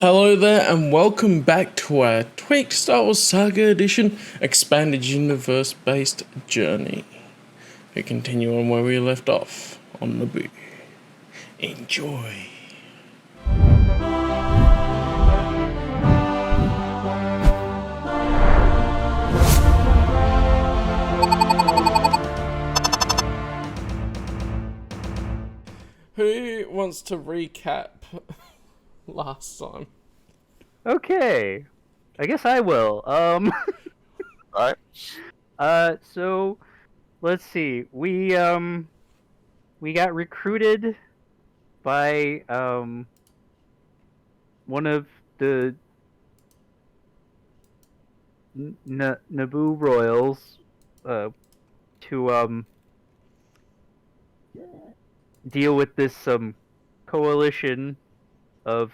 Hello there, and welcome back to our tweaked Star Wars Saga Edition expanded universe based journey. We continue on where we left off on Naboo. Enjoy. Who wants to recap last time? Okay, I guess I will. Alright. So let's see. We got recruited by one of the Naboo royals to deal with this coalition of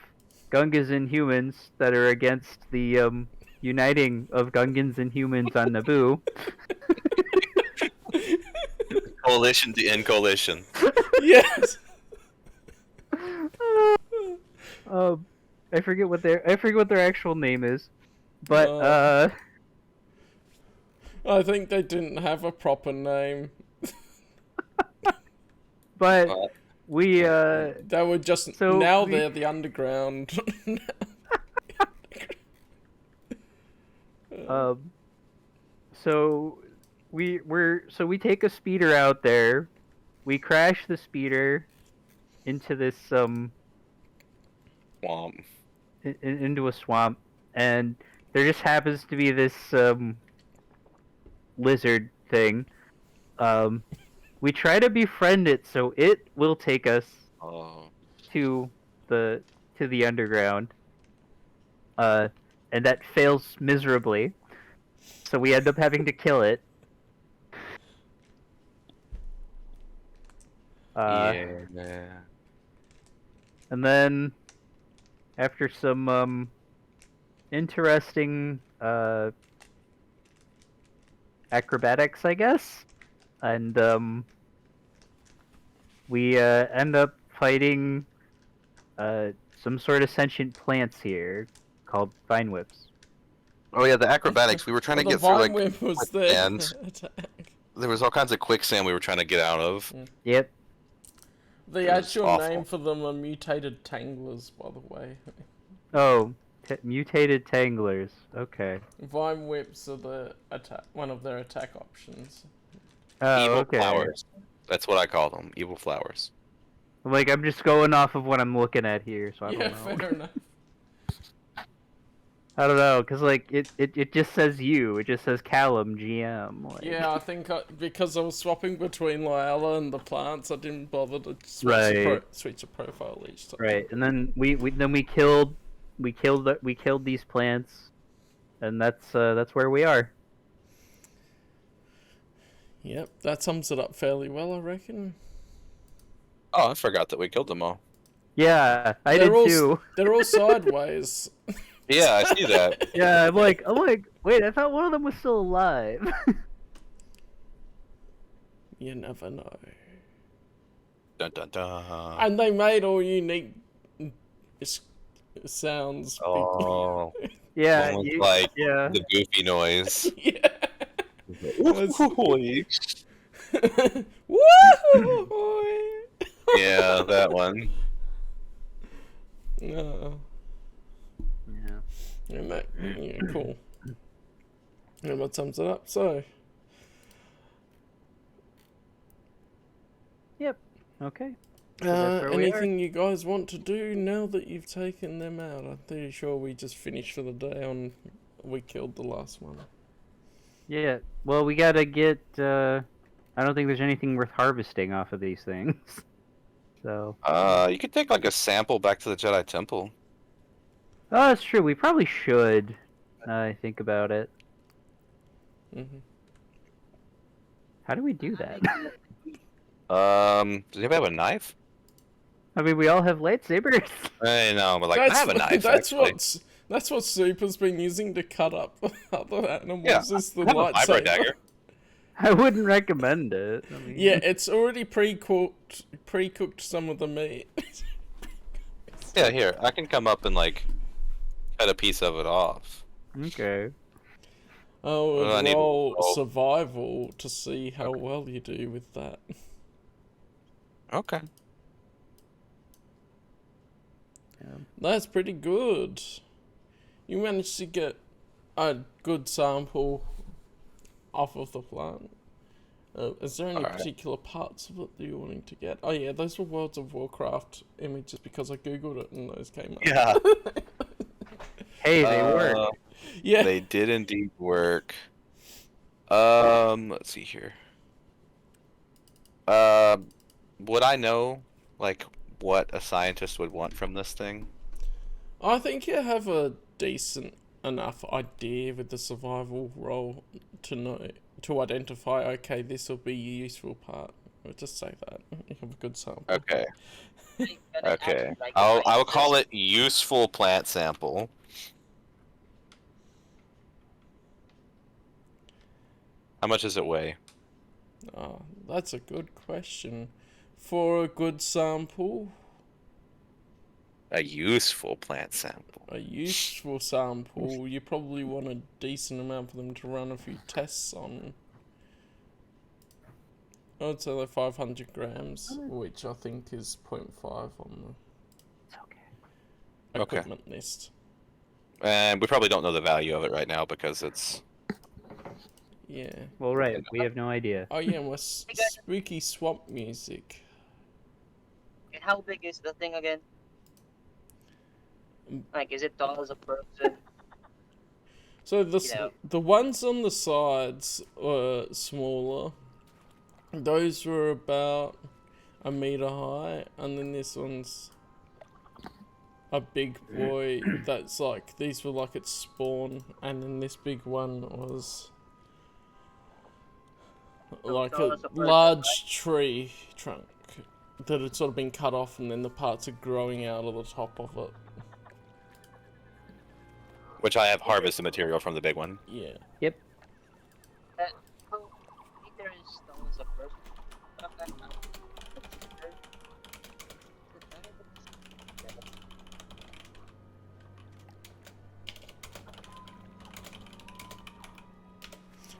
Gungans and humans that are against the uniting of Gungans and humans on Naboo. Coalition to end coalition. Yes. I forget what their actual name is, but I think they didn't have a proper name. but we They were just they're the underground. So we take a speeder out there. We crash the speeder into this Swamp. into a swamp, and there just happens to be this lizard thing. We try to befriend it so it will take us to the underground. And that fails miserably. So we end up having to kill it. Yeah. And then, after some interesting acrobatics, I guess, and we end up fighting some sort of sentient plants here called vine whips. Oh yeah, the acrobatics. We were trying to get through like was quicksand. There was all kinds of quicksand we were trying to get out of. Yep. The actual name for them are mutated tanglers, by the way. Oh, mutated tanglers. Okay. Vine whips are one of their attack options. Evil Okay. flowers. That's what I call them. Evil flowers. Like, I'm just going off of what I'm looking at here, so I don't know. Fair enough. I don't know, because, like, it just says you. It just says Callum, GM. Like... Yeah, I think because I was swapping between Lyella and the plants, I didn't bother to switch a profile each time. Right, and then we killed these plants, and that's where we are. Yep, that sums it up fairly well, I reckon. Oh, I forgot that we killed them all. Yeah, I did too. They're all sideways. Yeah, I see that. Yeah, I'm like, wait, I thought one of them was still alive. You never know. Dun dun dun. And they made all unique sounds. Yeah, the goofy noise. Yeah. Yeah, that one. No. Yeah, cool. And what sums it up? So. Yep. Okay. Anything you guys want to do now that you've taken them out? I'm pretty sure we just finished for the day on. We killed the last one. Yeah. Well, we gotta get. I don't think there's anything worth harvesting off of these things. So. You could take like a sample back to the Jedi Temple. Oh, that's true. We probably should. I think about it. Mm-hmm. How do we do that? Does anybody have a knife? I mean, we all have lightsabers. I know, but like, I have a knife. That's what Super's been using to cut up other animals. Yeah, is the I have a lightsaber. vibro dagger. I wouldn't recommend it. I mean... Yeah, it's already pre-cooked some of the meat. Yeah, here, I can come up and like cut a piece of it off. Okay. I Well, I would need to roll roll. survival to see how well you do with that. Okay. That's pretty good. You managed to get a good sample off of the plant. Is there any Alright. particular parts of it that you're wanting to get? Oh yeah, those were Worlds of Warcraft images because I googled it and those came up. Yeah. Hey, they work. Yeah. They did indeed work. Let's see here. Would I know, like, what a scientist would want from this thing? I think you have a decent enough idea with the survival roll to know to identify. Okay, this will be a useful part. We'll just say that you have a good sample. Okay. Can I Okay. actually, like, I buy will call this? it useful plant sample. How much does it weigh? Oh, that's a good question. For a good sample, A useful plant sample. a useful sample, you probably want a decent amount for them to run a few tests on. I would say like 500 grams, which I think is 0.5 on It's okay. the Okay. equipment list. And we probably don't know the value of it right now because it's... Yeah. Well, right. We have no idea. Oh yeah, and with spooky swamp music. And how big is the thing again? Mm. Like, is it tall as a person? So know. the ones on the sides were smaller. Those were about a meter high, and then this one's a big boy that's like, these were like its spawn, and then this big one was like tall a as a person, large tree trunk that had sort of been cut off, and then the parts are growing out of the top of it. Which I have harvested material from the big one. Yeah. How meter is tall as a person?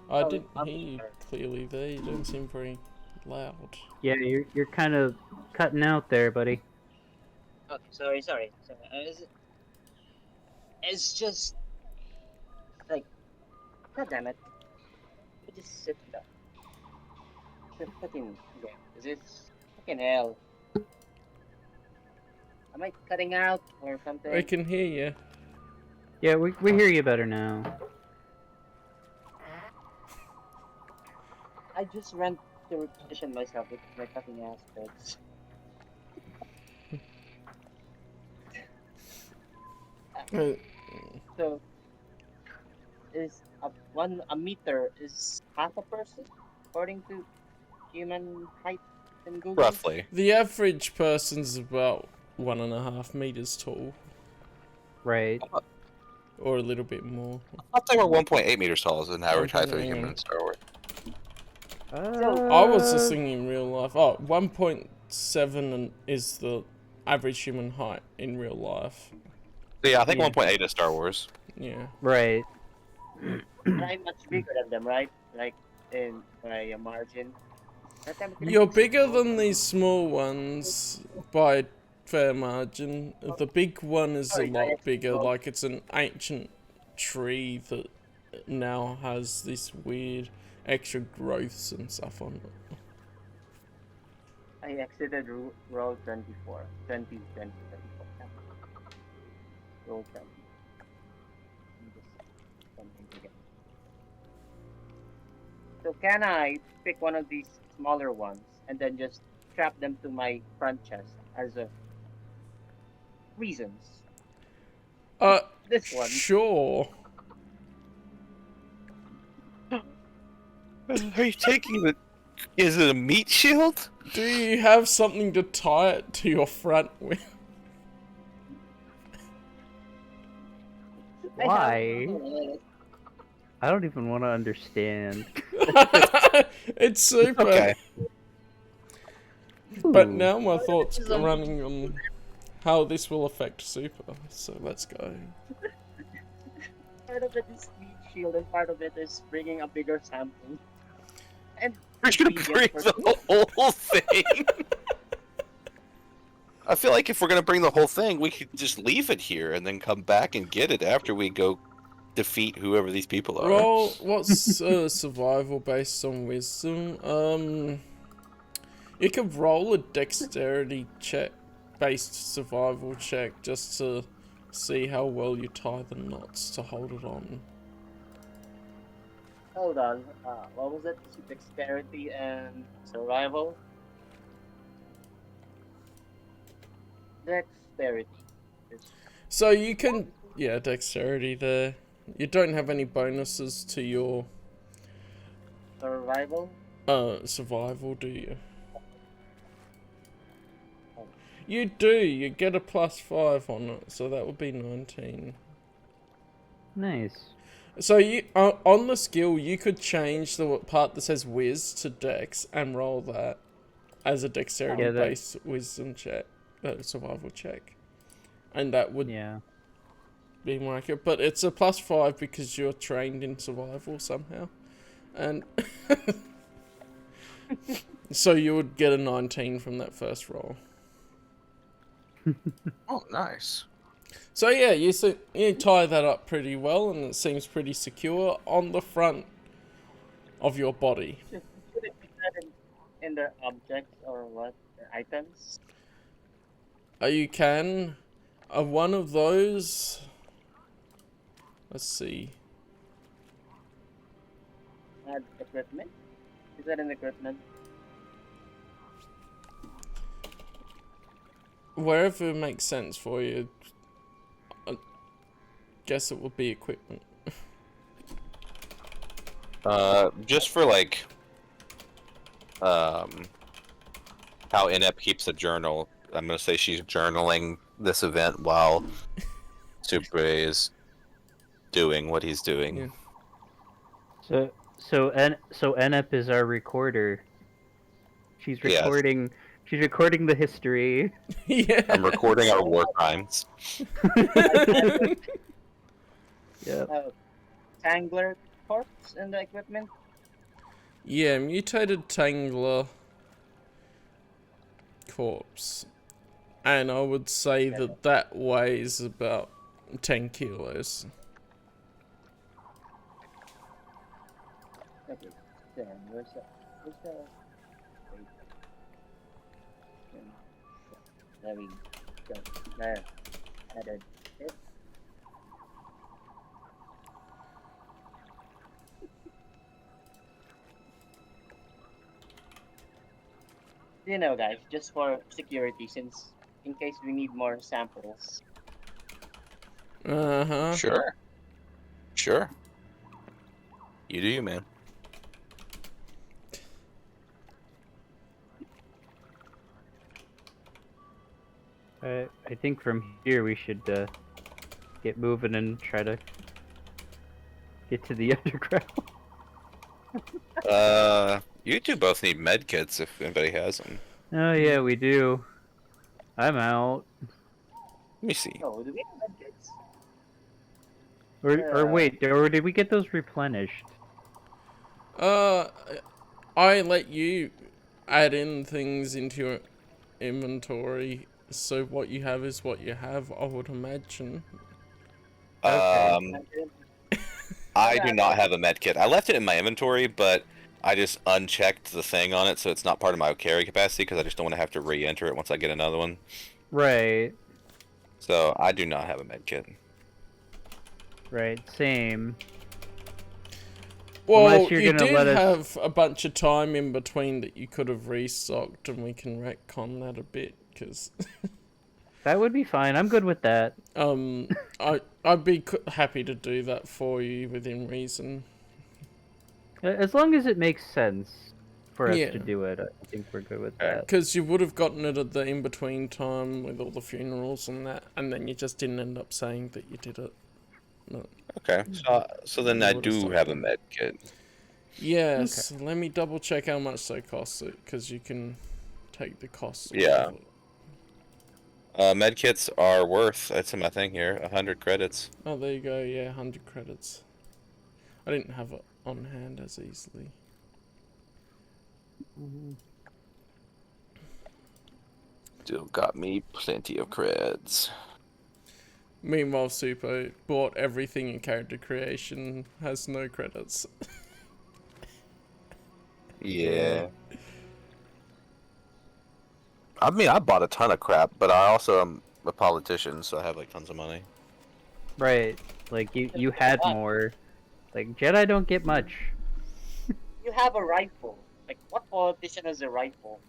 I Oh, didn't I'm hear you sorry. clearly there. You don't seem very loud. Yeah, you're kind of cutting out there, buddy. Okay, sorry. It's just like, god damn it. Let me just sit down. The fucking game. Is it fucking hell? Am I cutting out or something? I can hear you. Yeah, we hear you better now. I just ran to repetition myself with my fucking aspects. So, is a meter is half a person according to human height in Google? Roughly. The average person's about 1.5 meters tall, Right. or a little bit more. I thought they were 1.8 meters tall as an average height for a Hang human on. in Star Wars. I was just thinking in real life. Oh, 1.7 is the average human height in real life. So yeah, I think Yeah. 1.8 is Star Wars. Yeah. Right. And I'm much bigger than them, right? Like, in by a margin. That time I You're couldn't bigger see than these small ones by a fair margin. The big one is a Sorry, lot I- bigger. Like, it's an ancient tree that now has this weird extra growths and stuff on it. I exited roll 24. 20, 20, 24. Roll 20. Let me just something again. So can I pick one of these smaller ones and then just strap them to my front chest as a reasons? This one. Sure. Are you taking the... Is it a meat shield? Do you have something to tie it to your front with? Why? I don't even want to understand. It's super. Okay. But Ooh. now my thoughts are running on how this will affect Super. So let's go. Part of it is meat shield, and part of it is bringing a bigger sample. And We're gonna bring ingredients for the whole thing. I feel like if we're gonna bring the whole thing, we could just leave it here and then come back and get it after we go defeat whoever these people are. Roll. What's survival based on wisdom? You could roll a dexterity check, based survival check, just to see how well you tie the knots to hold it on. Hold on. What was it? Dexterity and survival. Dexterity. So you can, yeah, dexterity there. You don't have any bonuses to your Survival. survival, do you? You do. You get a +5 on it, so that would be 19. Nice. So you on the skill, you could change the part that says Wiz to Dex and roll that as a dexterity-based wisdom check, survival check, and that would be more accurate. But it's a +5 because you're trained in survival somehow, and so you would get a 19 from that first roll. Oh, nice. So yeah, you tie that up pretty well, and it seems pretty secure on the front of your body. Should it be set in their objects or what? Their items? You can. One of those. Let's see. Add equipment? Is that an equipment? Wherever makes sense for you. I guess it would be equipment. Just for like, how Inept keeps a journal. I'm gonna say she's journaling this event while Supre is doing what he's doing. Yeah. So Enep is our recorder. She's recording. Yes. She's recording the history. Yeah. I'm recording our war crimes. Yep. Tangler corpse in the equipment? Yeah, mutated Tangler corpse. And I would say that weighs about 10 kilos. Okay. Then where's the wait. There we go. There. Added it. You know, guys, just for security, since in case we need more samples. Uh-huh. Sure. Sure. You do you, man. I think from here we should get moving and try to get to the underground. You two both need med kits if anybody has them. Oh yeah, we do. I'm out. Let me see. Oh, do we have medkits? Or wait, or did we get those replenished? I let you add in things into your inventory, so what you have is what you have, I would imagine. I do not have a med kit. I left it in my inventory, but I just unchecked the thing on it, so it's not part of my carry capacity, because I just don't want to have to re-enter it once I get another one. Right. So I do not have a med kit. Right. Same. Well, Unless you're you gonna did let us- have a bunch of time in between that you could have restocked, and we can retcon that a bit, because... That would be fine. I'm good with that. I'd be happy to do that for you within reason. As long as it makes sense for us Yeah. to do it, I think we're good with that. Because you would have gotten it at the in-between time with all the funerals and that, and then you just didn't end up saying that you did it. No. Okay, so then I do have a med kit. Yes, let me double check how much they cost it, because you can take the cost. Yeah. Medkits are worth, it's in my thing here, 100 credits. Oh, there you go. Yeah, 100 credits. I didn't have it on hand as easily. Still got me plenty of creds. Meanwhile, Supo bought everything in character creation, has no credits. Yeah. I mean, I bought a ton of crap, but I also am a politician, so I have like tons of money. Right. Like you had more. Like Jedi don't get much. You have a rifle. Like, what politician has a rifle?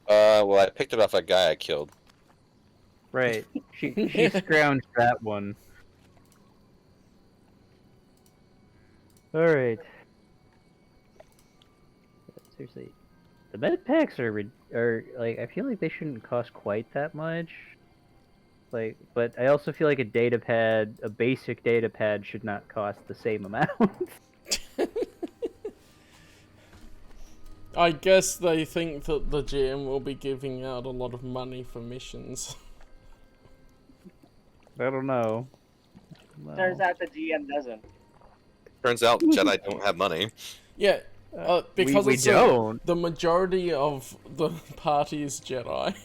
Well, I picked it off a guy I killed. Right. She scrounged that one. All right. Seriously, the med packs are like, I feel like they shouldn't cost quite that much. Like, but I also feel like a data pad, a basic data pad, should not cost the same amount. I guess they think that the GM will be giving out a lot of money for missions. I don't know. Turns out the GM doesn't. Turns out Jedi don't have money. Yeah, because we it's don't. the majority of the party is Jedi.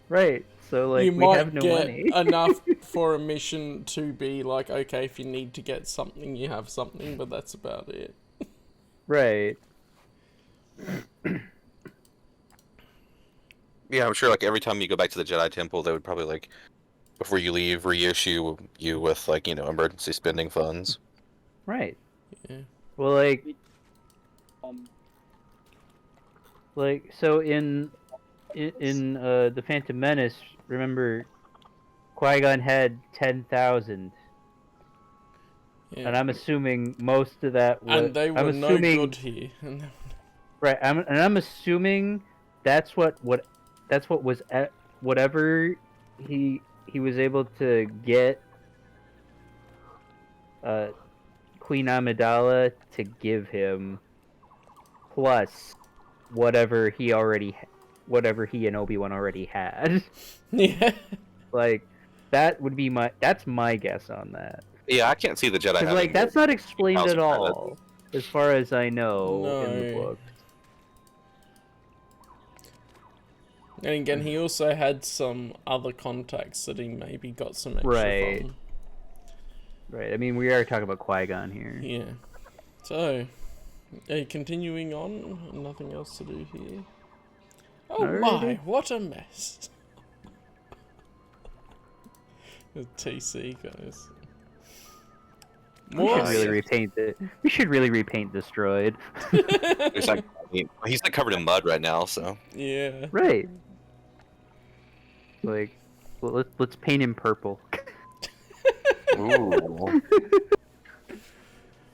Right. So like You we might have no get money. enough for a mission to be like, okay, if you need to get something, you have something, but that's about it. Right. Yeah, I'm sure like every time you go back to the Jedi Temple, they would probably like, before you leave, reissue you with like, emergency spending funds. Right. Yeah. Well, like Um, so in the Phantom Menace, remember Qui-Gon had 10,000. Yeah. And I'm assuming most of that was... And they were no good here. Right, I'm assuming that's what was at whatever he was able to get Queen Amidala to give him, plus whatever he and Obi-Wan already had. Yeah. Like, that's my guess on that. Yeah, I can't see the Jedi having Like, that's not explained at 1,000 all, as far as I know in the No. book. And again, he also had some other contacts that he maybe got some extra Right. from. Right, I mean, we are talking about Qui-Gon here. Yeah. So, continuing on, nothing else to do here. Oh Alrighty. my, what a mess. The TC, guys. We should really repaint this droid. It's like, he's like covered in mud right now, so. Yeah. Right. Like, well, let's paint him purple. Ooh.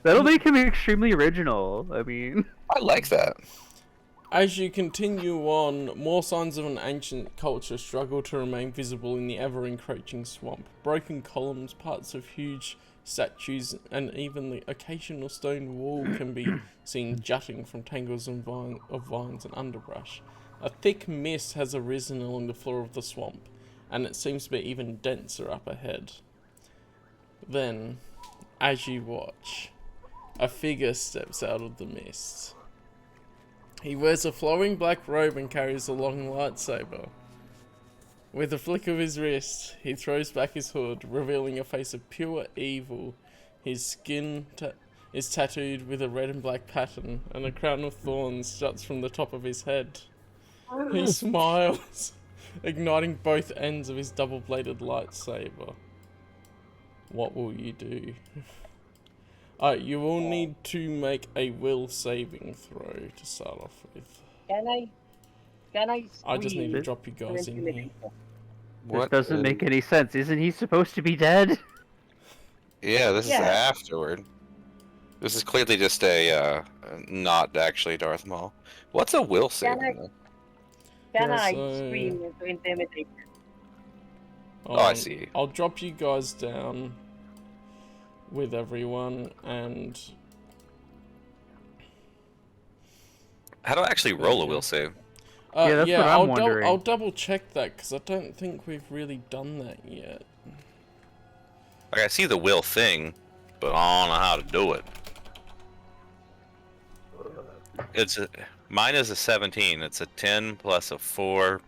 That'll make him extremely original. I mean, I like that. As you continue on, more signs of an ancient culture struggle to remain visible in the ever-encroaching swamp. Broken columns, parts of huge statues, and even the occasional stone wall can be seen jutting from tangles of vines and underbrush. A thick mist has arisen along the floor of the swamp, and it seems to be even denser up ahead. Then, as you watch, a figure steps out of the mist. He wears a flowing black robe and carries a long lightsaber. With a flick of his wrist, he throws back his hood, revealing a face of pure evil. His skin is tattooed with a red and black pattern, and a crown of thorns juts from the top of his head. He smiles, igniting both ends of his double-bladed lightsaber. What will you do? You will need to make a will saving throw to start off with. Can I I just need to squeeze drop you guys in here. this doesn't make any sense. Isn't he supposed to be dead? Yeah, this Yeah. is afterward. This is clearly just a, not actually Darth Maul. What's a will save? Can Yeah, I so- scream to intimidate? Oh, I see. I'll drop you guys down with everyone, and How do I actually roll a will save? Yeah, that's what I'm wondering. I'll double check that because I don't think we've really done that yet. Like, I see the will thing, but I don't know how to do it. Mine is a 17. It's a 10 plus a 4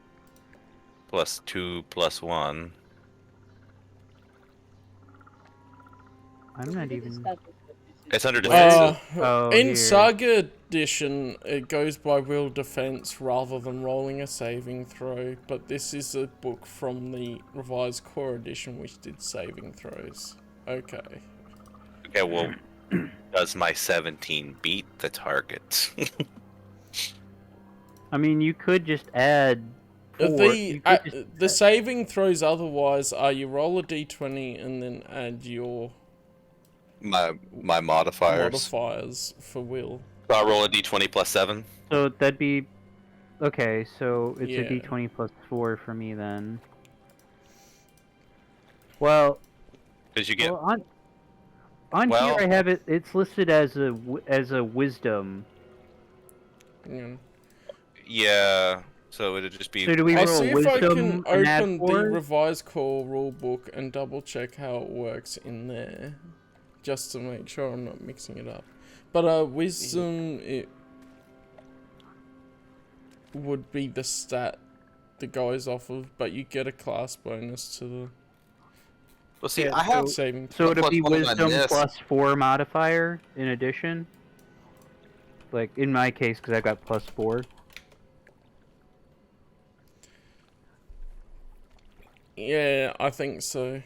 plus 2 plus 1. I'm not even. It's under defensive. In here. Saga Edition, it goes by will defense rather than rolling a saving throw, but this is a book from the revised core edition which did saving throws. Okay. Okay, well, does my 17 beat the target? I mean, you could just add. The saving throws otherwise are you roll a d20 and then add your my modifiers. For will. So I roll a d20 plus 7. So that'd be. Okay, so it's Yeah. a d20 plus 4 for me then. Well. Because you get. Well, on here I have it. It's listed as a wisdom. Yeah. Yeah. So it'd just be. So do we I'll roll see if I can wisdom and add open the 4? revised core rulebook and double check how it works in there, just to make sure I'm not mixing it up. But wisdom, it would be the stat that goes off of, but you get a class bonus to the Well, see, Yeah, I have. saving. So it'd Plus be 1 on wisdom this. plus 4 modifier in addition. Like in my case, because I got plus 4. Yeah, I think so.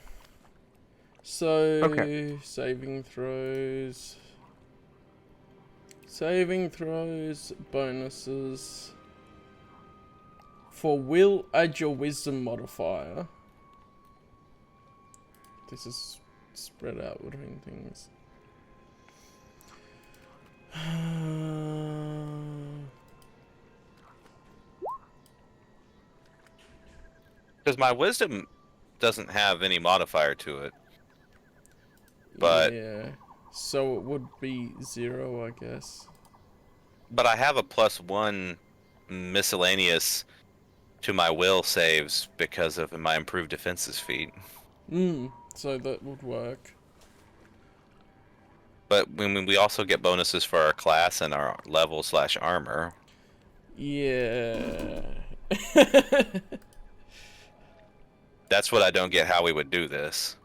So, Okay. saving throws, bonuses. For will, add your wisdom modifier. This is spread out between things. Because my wisdom doesn't have any modifier to it. But. Yeah, so it would be 0, I guess. But I have a plus 1 miscellaneous to my will saves because of my improved defenses feat. So that would work. But when we also get bonuses for our class and our level / armor. Yeah. That's what I don't get how we would do this.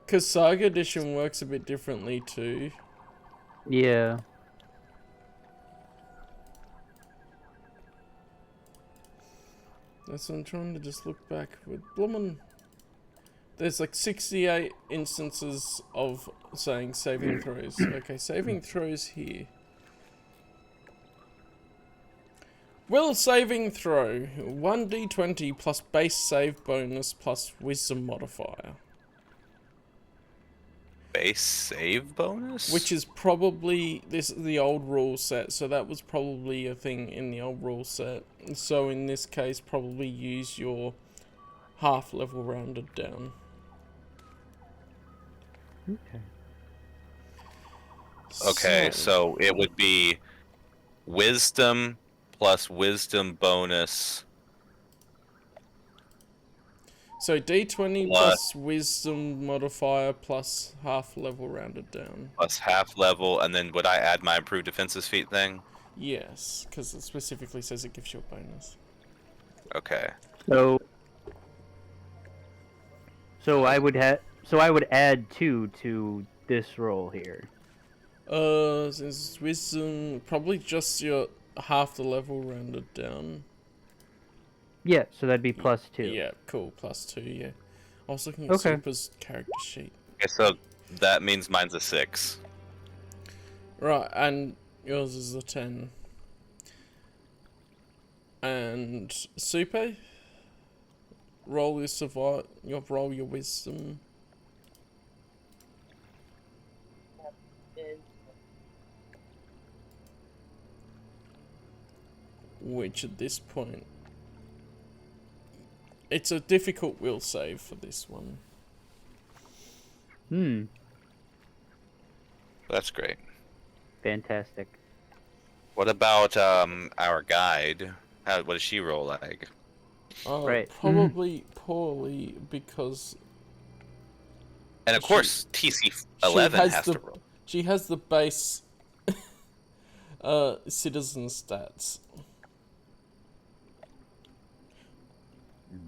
Because Saga Edition works a bit differently too. Yeah. That's what I'm trying to just look back with Blummin. There's like 68 instances of saying saving throws. Okay, saving throws here. Will saving throw 1d20 plus base save bonus plus wisdom modifier. Base save bonus? Which is probably, this is the old rule set, so that was probably a thing in the old rule set. So in this case, probably use your half level rounded down. Okay. Okay, so it would be wisdom plus wisdom bonus. So d20 Plus- plus wisdom modifier plus half level rounded down. Plus half level, and then would I add my improved defenses feat thing? Yes, because it specifically says it gives you a bonus. Okay. So I would add 2 to this roll here. Since wisdom, probably just your half the level rounded down. Yeah, so that'd be plus 2. Yeah, cool, plus 2, yeah. I was looking at Okay. Super's character sheet. Okay, so that means mine's a 6. Right, and yours is a 10. And Super? Roll your survive, roll your wisdom. Which at this point, it's a difficult will save for this one. That's great. Fantastic. What about our guide? What does she roll like? Right. Probably poorly because And of course, TC 11 has to roll. she has the base citizen stats.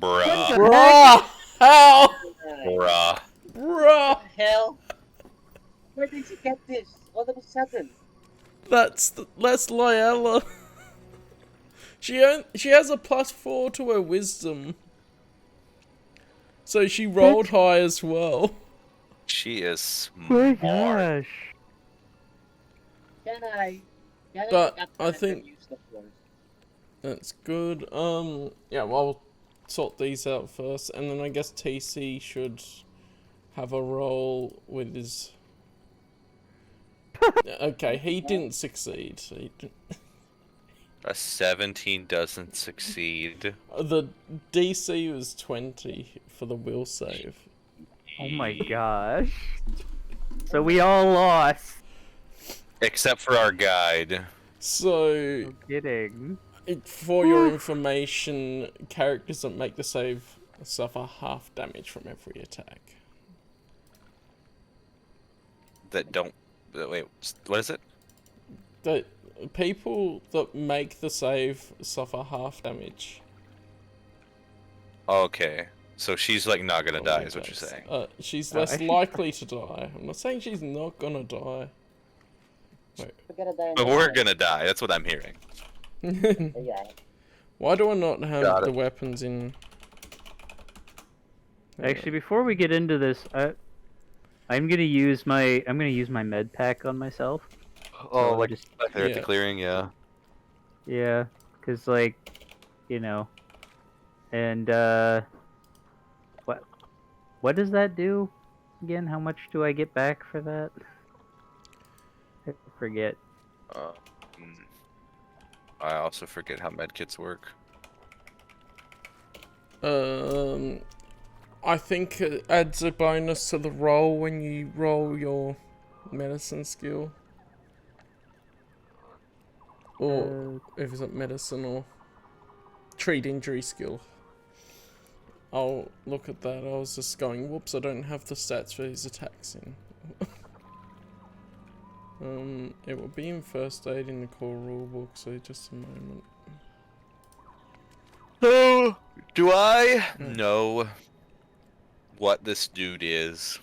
Bruh. Bruh! How? Bruh. Bruh! Hell? Where did you get this? All of a sudden. That's Lyella. She has a +4 to her wisdom. So she rolled high as well. She is My smart. gosh. But I think that's good. Yeah, well, I'll sort these out first, and then I guess TC should have a roll with his. Okay, he didn't succeed. He didn't... A 17 doesn't succeed. The DC was 20 for the will save. Oh my gosh. So we all lost. Except for our guide. So, No kidding. for your information, characters that make the save suffer half damage from every attack. That don't... Wait, what is it? The people that make the save suffer half damage. Okay. So she's like not gonna die, is what you're saying. She's less likely to die. I'm not saying she's not gonna die. Wait. But we're gonna die, that's what I'm hearing. Yeah. Why do I not have Got the it. weapons in? Actually, before we get into this, I'm gonna use my med pack on myself. Oh, So like just there at Yeah. the clearing, yeah. yeah, cause like, you know, and what does that do again? How much do I get back for that? I forget. I also forget how medkits work. I think it adds a bonus to the roll when you roll your medicine skill. Or if it's medicine or treat injury skill. I'll look at that. I was just going, whoops, I don't have the stats for his attacks in. It will be in first aid in the core rulebook, so just a moment. So, do I know what this dude is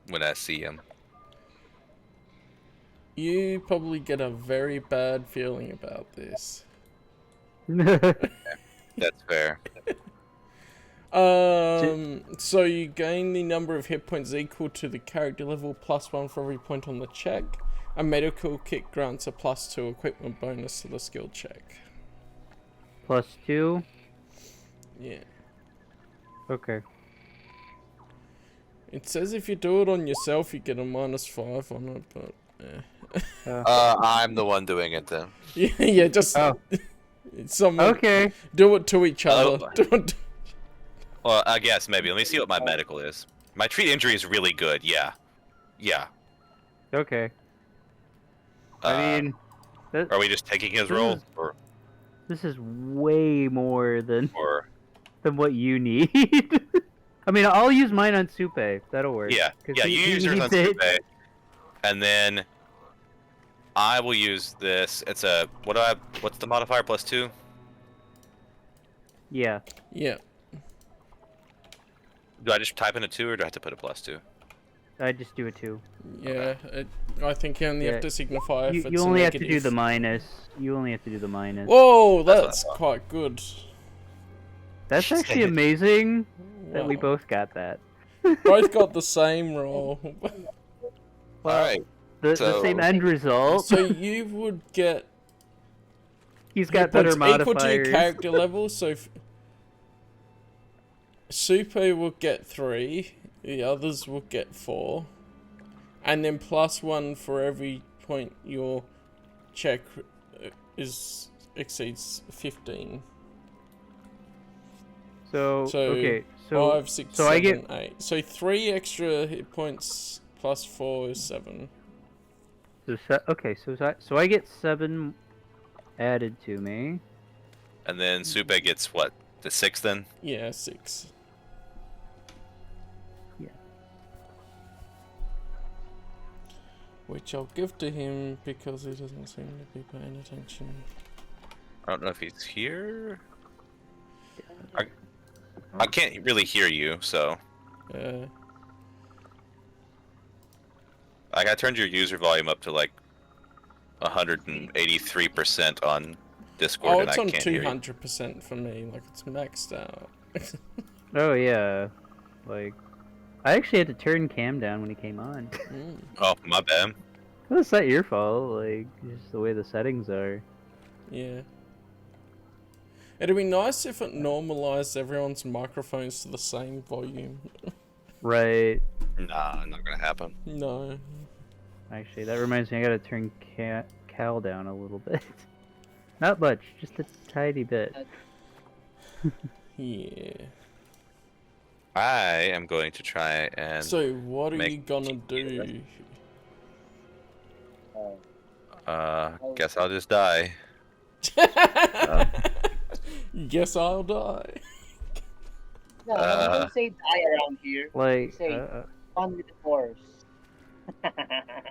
when I see him? You probably get a very bad feeling about this. That's fair. So you gain the number of hit points equal to the character level +1 for every point on the check. A medical kit grants a +2 equipment bonus to the skill check. +2? Yeah. Okay. It says if you do it on yourself, you get a -5 on it, but I'm the one doing it then. yeah, just someone Okay. do it to each other. Oh. Well, I guess maybe. Let me see what my medical is. My treat injury is really good. Yeah. Yeah. Okay. I mean, Are we just taking his roll, or this is way more than what you need. I mean, I'll use mine on Supe. That'll work. yeah, 'Cause yeah? he You use yours on needs it. Supe, and then I will use this. It's a what's the modifier? +2. Yeah. Yeah. Do I just type in a 2, or do I have to put a +2? I just do a 2. Yeah, I think you only have to signify if it's You only a have to do negative. the minus. You only have to do the minus. Whoa, That's that's quite good. That's actually amazing that we Wow. both got that. Both got the same roll. Alright. The So- same end result. So you would get He's got hit better points equal to your modifiers. character level. So Super will get 3, the others will get 4, and then +1 for every point your check exceeds 15. So okay. 5, 6, so 7, I get 8. So 3 extra hit points +4 is 7. okay. So I get 7 added to me. And then Supe gets what? The 6 then? Yeah, 6. Yeah. Which I'll give to him because he doesn't seem to be paying attention. I don't know if he's here. I can't really hear you, so I turned your user volume up to like 183% on Discord, Oh, and it's I on can't hear you. 200% for me. Like, it's maxed out. Oh yeah, like I actually had to turn Cam down when he came on. Oh, my bad. Well, it's not your fault. Like just the way the settings are. Yeah. It'd be nice if it normalized everyone's microphones to the same volume. Right. Nah, not gonna happen. No. Actually, that reminds me. I gotta turn Cal down a little bit. Not much, just a tiny bit. Yeah. I am going to try and. So, what are you gonna do? Guess I'll just die. Guess I'll die. No, don't say die around here. Like, Say fun with the force.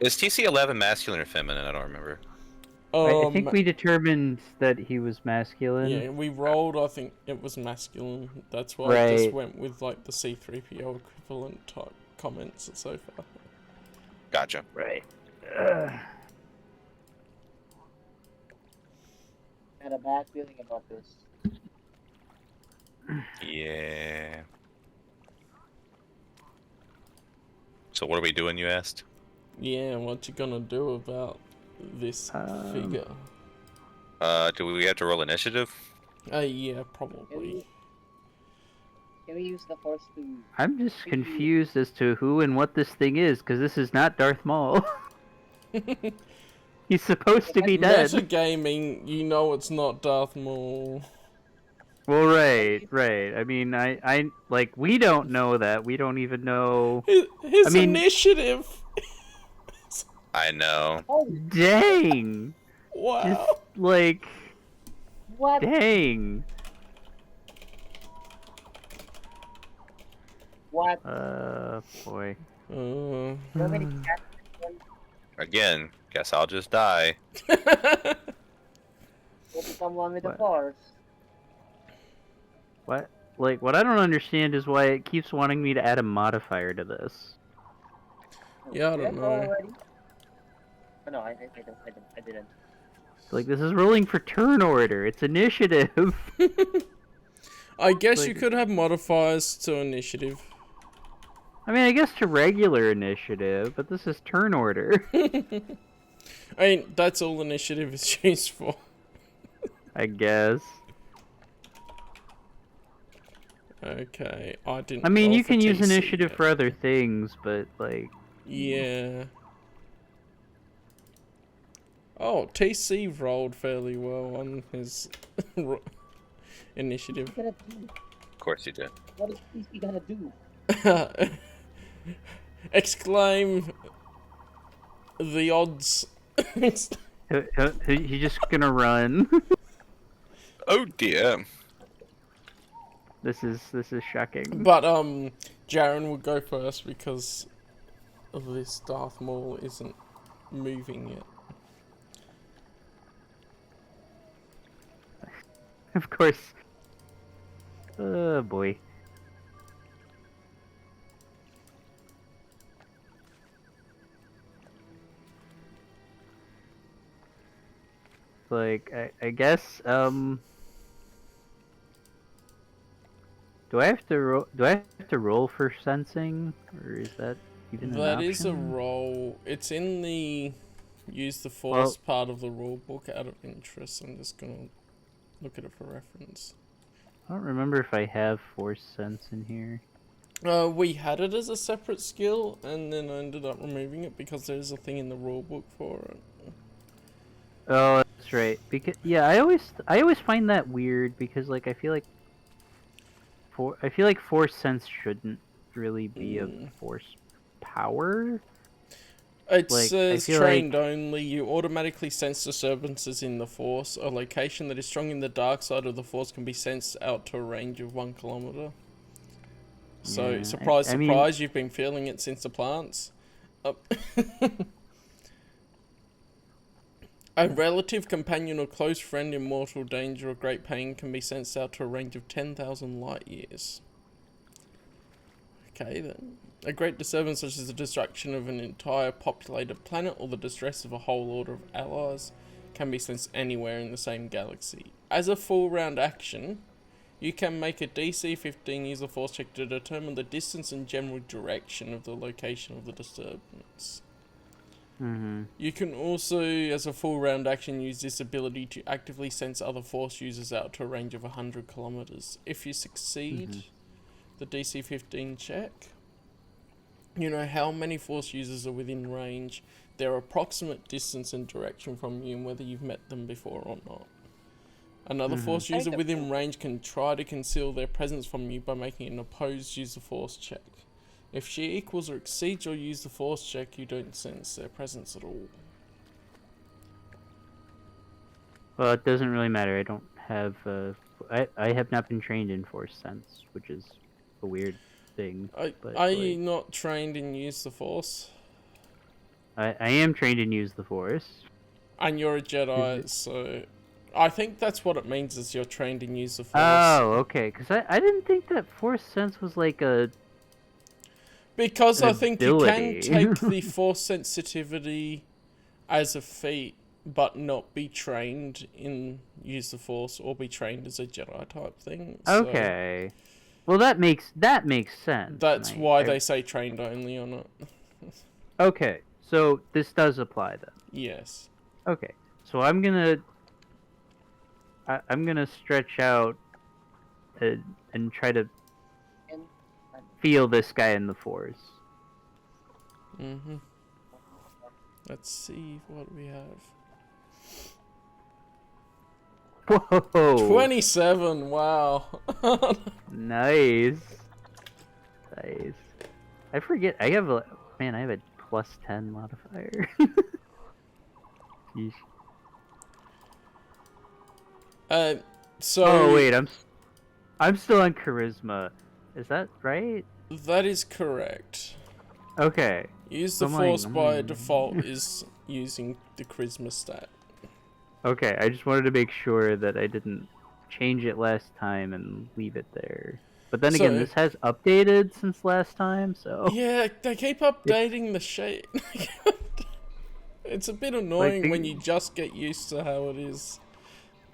Is TC11 masculine or feminine? I don't remember. I think we determined that he was masculine. Yeah, we rolled, I think it was masculine. That's why I just went with, like, the C-3PO equivalent type comments so far. Gotcha. Right. I had a bad feeling about this. Yeah. So what are we doing, you asked? Yeah, what you gonna do about this figure? Do we have to roll initiative? Yeah, probably. Can we use the force to... I'm just confused as to who and what this thing is, because this is not Darth Maul. He's supposed to be dead. Metagaming, you know it's not Darth Maul. Well, right. I mean, I like, we don't know that. We don't even know... His initiative! I know. Oh, dang! Wow. Just, like... what? Dang! What? Boy. So many cats. Again, guess I'll just die. Will become one with the force. What? Like, what I don't understand is why it keeps wanting me to add a modifier to this. Yeah, I don't know. Already? Oh, no, I didn't. Like, this is rolling for turn order. It's initiative. I guess like, you could have modifiers to initiative. I mean, I guess to regular initiative, but this is turn order. I mean, that's all initiative is used for. I guess. Okay, I didn't. I mean, roll you for can use TC initiative yet. for other things, but, like... Yeah. Oh, TC rolled fairly well on his initiative. What are you Of course you did. What is TC gonna do? Exclaim the odds. He's just gonna run. Oh dear. This is shocking. But Jaren would go first because this Darth Maul isn't moving yet. Of course. Oh boy. Like, I guess, do I have to roll for sensing, or is that even an option? That is a roll. It's in the use the force part of the rule book out of interest. I'm just gonna look at it for reference. I don't remember if I have force sense in here. We had it as a separate skill, and then I ended up removing it because there's a thing in the rule book for it. Oh, that's right. Because I always find that weird because, like, I feel like force sense shouldn't really be a force power. It Like, I says feel trained only. You automatically sense disturbances in the Force. A location that is strong in the dark side of the Force can be sensed out to a range of 1 kilometer. So, Yeah, surprise, I mean- surprise, you've been feeling it since the plants. A relative, companion, or close friend in mortal danger or great pain can be sensed out to a range of 10,000 light years. Okay, then. A great disturbance such as the destruction of an entire populated planet or the distress of a whole order of allies can be sensed anywhere in the same galaxy. As a full round action, you can make a DC 15 user force check to determine the distance and general direction of the location of the disturbance. Mm-hmm. You can also, as a full round action, use this ability to actively sense other force users out to a range of 100 kilometers. If you succeed the DC 15 check, you know how many force users are within range, their approximate distance and direction from you, and whether you've met them before or not. Another force user within range can try to conceal their presence from you by making an opposed user force check. If she equals or exceeds your user force check, you don't sense their presence at all. Well, it doesn't really matter. I don't have. I have not been trained in Force Sense, which is a weird thing. Are you not trained in use the force? I am trained in use the Force. And you're a Jedi, so I think that's what it means is you're trained in use the force. Oh, okay. Because I didn't think that Force Sense was like a. Because I think you can ability. take the force sensitivity as a feat, but not be trained in use the force or be trained as a Jedi type thing. So Okay. Well, that makes sense. that's why they say trained only on it. Okay, so this does apply then. Yes. Okay, so I'm gonna stretch out and try to feel this guy in the Force. Let's see what we have. Whoa! 27, wow. Nice. I forget. I have a +10 modifier. Yeesh. So Oh wait, I'm still on charisma. Is that right? that is correct. Okay. Use the force by default is using the charisma stat. Okay, I just wanted to make sure that I didn't change it last time and leave it there. But then again, this has updated since last time, so... Yeah, they keep updating the shit. It's a bit annoying when you just get used to how it is.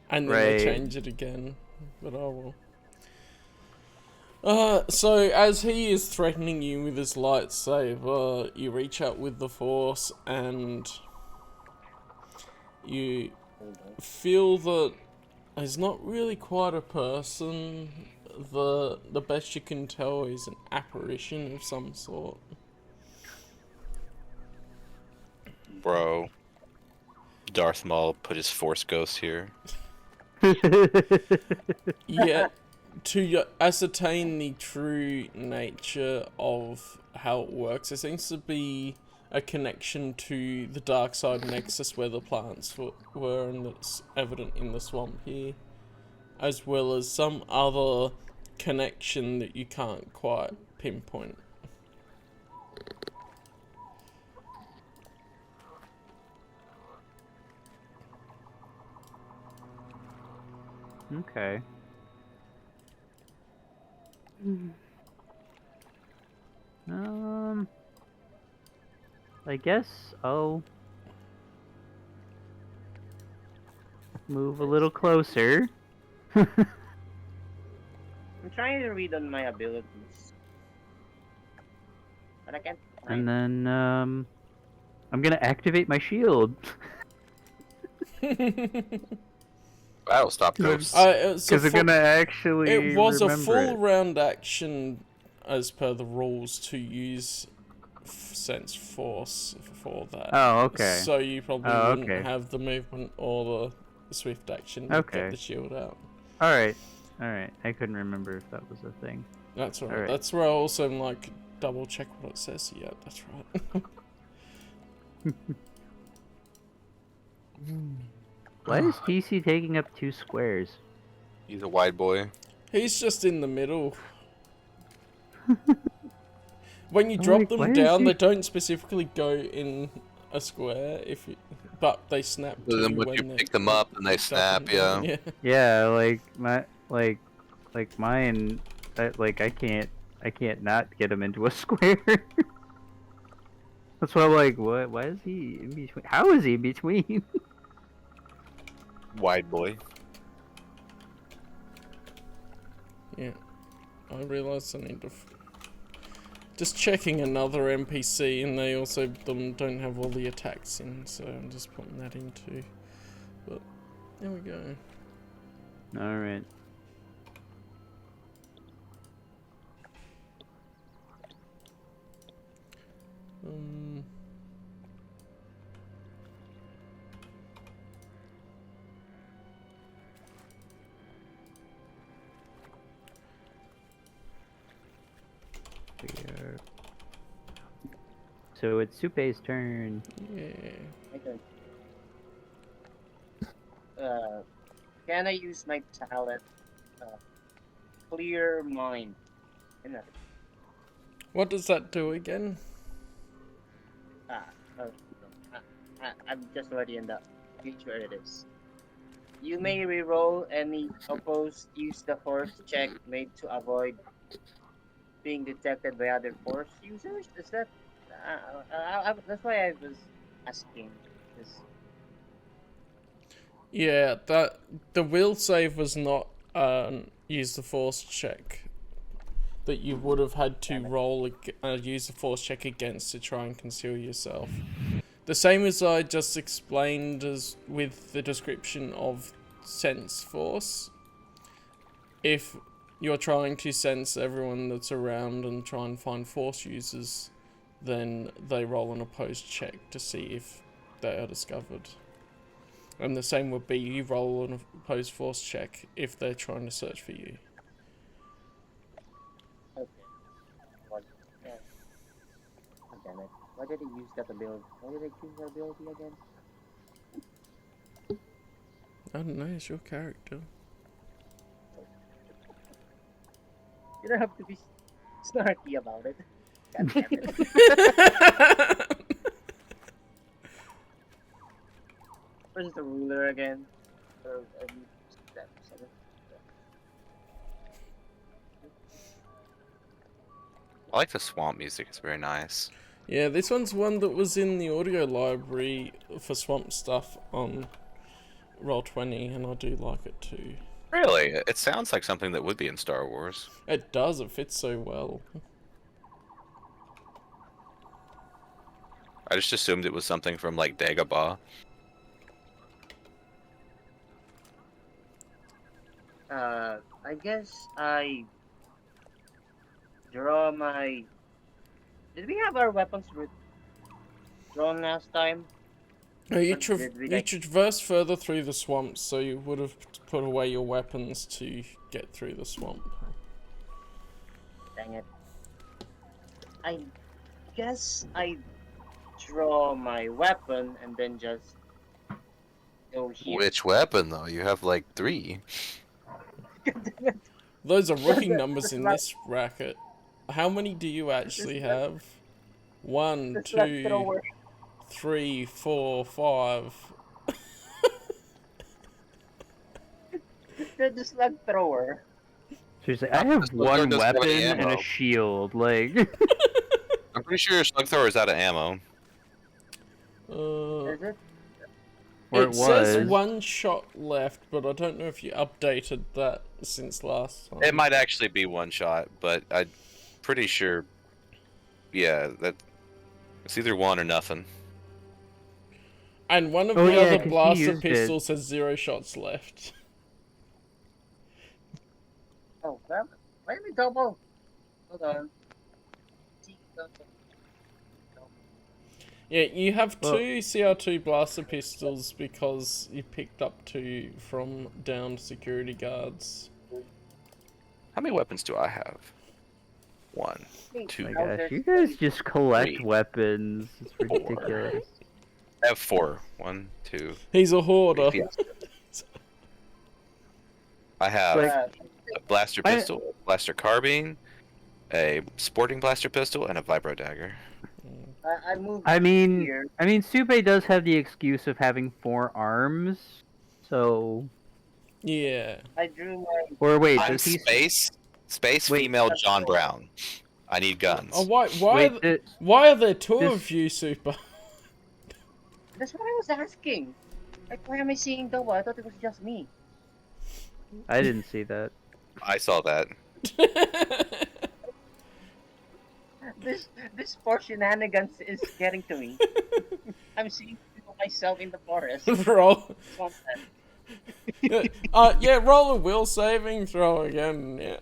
And then they change it again. But oh well. So as he is threatening you with his lightsaber, you reach out with the force and you feel that he's not really quite a person. The best you can tell is an apparition of some sort. Bro. Darth Maul put his Force Ghost here. Yeah, to ascertain the true nature of how it works, there seems to be a connection to the dark side nexus where the plants were, and it's evident in the swamp here, as well as some other connection that you can't quite pinpoint. Okay. I guess I'll move a little closer. I'm trying to read on my abilities. But I can't find And then I'm gonna activate my shield. That'll stop ghosts. Because I'm gonna actually It was a full remember it. round action as per the rules to use sense force for that. Oh, okay. So you probably wouldn't have the movement or the swift action to get the shield out. Alright. I couldn't remember if that was a thing. That's right. Alright. That's where I also like double check what it says. Yeah, that's right. Why is TC taking up 2 squares? He's a wide boy. He's just in the middle. When you I'm drop like, them why is down, he- they don't specifically go in a square, but they snap So to then when you they're pick them up and they picked up snap, and down, yeah. Yeah, like mine. I can't not get him into a square. That's why I'm like, what? Why is he in between? How is he in between? Wide boy. Yeah, I realised I need to. Just checking another NPC, and they also don't have all the attacks in, so I'm just putting that in too. But there we go. All right. So it's Supei's turn. Yeah. Okay. Can I use my talent? Clear mind. Enough. What does that do again? I'm just already in the future. It is. You may reroll any opposed. Use the force check made to avoid being detected by other force users. Is that? That's why I was asking. Is Yeah, that the will save was not use the force check that you would have had to roll use the force check against to try and conceal yourself. The same as I just explained as with the description of sense force. If you're trying to sense everyone that's around and try and find force users, then they roll an opposed check to see if they are discovered. And the same would be you roll an opposed force check if they're trying to search for you. okay. Yeah. Oh, damn it. Why did I use that ability? Why did I choose that ability again? I don't know, it's your character. You don't have to be snarky about it. God damn it. Where's the ruler again? I like the swamp music. It's very nice. Yeah, this one's one that was in the audio library for Swamp stuff on Roll20, and I do like it too. Really? It sounds like something that would be in Star Wars. It does, it fits so well. I just assumed it was something from like Dagobah. I guess I draw my. Did we have our weapons drawn last time? You, Or did we, you traverse further through the swamp, so you would have put away your weapons to get through the swamp. Dang it. I guess I draw my weapon and then just go here. Which weapon though? You have like 3. Those are rookie numbers in this bracket. How many do you actually have? 1, 2, 3, 4, 5. They're the slug thrower. Seriously, I have one doesn't have weapon any and ammo. a shield. Like, I'm pretty sure your slug thrower is out of ammo. Is it? or It says was. 1 shot left, but I don't know if you updated that since last time. It might actually be 1 shot, but I'm pretty sure. Yeah, that it's either 1 or nothing. And one of Oh, the yeah, other 'cause he blaster used it. pistols has 0 shots left. Oh, why am I double? Hold on. Yeah, you have Well- 2 CR2 blaster pistols because you picked up 2 from downed security guards. How many weapons do I have? 1, 2, My gosh, you guys just collect 3, weapons. It's 4, ridiculous. I have 4. 1, 2. He's a hoarder. Yeah. I have Like- a blaster pistol, a blaster carbine, a sporting blaster pistol, and a vibro dagger. I moved I mean, here. Supe does have the excuse of having 4 arms, so. Yeah. I drew my. Or wait, I'm does he? space Wait. female John Brown. I need guns. Oh, why Wait, why are there two this- of you, Super? That's what I was asking. Like, why am I seeing double? I thought it was just me. I didn't see that. I saw that. This poor shenanigans is getting to me. I'm seeing myself in the forest. Roll. Swampland. Yeah, roll a will saving throw again. Yeah.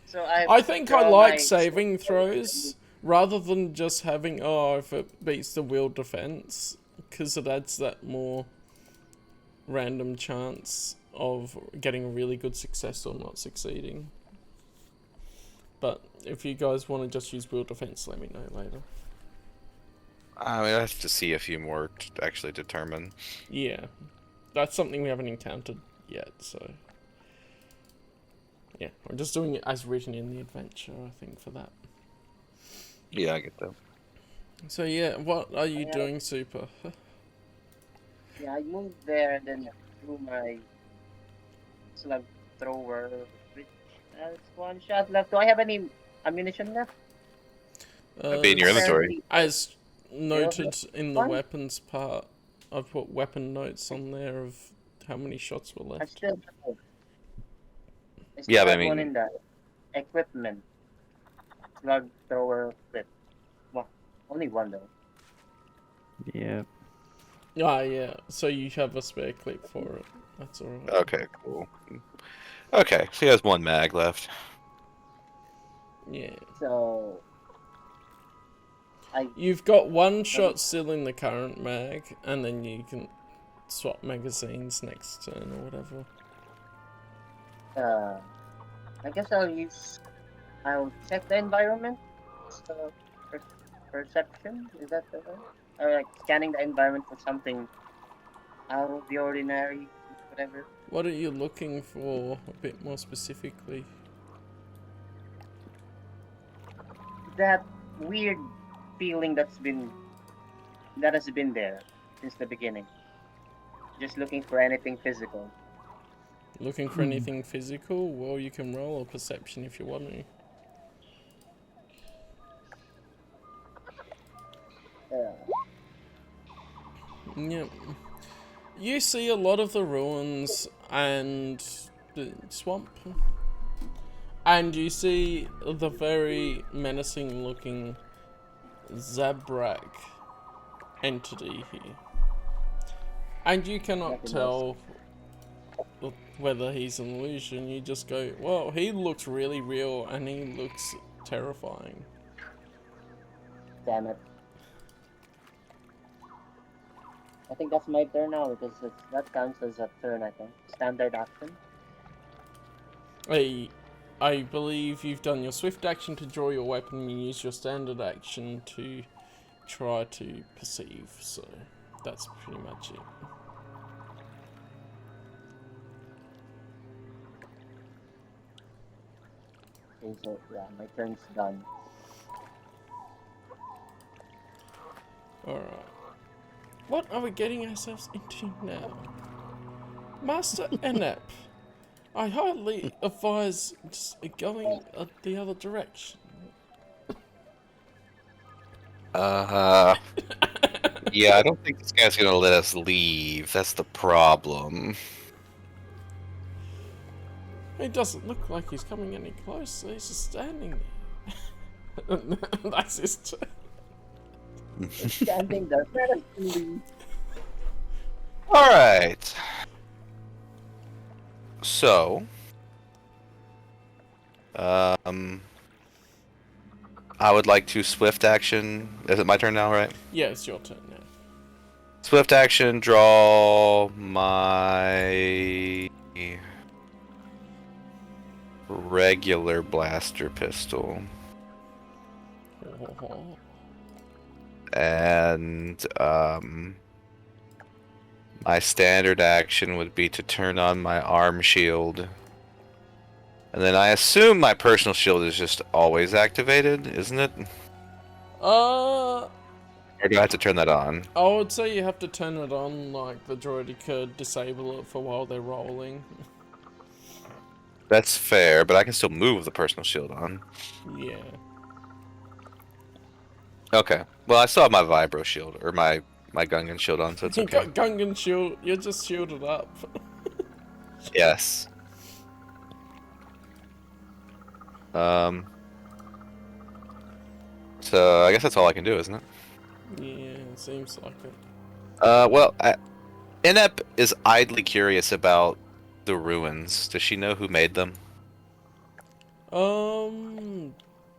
So I think I draw like my- saving throws rather than just having if it beats the will defense, because it adds that more random chance of getting a really good success or not succeeding. But if you guys want to just use will defense, let me know later. I mean, I have to see a few more to actually determine. Yeah, that's something we haven't encountered yet, so yeah, we're just doing it as written in the adventure, I think, for that. Yeah, I get that. So yeah, what are you doing, Super? Yeah, I moved there and then threw my slug thrower, which has 1 shot left. Do I have any ammunition left? It'd be in your inventory. As noted in the Fine. weapons part, I've put weapon notes on there of how many shots were I left. still have. Yeah, but I have one mean- in the equipment. Slug thrower clip. Well, only one though. Yeah. Yeah, so you have a spare clip for it. That's alright. Okay, cool. Okay, so he has 1 mag left. Yeah. So You've got 1 shot still in the current mag, and then you can swap magazines next turn or whatever. I guess I'll check the environment. So, perception, is that the word? Or like scanning the environment for something out of the ordinary, whatever. What are you looking for, a bit more specifically? That weird feeling that has been there since the beginning. Just looking for anything physical. Looking for anything physical? Well, you can roll a perception if you want to. Yep. You see a lot of the ruins and the swamp. And you see the very menacing looking Zabrak entity here. And you cannot tell whether he's an illusion. You just go, well, he looks really real and he looks terrifying. Damn it. I think that's my turn now because that counts as a turn, I think. Standard action. I believe you've done your swift action to draw your weapon, you use your standard action to try to perceive, so that's pretty much it. Okay, so yeah, my turn's done. Alright. What are we getting ourselves into now? Master Enep, I highly advise just going the other direction. Yeah, I don't think this guy's gonna let us leave. That's the problem. It doesn't look like he's coming any closer, he's just standing there. That's his turn. Standing there. Alright. So, I would like to swift action. Is it my turn now, right? Yeah, it's your turn now. Swift action, draw my regular blaster pistol. And my standard action would be to turn on my arm shield. And then I assume my personal shield is just always activated, isn't it? Or do I have to turn that on? I would say you have to turn it on, like the droid could disable it for while they're rolling. That's fair, but I can still move the personal shield on. Yeah. Okay. Well, I still have my vibro shield, or my Gungan shield on, so it's You okay. got Gungan shield, you're just shielded up. Yes. So I guess that's all I can do, isn't it? Yeah, it seems like it. Well, Inep is idly curious about the ruins. Does she know who made them?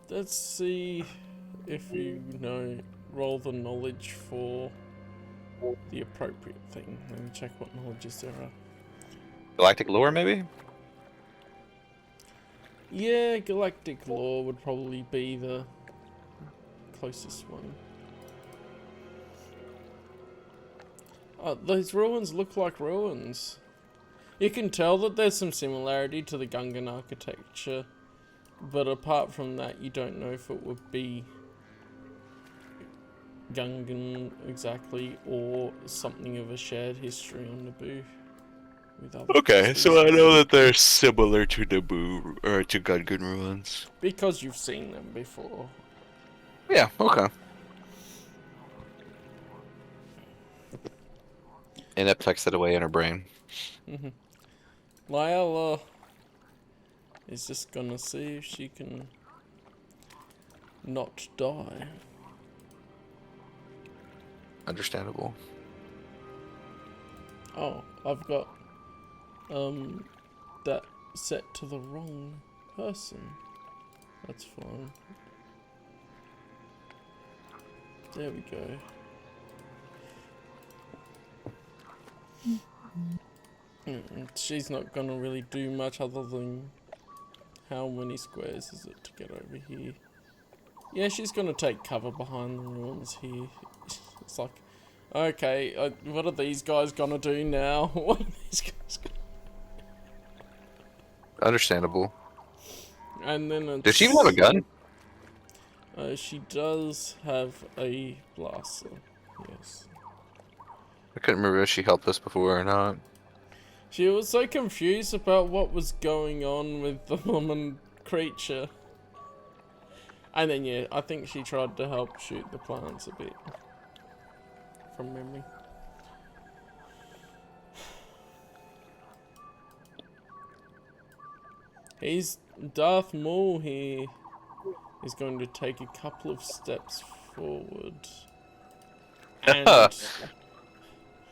Let's see if you know, roll the knowledge for the appropriate thing. Let me check what knowledges there are. Galactic lore, maybe? Yeah, galactic lore would probably be the closest one. Those ruins look like ruins. You can tell that there's some similarity to the Gungan architecture, but apart from that, you don't know if it would be Gungan exactly or something of a shared history on Naboo. With other Okay, so I species. know that they're similar to Naboo, or to Gungan ruins. Because you've seen them before. Yeah, okay. Inep tucks it away in her brain. Lyella is just gonna see if she can not die. Understandable. Oh, I've got that set to the wrong person. That's fine. There we go. She's not gonna really do much other than how many squares is it to get over here? Yeah, she's gonna take cover behind the ruins here. It's like, okay, what are these guys gonna do now? What are these guys gonna... Understandable. And then it's... Does she even have a gun? She does have a blaster, yes. I couldn't remember if she helped us before or not. She was so confused about what was going on with the woman creature. And then, yeah, I think she tried to help shoot the plants a bit. From memory. He's Darth Maul here. Is going to take a couple of steps forward. And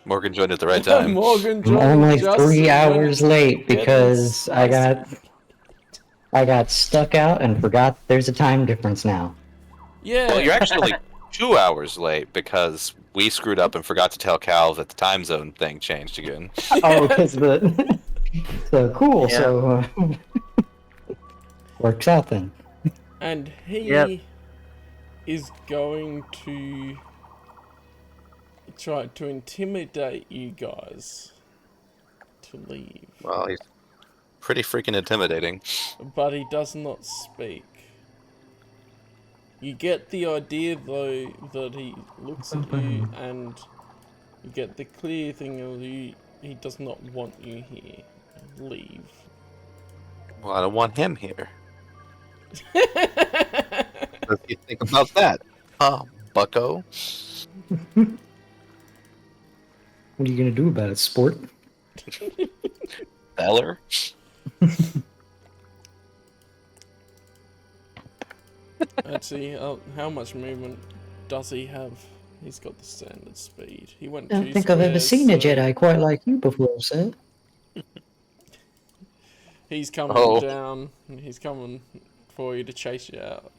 Morgan joined at the right time. Morgan I'm joined only just 3 when hours late because Goodness. I got stuck out and forgot there's a time difference now. Yeah. Well, you're actually 2 hours late because we screwed up and forgot to tell Cal that the time zone thing changed again. Oh, because the so cool. Yeah. So works out then. And he Yep. is going to try to intimidate you guys to leave. Well, he's pretty freaking intimidating. But he does not speak. You get the idea, though, that he looks at you and you get the clear thing of he does not want you here. Leave. Well, I don't want him here. What do you think about that? Bucko? What are you gonna do about it, sport? Beller? Let's see, how much movement does he have? He's got the standard speed. He went I don't 2 think I've ever squares, seen a so Jedi quite like you before, sir. He's coming Oh. down. He's coming for you to chase you out.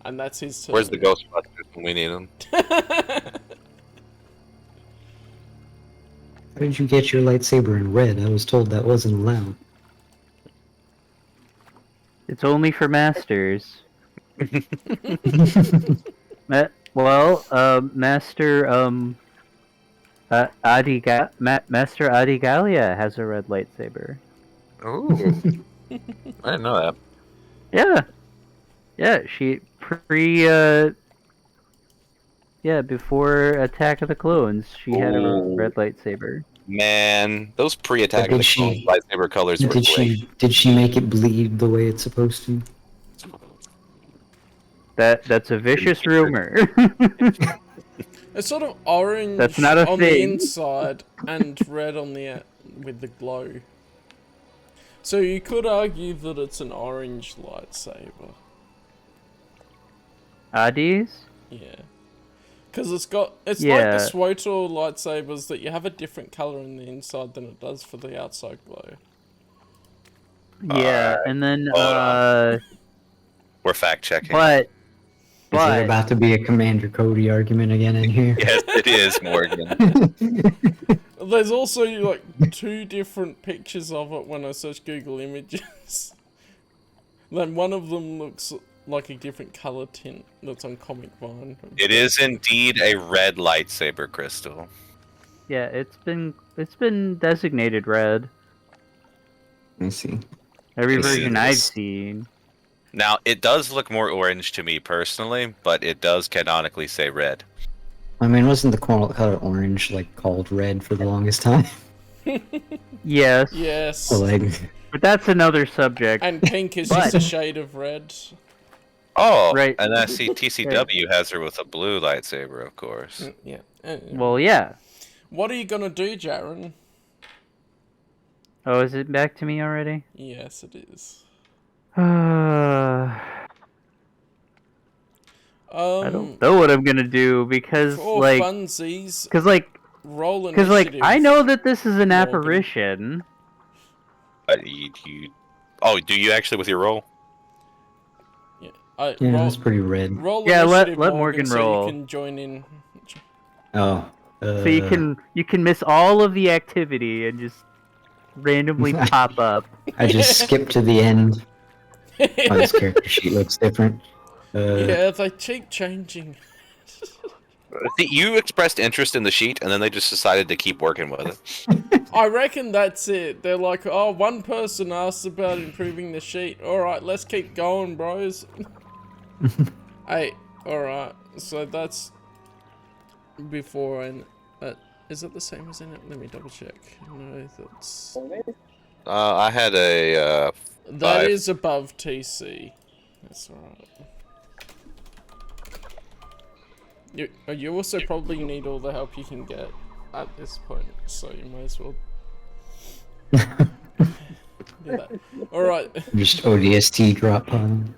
And that's his turn. Where's the Ghostbusters when we need them? How did you get your lightsaber in red? I was told that wasn't allowed. It's only for masters. Master Master Adigalia has a red lightsaber. Ooh. I didn't know that. Yeah, yeah. She before Attack of the Clones, she had a Ooh. red lightsaber. Man, those pre-attack But of did the Clones she- lightsaber colors were great. Did she make it bleed the way it's supposed to? That's a vicious rumor. It's sort of orange That's not a on the thing. inside and red on the with the glow. So you could argue that it's an orange lightsaber. Adis? Yeah. Because it's like the Yeah. SWTOR lightsabers that you have a different color on the inside than it does for the outside glow. Yeah, and then Hold We're fact checking. but Is there about to be a Commander Cody argument again in here? Yes, it is, Morgan. There's also like 2 different pictures of it when I search Google Images. Then one of them looks like a different color tint that's on Comic Vine. It is indeed a red lightsaber crystal. yeah, it's been designated red. Let me see. Every This version is- I've seen. Now, it does look more orange to me personally, but it does canonically say red. I mean, wasn't the color orange like called red for the longest time? Yes, Yes. So, like, but that's another subject. And pink is But- just a shade of red. Oh, Right. and I see TCW has her with a blue lightsaber, of course. Yeah. Well, yeah. What are you gonna do, Jaren? Oh, is it back to me already? Yes, it is. I don't know what I'm gonna do because For like, funsies, because like, roll because like, initiative. I know that this is an Morgan. apparition. But oh, do you actually with your roll? Yeah, yeah, roll, that's pretty red. roll Yeah, let initiative, Morgan so roll. you can join in. Oh. So you can miss all of the activity and just randomly pop up. I just skipped to the end. Oh, this character sheet looks different. Yeah, they keep changing. See, you expressed interest in the sheet, and then they just decided to keep working with it. I reckon that's it. They're like, oh, one person asked about improving the sheet. Alright, let's keep going, bros. Hey, alright. So that's before and... is it the same as in it? Let me double check. No, that's... I had a That 5. is above TC. That's alright. You also probably need all the help you can get at this point, so you might as well do that. Alright. Just ODST drop on.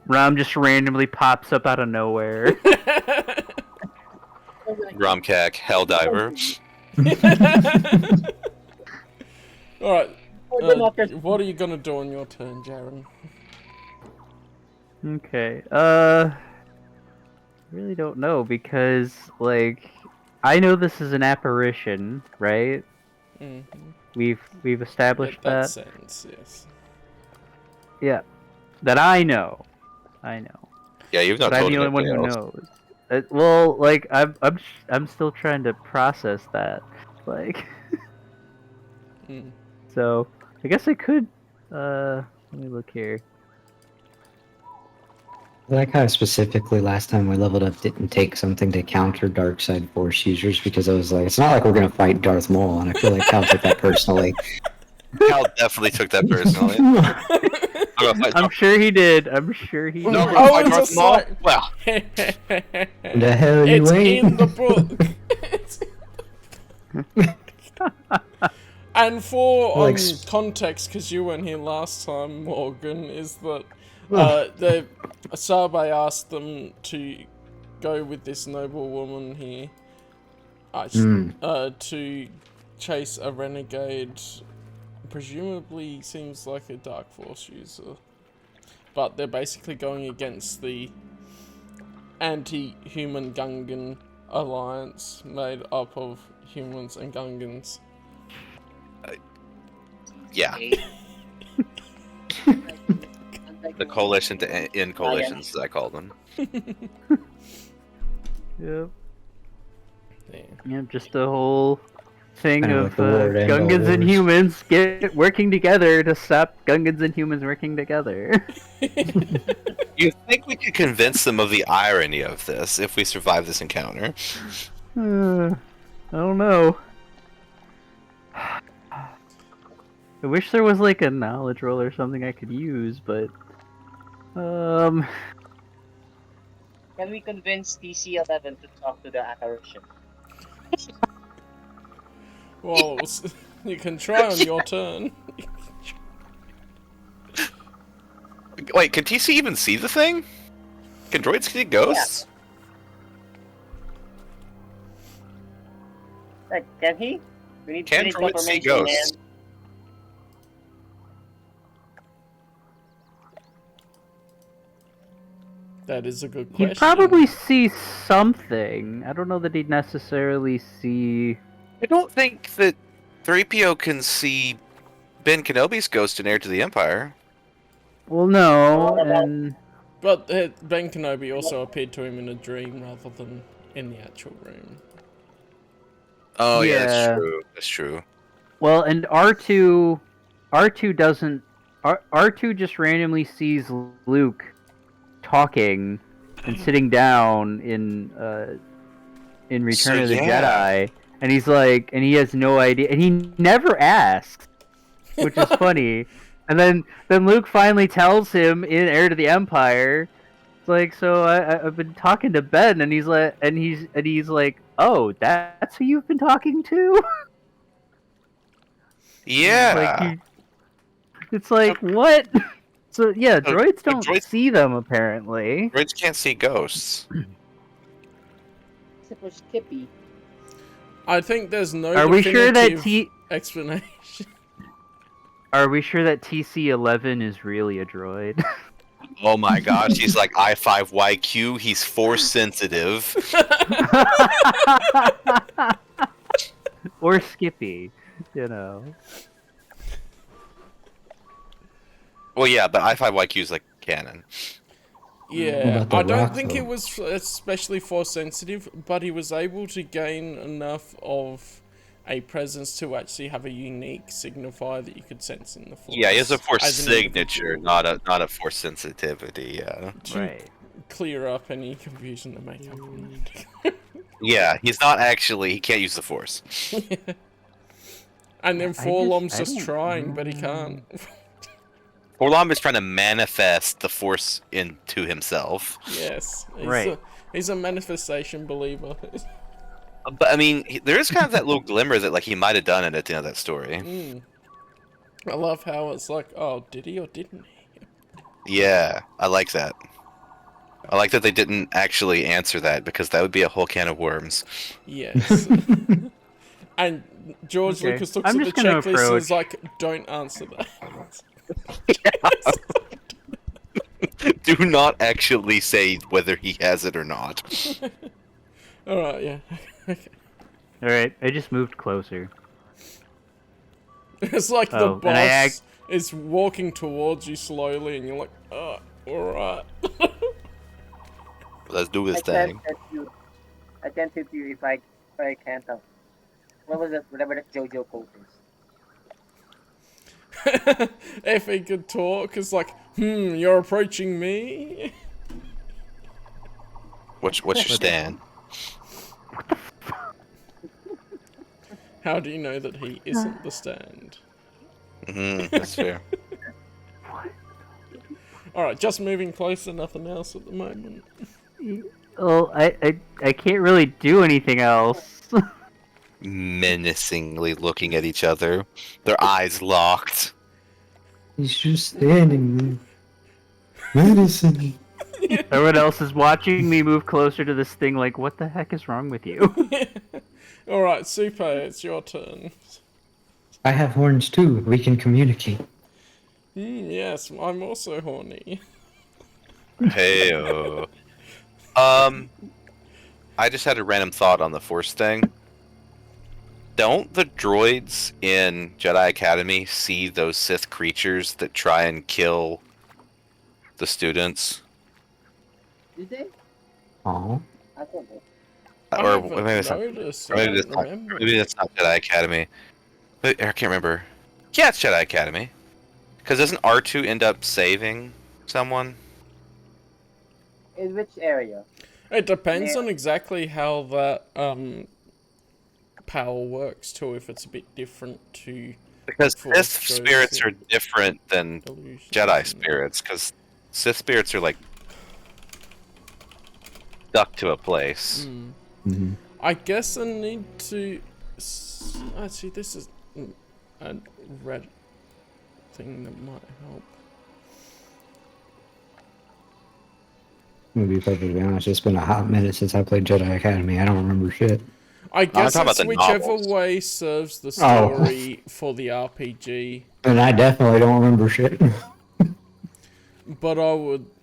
Rom just randomly pops up out of nowhere. Romcac Helldiver. Alright. What are you gonna do on your turn, Jaren? Okay. Really don't know because like I know this is an apparition, right? Mm-hmm. We've established That that. sense, yes. Yeah. That I know. Yeah, you've not But I'm told the only one anybody who else. knows. Well, like I'm still trying to process that. Like Mm. so I guess I could let me look here. I like how specifically last time we leveled up didn't take something to counter dark side force users because I was like, it's not like we're gonna fight Darth Maul, and I feel like Cal took that personally. Cal definitely took that personally. I'm sure he did. I'm sure he No, did. Oh, fight it's Darth a Maul? slight- Well, The hell you It's ain't? in the book. And for Like context, because you weren't here last time, Morgan, is that the Sabe asked them to go with this noble woman here to chase a renegade, presumably seems like a Dark Force user. But they're basically going against the anti-human Gungan alliance made up of humans and Gungans. yeah. The coalition to end coalitions, as I call them. Yep. Yeah. Yep, just the whole thing Kinda of like the war to end all Gungans and wars. humans working together to stop Gungans and humans working together. You think we could convince them of the irony of this if we survive this encounter? I don't know. I wish there was like a knowledge roll or something I could use, but Can we convince TC11 to talk to the apparition? Well, you can try on your turn. Wait, can TC even see the thing? Can droids see ghosts? Like, can he? We need, Can we need droids see confirmation, ghosts? man. That is a good question. he'd probably see something. I don't know that he'd necessarily see. I don't think that 3PO can see Ben Kenobi's ghost in Heir to the Empire. Well, no, and But Ben Kenobi also appeared to him in a dream rather than in the actual room. Oh yeah, Yeah. that's true. That's true. well, and R2 doesn't. R2 just randomly sees Luke talking and sitting down in Return So, of the yeah. Jedi, and he's like, and he has no idea, and he never asks, which is funny. And then Luke finally tells him in Heir to the Empire, it's like, so I've been talking to Ben, and he's like, oh, that's who you've been talking to? Yeah. It's like, what? So yeah, droids don't droids- see them apparently. Droids can't see ghosts. Except for Skippy. I think there's no Are we sure that definitive explanation. Are we sure that TC11 is really a droid? Oh my gosh, he's like I5YQ, he's force sensitive. Or Skippy, you know. Well, yeah, but I5YQ is like canon. Yeah, What about the I don't rock, think though? it was especially force sensitive, but he was able to gain enough of a presence to actually have a unique signifier that you could sense in the force. Yeah, he has a force as an signature, individual not a force sensitivity. Yeah. to Right. clear up any confusion that may come from it. Yeah, he's not actually. He can't use the force. And then I Forlom's just- I just don't- trying, but he can't. Forlom is trying to manifest the force into himself. Yes, Right. He's a manifestation believer. But I mean, there is kind of that little glimmer that like he might have done it at the end of that story. Mm. I love how it's like, oh, did he or didn't he? Yeah, I like that. I like that they didn't actually answer that because that would be a whole can of worms. Yes. And George Okay. Lucas looks I'm at the just gonna checklist and approach. is like, don't answer that. Do not actually say whether he has it or not. Alright, yeah. Alright, I just moved closer. It's like the Oh, and I boss is walking towards you slowly and you're like, oh, alright. Let's do this I can't thing. hit you. I can't hit you if I can't help. What was it? Whatever that JoJo quote is. If he could talk, it's like, you're approaching me? What's your stand? How do you know that he isn't the stand? That's fair. Alright, just moving closer, nothing else at the moment. Well, I can't really do anything else. Menacingly looking at each other, their eyes locked. He's just standing there. Medicine. Everyone else is watching me move closer to this thing like, what the heck is wrong with you? Alright, Super, it's your turn. I have horns too. We can communicate. Yes, I'm also horny. Hey, I just had a random thought on the Force thing. Don't the droids in Jedi Academy see those Sith creatures that try and kill the students. Did they? Oh. I don't know. I Or haven't maybe it's not. noticed. Or I maybe don't that's not. remember. Maybe that's not Jedi Academy. But I can't remember. Yeah, it's Jedi Academy. Because doesn't R2 end up saving someone? In which area? It depends Yeah. on exactly how that power works too. If it's a bit different to Because Force Sith goes spirits to are different than illusion. Jedi spirits. Because Sith spirits are like stuck to a place. Mm-hmm. I guess I need to. Actually, this is a red thing that might help. To be perfectly honest, it's been a hot minute since I played Jedi Academy. I don't remember shit. I guess talking about it's the whichever novels. way serves the Oh. story for the RPG. And I definitely don't remember shit. But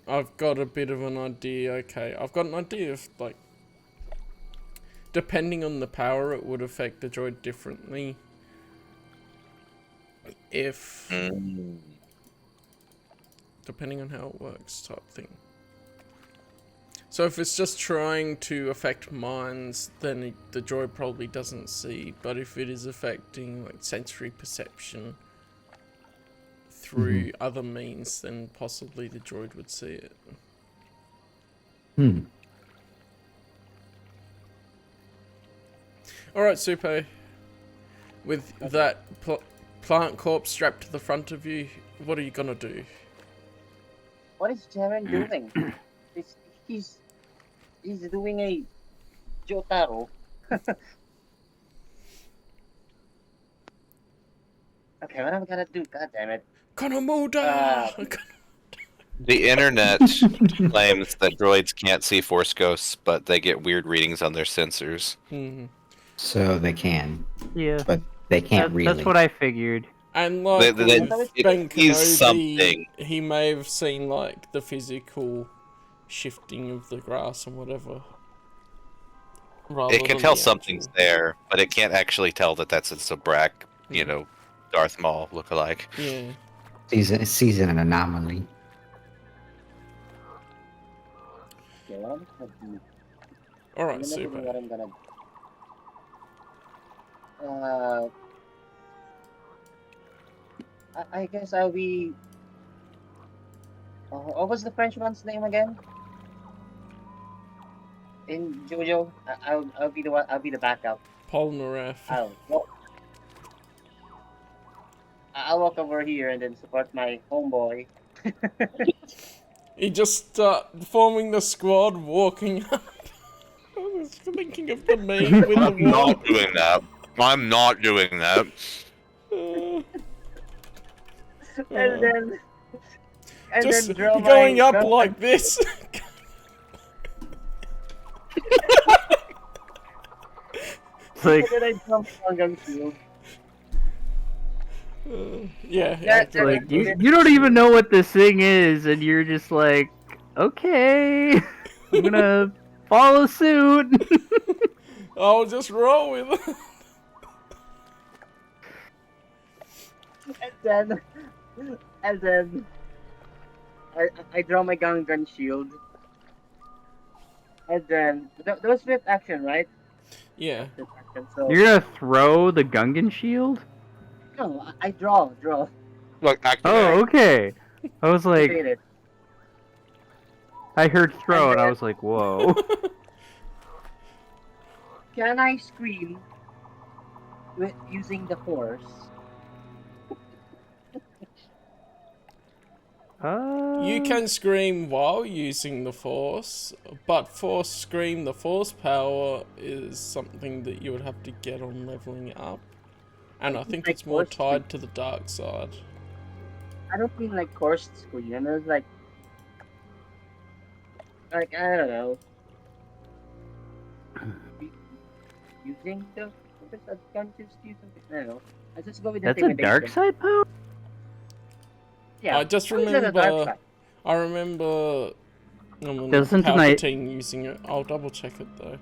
I've got a bit of an idea. Okay, I've got an idea of like, depending on the power, it would affect the droid differently. If depending on how it works, type thing. So if it's just trying to affect minds, then the droid probably doesn't see. But if it is affecting like sensory perception through other means, then possibly the droid would see it. Hmm. Alright, Super. With that plant corpse strapped to the front of you, what are you gonna do? What is Jaren doing? He's doing a Jotaro. Okay, what am I gonna do? God damn it. Konomuda! The internet claims that droids can't see Force ghosts, but they get weird readings on their sensors. So they can, Yeah. but they can't really. That's what I figured. And like with Ben is Kenobi, something. he may have seen like the physical shifting of the grass and whatever. It can tell something's there, but it can't actually tell that that's a Zabrak, you know, Darth Maul lookalike. Yeah. Sees an anomaly. Okay, what am I gonna do? Alright, I'm Super. what I'm gonna do. I guess I'll be. What was the Frenchman's name again? In JoJo, I'll be the one. I'll be the backup. Polnareff. I'll walk over here and then support my homeboy. He just forming the squad, walking up. I was thinking of the meme with the I'm not doing that. I'm not doing that. And then just draw going my up gun. like this. It's like, And then I jump on gun shield. Yeah. That's like you don't even know what this thing is, and you're just like, okay, I'm gonna follow suit. I'll just roll with it. And then I draw my gun shield. And then that was swift action, right? Yeah. Swift action, so You're gonna throw the Gungan shield? no, I draw. Look, activate. Oh, okay. I was like, Activate it. I heard throw, and I was like, whoa. Can I scream with using the force? You can scream while using the force, but for scream the force power is something that you would have to get on leveling up. And I think it's more tied to the dark side. I don't mean like forced scream. I mean it's like I don't know. Using the unconscious use something. I don't know. I just go with That's a dark side power? Yeah. I just how is that a dark remember. side? I remember. Doesn't Palpatine using it. I'll double check it though.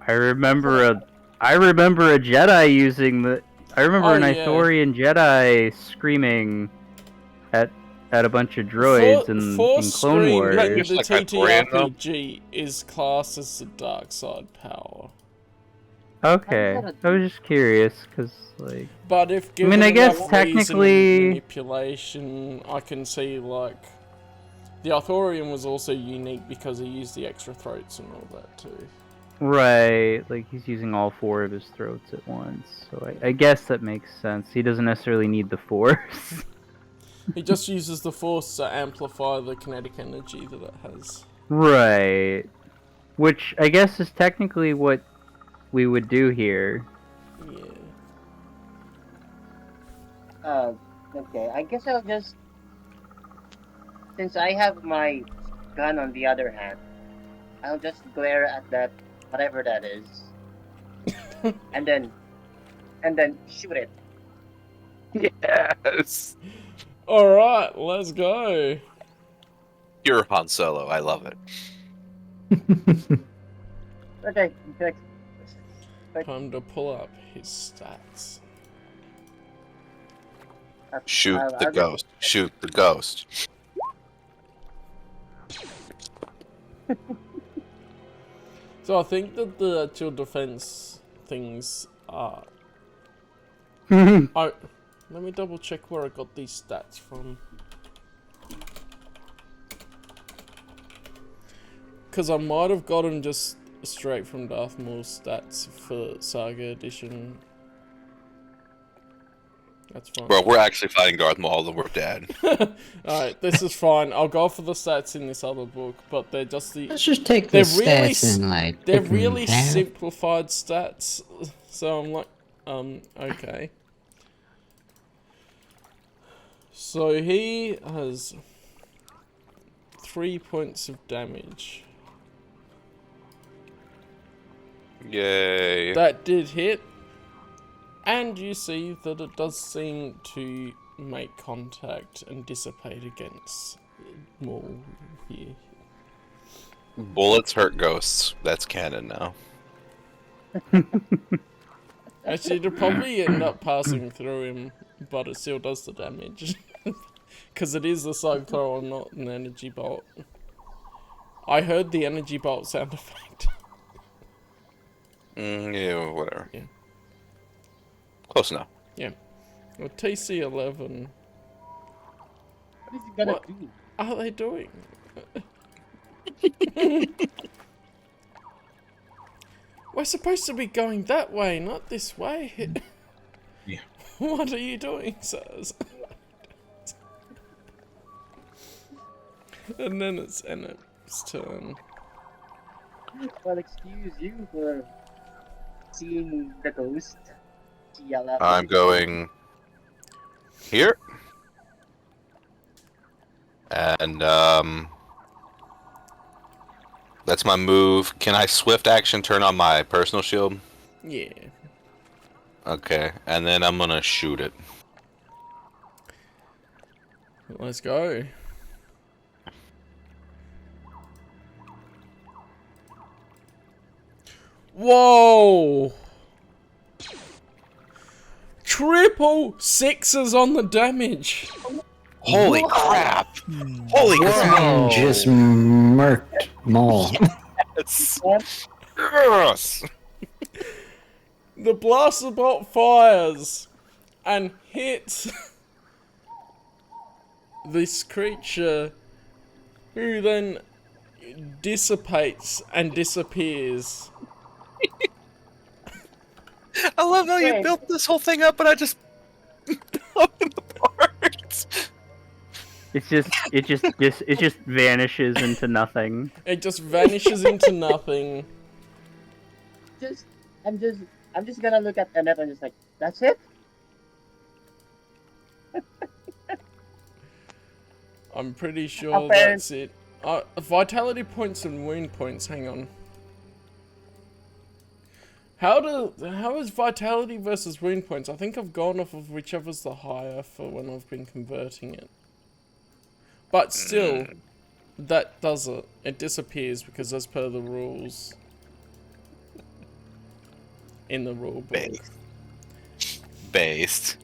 I remember a Jedi using the. I remember an Oh, yeah. Ithorian Jedi screaming at had a bunch of droids in Force Clone Stream Wars. in the Just like Hyperion, though? TTRPG is classed as the dark side power. Okay, I was just curious because like. But if I given mean, I guess enough reason and technically- manipulation, I can see like the Arthurian was also unique because he used the extra throats and all that too. Right, like he's using all 4 of his throats at once, so I guess that makes sense. He doesn't necessarily need the Force. He just uses the Force to amplify the kinetic energy that it has. Right. Which I guess is technically what we would do here. Yeah. Okay, I guess I'll just... Since I have my gun on the other hand, I'll just glare at that, whatever that is. and then shoot it. Yes. Alright, let's go. You're Han Solo. I love it. Okay, Time to pull up his stats. Shoot the I'll just- ghost. Shoot the ghost. So I think that the actual defense things are... Oh, let me double check where I got these stats from. Because I might have got them just straight from Darth Maul's stats for Saga Edition. That's fine. Bro, we're actually fighting Darth Maul and we're dead. Alright, this is fine. I'll go for the stats in this other book, but they're just the... Let's just take the They're really stats and like. They're pick 'em really down. simplified stats, so I'm like, okay. So he has 3 points of damage. Yay. That did hit, and you see that it does seem to make contact and dissipate against Maul here. Bullets hurt ghosts. That's canon now. Actually, it'll probably end up passing through him, but it still does the damage. Because it is a cyclone, not an energy bolt. I heard the energy bolt sound effect. Yeah, whatever. Yeah. Close enough. Yeah. Well, TC11. What is he gonna What? do? Are they doing? We're supposed to be going that way, not this way. Yeah. What are you doing, sirs? And then it's Ennet's turn. Well, excuse you for seeing the ghost. TLF. I'm going here. And, that's my move. Can I swift action turn on my personal shield? Yeah. Okay, and then I'm gonna shoot it. Let's go. Whoa! Triple sixes on the damage. Holy crap! Holy This crap! man just murked Maul. Yes. Yes. The blaster bolt fires and hits this creature, who then dissipates and disappears. I love how you built this whole thing up, and I just blew it apart. It just vanishes into nothing. It just vanishes into nothing. I'm just gonna look at Annette and just like, that's it? I'm pretty sure Okay. that's it. Vitality points and wound points, hang on. How is vitality versus wound points? I think I've gone off of whichever's the higher for when I've been converting it. But still, that does it. It disappears because as per the rules in the rule book. Based.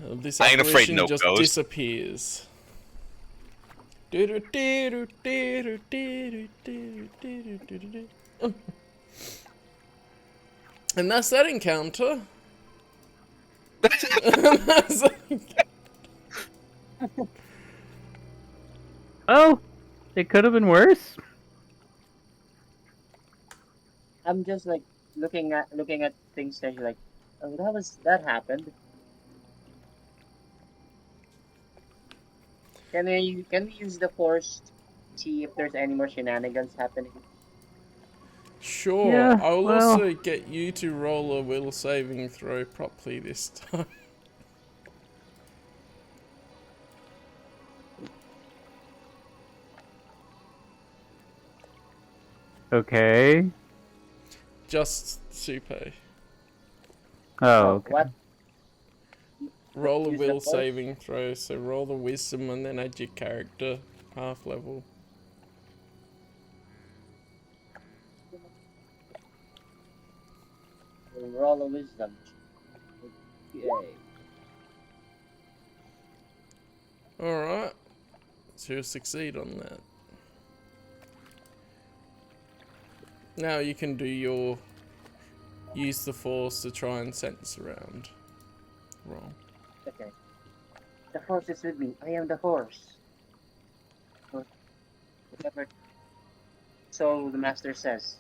This I ain't afraid apparition no just ghost. disappears. And that's that encounter. Oh, it could have been worse. I'm just like looking at things there, like, oh, that happened. Can we use the force to see if there's any more shenanigans happening? Sure, Yeah, I will well. also get you to roll a will saving throw properly this time. Okay. Just super. Oh, okay. What? Roll a Use the will force? saving throw, so roll the wisdom and then add your character half level. Roll a wisdom. Okay. Alright, so you'll succeed on that. Now you can do your use the force to try and sense around. Roll. Okay. The force is with me. I am the force. Whatever. So the master says.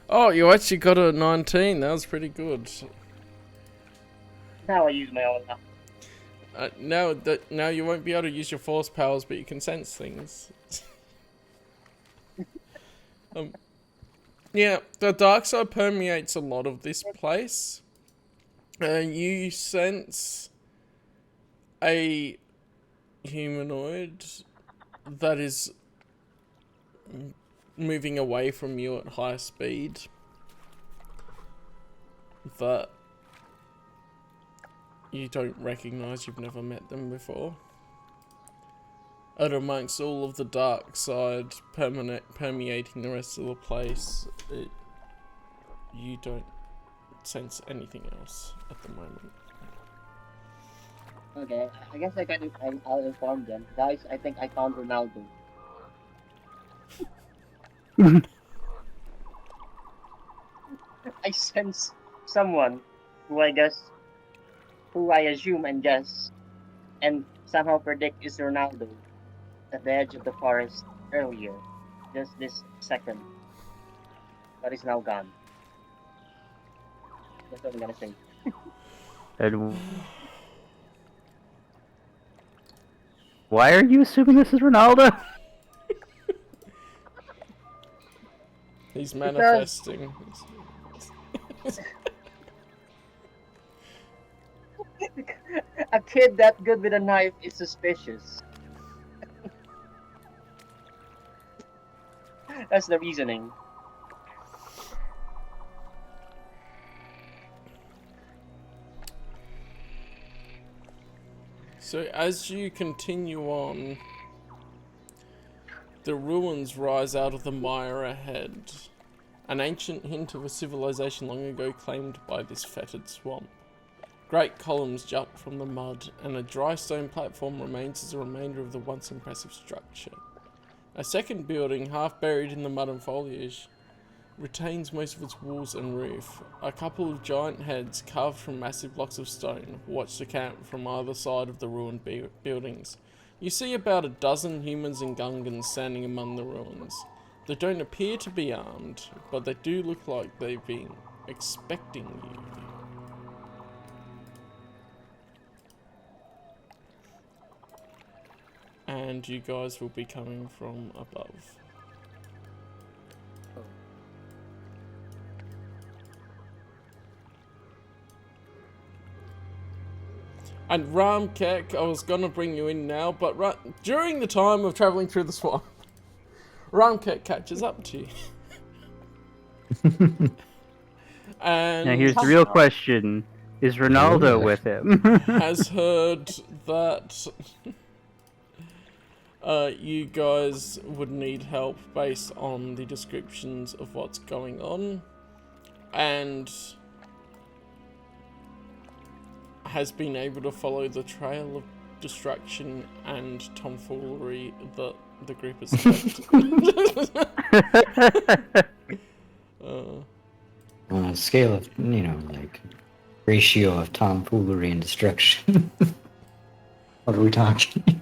Oh, you actually got a 19. That was pretty good. Now I use my own. Now you won't be able to use your force powers, but you can sense things. Yeah, the dark side permeates a lot of this place. You sense a humanoid that is moving away from you at high speed. That you don't recognize, you've never met them before. And amongst all of the dark side permeating the rest of the place, you don't sense anything else at the moment. Okay, I guess I'll inform them. Guys, I think I found Ronaldo. I sense someone who I assume and guess, and somehow predict is Ronaldo at the edge of the forest earlier, just this second, but is now gone. That's what I'm gonna say. And why are you assuming this is Ronaldo? He's manifesting. A kid that good with a knife is suspicious. That's the reasoning. So as you continue on, the ruins rise out of the mire ahead. An ancient hint of a civilization long ago claimed by this fetid swamp. Great columns jut from the mud, and a dry stone platform remains as a remainder of the once impressive structure. A second building, half buried in the mud and foliage, retains most of its walls and roof. A couple of giant heads, carved from massive blocks of stone, watch the camp from either side of the ruined buildings. You see about a dozen humans and Gungans standing among the ruins. They don't appear to be armed, but they do look like they've been expecting you. And you guys will be coming from above. And Ramkek, I was gonna bring you in now, but during the time of travelling through the swamp, Ramkek catches up to you. And Now here's the real question. Is Ronaldo with him? has heard that you guys would need help based on the descriptions of what's going on, and has been able to follow the trail of distraction and tomfoolery that the group has had. On a scale of, like, ratio of tomfoolery and destruction. What are we talking?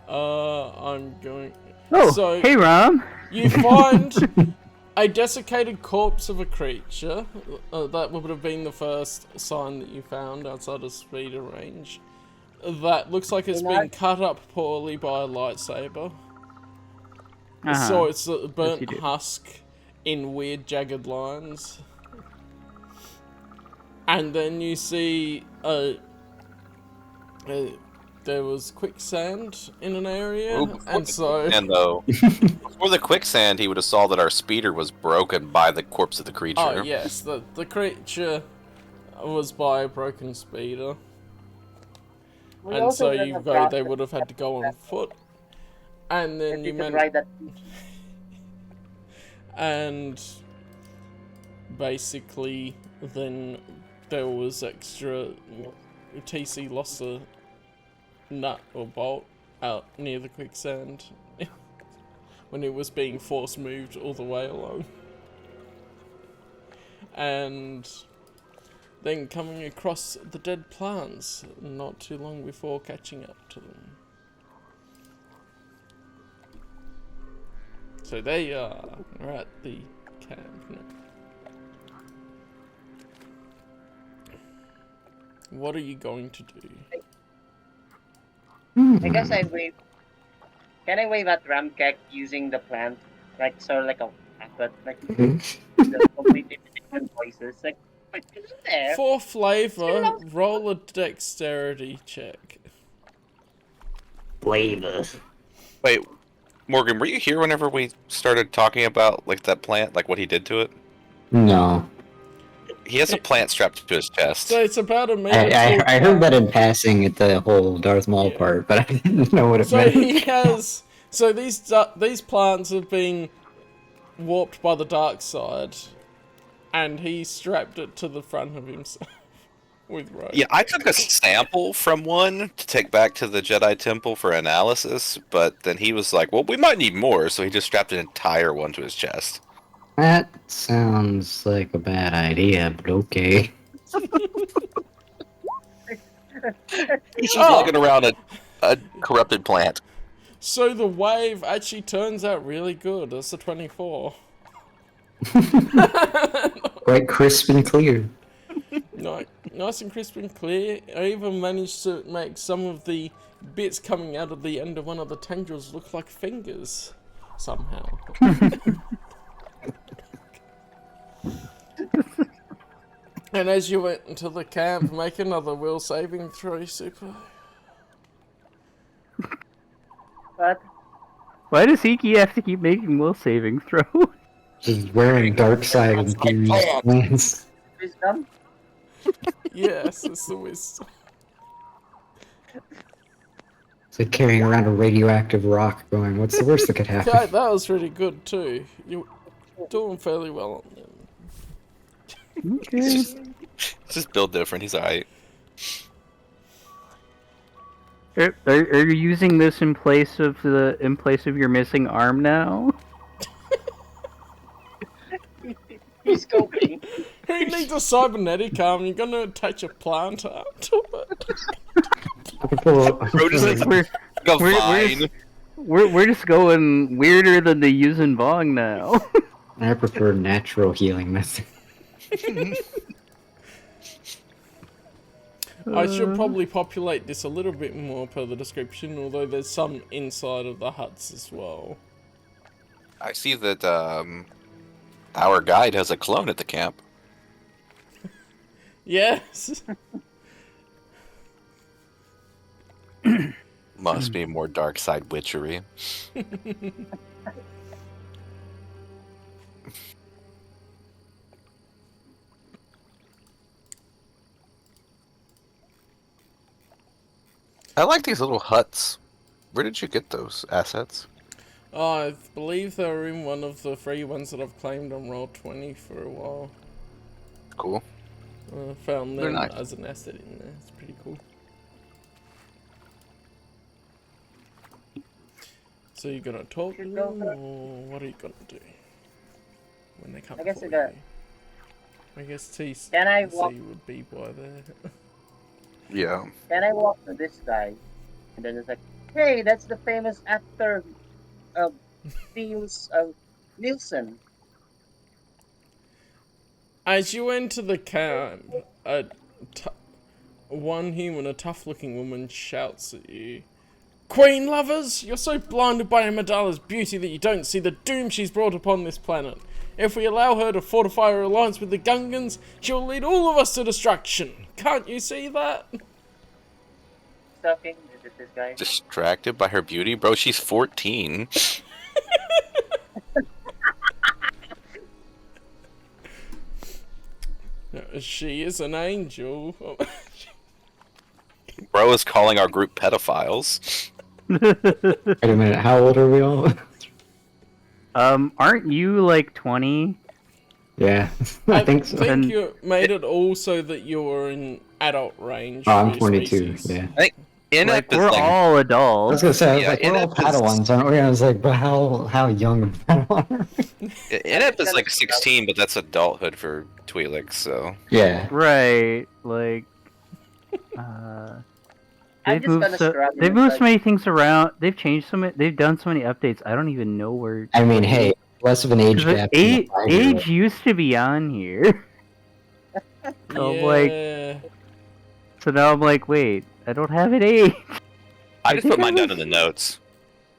I'm going... Oh, So, hey, Rom. you find a desiccated corpse of a creature. That would have been the first sign that you found outside of speeder range. That looks like it's been cut up poorly by a lightsaber. So it's a burnt husk in weird jagged lines. And then you see there was quicksand in an area, and so... And though, before the quicksand, he would have saw that our speeder was broken by the corpse of the creature. Oh, yes, the creature was by a broken speeder. And so they would have had to go on foot. And then you managed... And basically, then there was extra... TC lost a nut or bolt out near the quicksand when it was being force moved all the way along. And then coming across the dead plants not too long before catching up to them. So there you are, we're at the camp now. What are you going to do? I guess I wave. Can I wave at Ramkek using the plant, like sort of like a but like the completely different voices, like there. For flavor, roll a dexterity check. Flavor. Wait, Morgan, were you here whenever we started talking about like that plant, like what he did to it? No. He has a plant strapped to his chest. So it's about a meter. I heard that in passing at the whole Darth Maul part, but I didn't know what it So meant. he has. So these plants have been warped by the dark side, and he strapped it to the front of himself with rope. Yeah, I took a sample from one to take back to the Jedi Temple for analysis, but then he was like, well, we might need more, so he just strapped an entire one to his chest. That sounds like a bad idea, but okay. He's just lugging around a corrupted plant. So the wave actually turns out really good. That's a 24. Quite crisp and clear. Nice and crisp and clear. I even managed to make some of the bits coming out of the end of one of the tendrils look like fingers somehow. And as you went into the camp, make another will saving throw, Super. What? Why does Iki have to keep making will saving throw? He's wearing dark side infused plants. Wisdom? Yes, it's the wisdom. It's like carrying around a radioactive rock going, what's the worst that could happen? Okay, that was really good too. You're doing fairly well on them. Okay. Just build different, he's alright. Are you using this in place of your missing arm now? He's scoping. Who needs a cybernetic arm? You're gonna attach a plant arm to it. Bro, just like a vine. We're just going weirder than the Yuuzhan Vong now. I prefer natural healing method. I should probably populate this a little bit more per the description, although there's some inside of the huts as well. I see that our guide has a clone at the camp. Yes. Must be more dark side witchery. I like these little huts. Where did you get those assets? I believe they were in one of the free ones that I've claimed on Roll20 for a while. Cool. Found They're them nice. as an asset in there. It's pretty cool. So you're gonna talk to Should them, go or what are you gonna do when they come I guess for I got- you? I guess TC Can I walk? would be by there. Yeah. Can I walk to this guy? And then it's like, hey, that's the famous actor, Nielsen. As you enter the camp, one human, a tough-looking woman, shouts at you. Queen lovers, you're so blinded by Amidala's beauty that you don't see the doom she's brought upon this planet. If we allow her to fortify her alliance with the Gungans, she will lead all of us to destruction. Can't you see that? Talking? Is it this guy? Distracted by her beauty? Bro, she's 14. She is an angel. Bro is calling our group pedophiles. Wait a minute, how old are we all? Aren't you like 20? Yeah, I think so. think you made it all so that you were in adult range. Oh, I'm for your 22, species. yeah. Like, Inept is we're like, all I was adults. gonna say, I was Yeah, like, we're all Inept is- Padawans, aren't we? I was like, but how young are Padawan? Inept is like 16, but that's adulthood for Twi'leks, so... Yeah. Right, like, I'm they've just moved gonna so scrub they've it, moved like- so many things around. They've changed so many. They've done so many updates. I don't even know where. I mean, hey, less of an age 'Cause the gap. than a age 5-year-old. used to be on here. So, like- Yeah. So now I'm like, wait, I don't have an age. I just think put mine I down was- in the notes.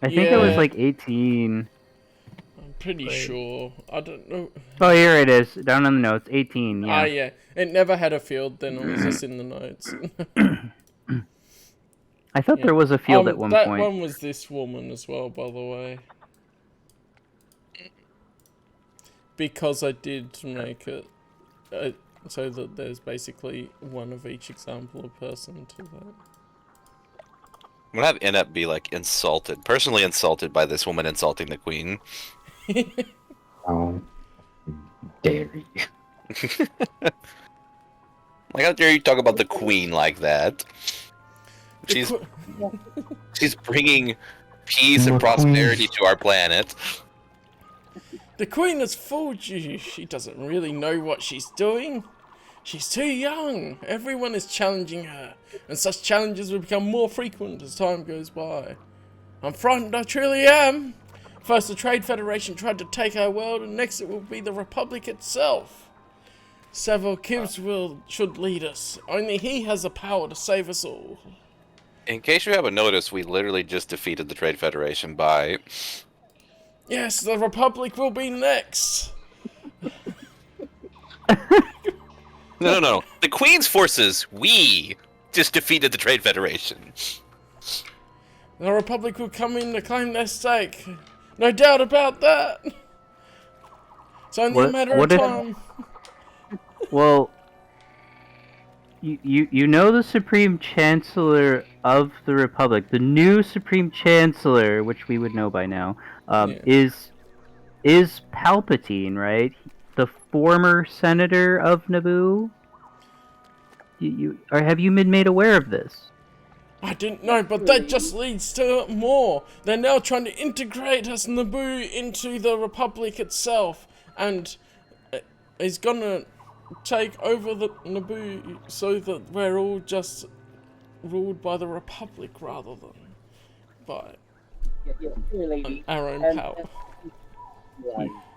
I think I was Yeah. like 18. I'm pretty Right. sure. I don't know. Oh, here it is, down on the notes, 18. Yeah. Ah, yeah. It never had a field, then it was just in the notes. I thought Yeah. there was a field at one that point. one was this woman as well, by the way. Because I did make it so that there's basically one of each example of person to that. I'm gonna have Inept be, like, insulted. Personally insulted by this woman insulting the queen. Oh, dare you. Like, how dare you talk about the queen like that? The She's bringing peace and More prosperity queens. to our planet. The Queen has fooled you. She doesn't really know what she's doing. She's too young. Everyone is challenging her, and such challenges will become more frequent as time goes by. I'm frightened, I truly am. First the Trade Federation tried to take our world, and next it will be the Republic itself. Savile Gibbs should lead us. Only he has the power to save us all. In case you haven't noticed, we literally just defeated the Trade Federation by... Yes, the Republic will be next. No. The Queen's forces, we just defeated the Trade Federation. The Republic will come in to claim their stake. No doubt about that. It's only a matter of what if- time. Well, you know the Supreme Chancellor of the Republic, the new Supreme Chancellor, which we would know by now, Yeah. is Palpatine, right? The former senator of Naboo. Have you been made aware of this? I didn't know, but that just leads to more. They're now trying to integrate us Naboo into the Republic itself, and is gonna take over the Naboo so that we're all just ruled by the Republic rather than by our own power.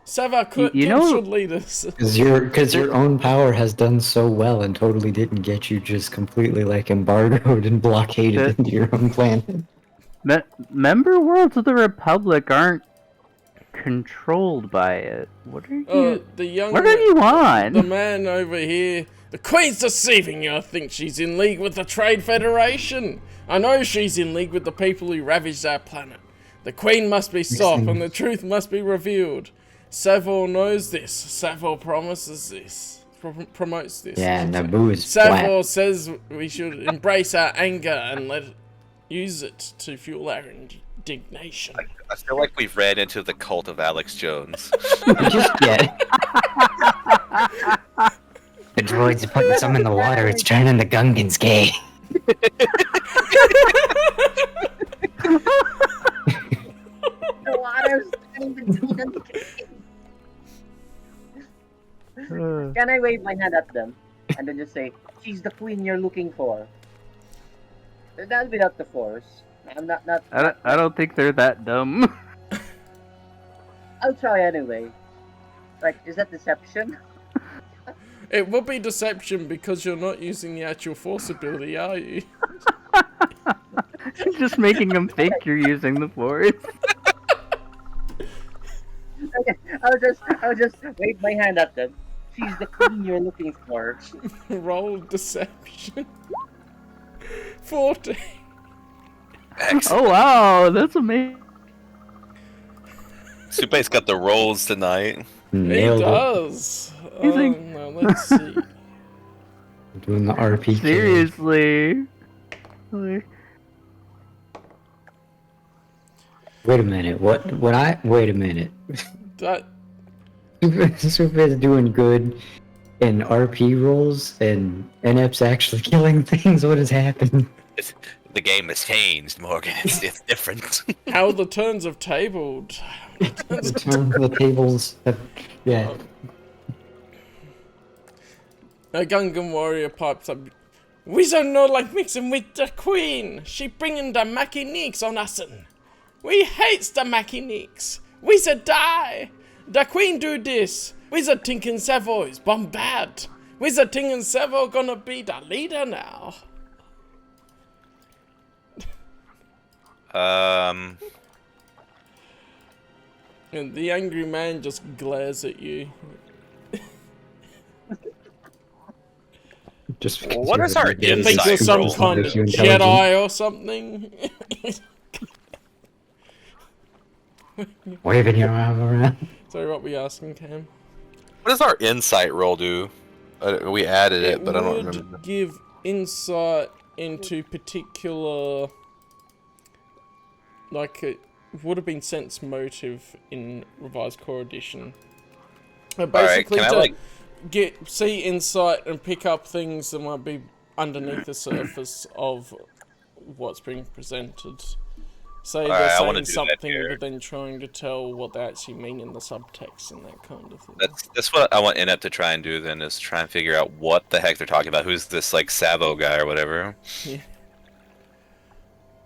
Savile You know- should lead us. Because your own power has done so well and totally didn't get you just completely like embargoed and blockaded into your own planet. Member worlds of the Republic aren't controlled by it. What are you? The young What are you on? The man over here. The Queen's deceiving you. I think she's in league with the Trade Federation. I know she's in league with the people who ravaged our planet. The Queen must be stopped and the truth must be revealed. Savile knows this. Savile promises this. Promotes this. Yeah, I should say. Naboo is Savile flat. says we should embrace our anger and use it to fuel our indignation. I feel like we've ran into the cult of Alex Jones. Just yet. The droids are putting some in the water. It's turning the Gungans gay. Can I wave my hand at them and then just say, "She's the queen you're looking for"? That's without the force. I'm not. I don't think they're that dumb. I'll try anyway. Like, is that deception? It would be deception because you're not using the actual force ability, are you? Just making them think you're using the force. Okay, I'll just wave my hand at them. She's the queen you're looking for. Roll deception. 40. Excellent. Oh wow, that's amazing. Supei's got the rolls tonight. He Nailed it. does. Oh, Amazing. no, let's see. Doing the RPG. Seriously. Like, Wait a minute. Wait a minute. That Super is doing good in RP rolls, and NF's actually killing things. What has happened? The game has changed, Morgan. It's different. how the turns have tabled. The tables have, yeah. A Gungan warrior pipes up. Wizard no like mixing with the queen. She bringing the machiniques on us. We hates the machiniques. Wizard die. The queen do this. Wizard Tinkin Savo is bombard. Wizard Tinkin Savo gonna be the leader now. And the angry man just glares at you. Just because What you're is our a You think Inside you're some roll. kind of Gives you intelligence. Jedi or something? Waving your arm around. Sorry, what were you asking, Cam? What does our insight roll do? We added it, but I don't would remember. give insight into particular, like it would have been sense motive in revised core edition. Basically, can I, to see insight and pick up things that might be underneath the surface of what's being presented. Say they're Alright, I saying wanna do that something, here. but then trying to tell what they actually mean in the subtext and that kind of thing. That's what I want Inept to try and do then, is try and figure out what the heck they're talking about. Who's this, like, Savo guy or whatever?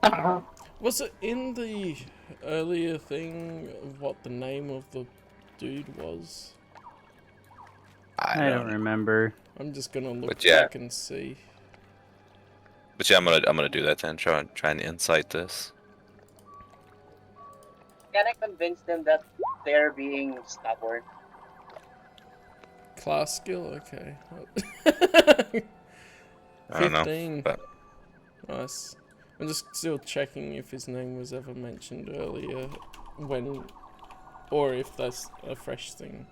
Yeah. Was it in the earlier thing what the name of the dude was? I don't remember. I'm just gonna look But yeah. back and see. But yeah, I'm gonna do that then. Try and insight this. Can I convince them that they're being stubborn? Class skill, okay. I don't know. 15. But Nice. I'm just still checking if his name was ever mentioned earlier, when, or if that's a fresh thing.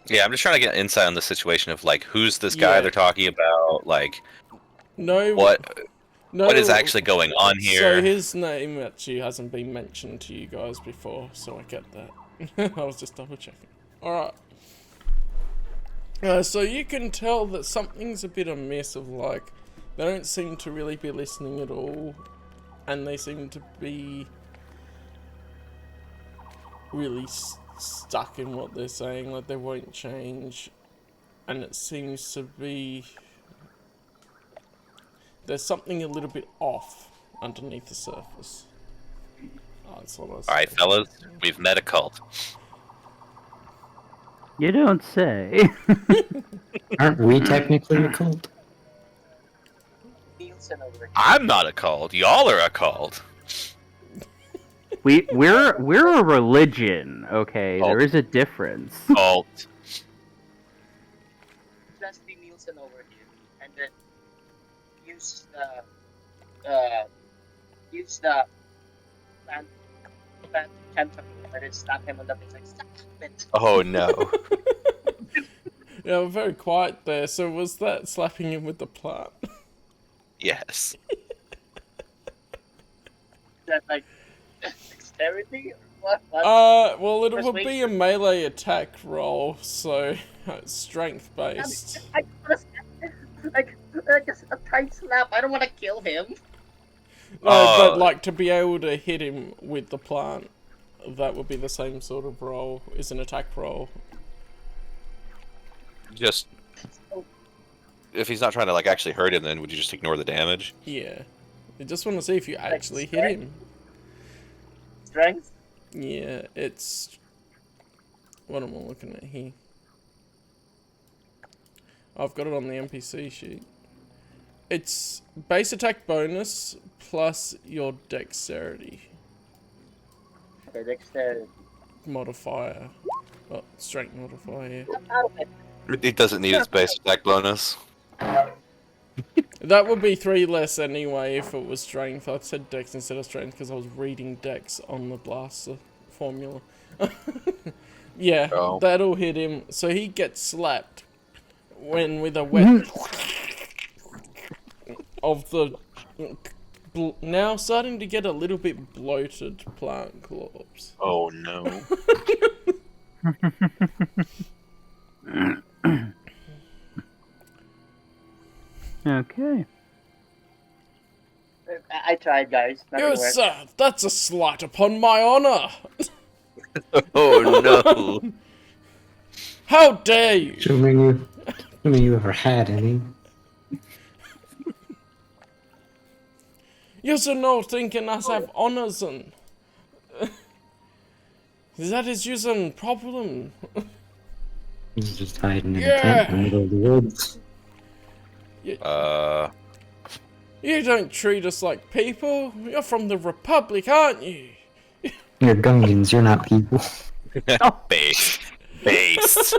yeah, I'm just trying to get insight on the situation of like who's this guy Yeah. they're talking about, like No. No, what is actually going on here. So his name actually hasn't been mentioned to you guys before, so I get that. I was just double checking. Alright. So you can tell that something's a bit amiss of like, they don't seem to really be listening at all, and they seem to be really stuck in what they're saying, like they won't change, and it seems to be there's something a little bit off underneath the surface. Oh, that's what I was Alright, saying. fellas, we've met a cult. You don't say. Aren't we technically a cult? Nielsen over here. I'm not a cult. Y'all are a cult. We're a religion, okay? Oh. There is a difference. Cult. Just be Nielsen over here, and then use the plant tentacle, and then slap him on the face like stop it. Oh no. Yeah, we're very quiet there. So was that slapping him with the plant? Yes. That like dexterity or what? Well, it would be a Persuasion? melee attack roll, so it's strength based. I like a tight slap. I don't want to kill him. No, but like to be able to hit him with the plant, that would be the same sort of roll. Is an attack roll. Just if he's not trying to like actually hurt him, then would you just ignore the damage? Yeah. I just want to see if you actually hit him. Strength? Yeah, it's... What am I looking at here? I've got it on the NPC sheet. It's base attack bonus plus your dexterity Okay, dexterity. modifier. Oh, strength modifier. It doesn't need its base attack bonus. That would be 3 less anyway if it was strength. I said dex instead of strength because I was reading dex on the blaster formula. Yeah, Oh. that'll hit him. So he gets slapped when with a wet of the now starting to get a little bit bloated plant corpse. Oh no. Okay. I tried, guys. Nothing You worked. sir, that's a slight upon my honor. Oh no. How dare you? Assuming you ever had any. You're no thinking us have honors and that is using problem. He's just hiding in a tent in the middle of the woods. You don't treat us like people. You're from the Republic, aren't you? You're Gungans, you're not people. Based. Based.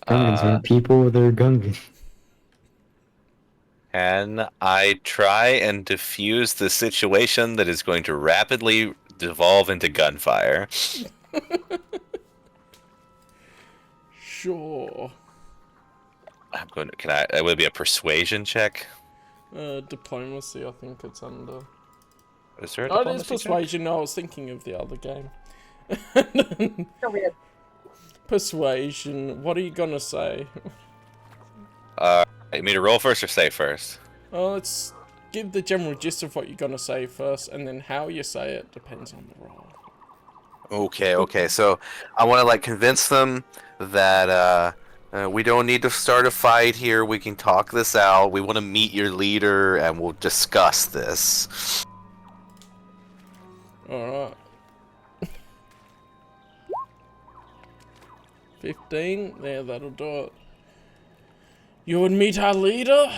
Gungans aren't people, they're Gungans. Can I try and defuse the situation that is going to rapidly devolve into gunfire? Sure. I'm going to. Can I? It would be a persuasion check. Diplomacy, I think it's under. Is there a Oh, it is diplomacy check? persuasion. No, I was thinking of the other game. So weird. Persuasion. What are you gonna say? You mean to roll first or say first? Let's give the general gist of what you're gonna say first, and then how you say it depends on the roll. Okay. So I want to like convince them that we don't need to start a fight here. We can talk this out. We want to meet your leader, and we'll discuss this. Alright. 15? Yeah, that'll do it. You would meet our leader?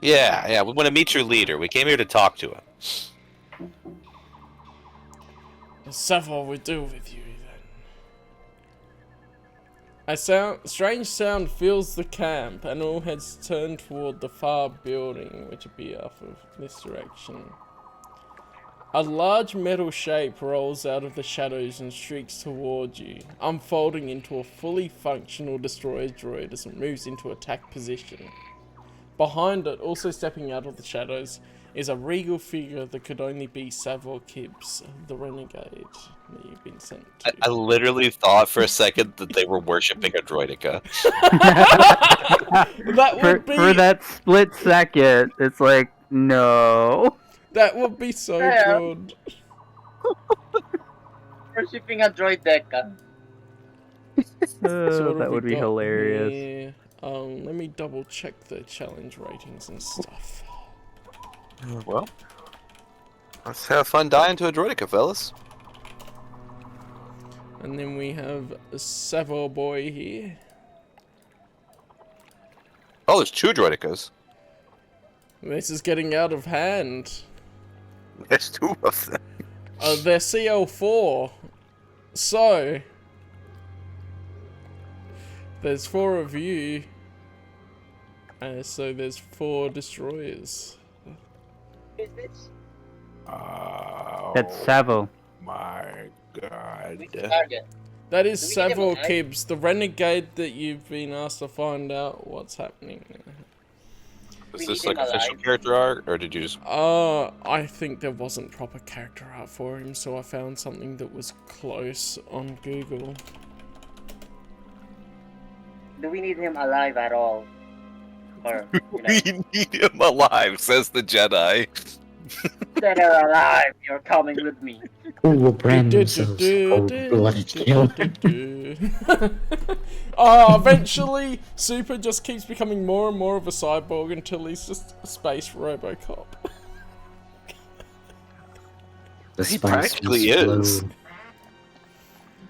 Yeah. We want to meet your leader. We came here to talk to him. Several we do with you, then. A strange sound fills the camp, and all heads turn toward the far building, which would be off of this direction. A large metal shape rolls out of the shadows and streaks towards you, unfolding into a fully functional destroyer droid as it moves into attack position. Behind it, also stepping out of the shadows, is a regal figure that could only be Savor Kibbs, the renegade that you've been sent to. I literally thought for a second that they were worshipping a droidica. That would be For that split second, it's like, no. that would be so Yeah. good. Worshipping a droid deck. So what That have would we be got hilarious. here? Let me double check the challenge ratings and stuff. Well, let's have fun dying to a droidica, fellas. And then we have a Savor boy here. Oh, there's 2 droidicas. This is getting out of hand. There's 2 of them. They're CL4. So, there's 4 of you. So there's 4 destroyers. Is this? That's Savo. My God. Which target? That is Do we get him Savor alive? Kibbs, the renegade that you've been asked to find out what's happening. Is this like official character art, or did you just... I think there wasn't proper character art for him, so I found something that was close on Google. Do we need him alive at all? Or, you know, We need him alive, says the Jedi. dead or alive, you're coming with me. Who will brand themselves cold-blooded killer? Oh, eventually, Super just keeps becoming more and more of a cyborg until he's just a space Robocop. The He spice practically must is.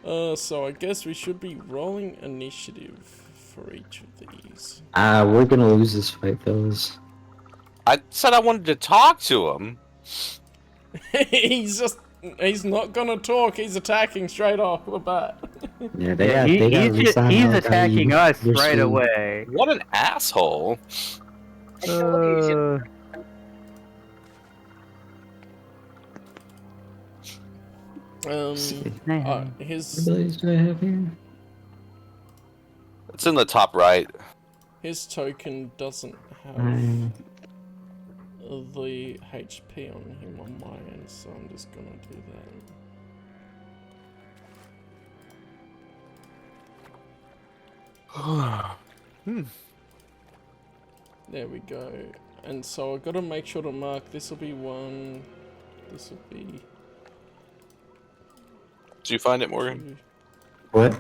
flow. So I guess we should be rolling initiative for each of these. We're gonna lose this fight, fellas. I said I wanted to talk to him. He's not gonna talk, he's attacking straight off the bat. Yeah, they got He's attacking us You're right screwed. away. What an asshole. I told you should. His Abilities do I have here? It's in the top right. token doesn't have the HP on him on my end, so I'm just gonna do that. There we go. And so I gotta make sure to mark, this will be 1, this will be... Did you find it, Morgan? What?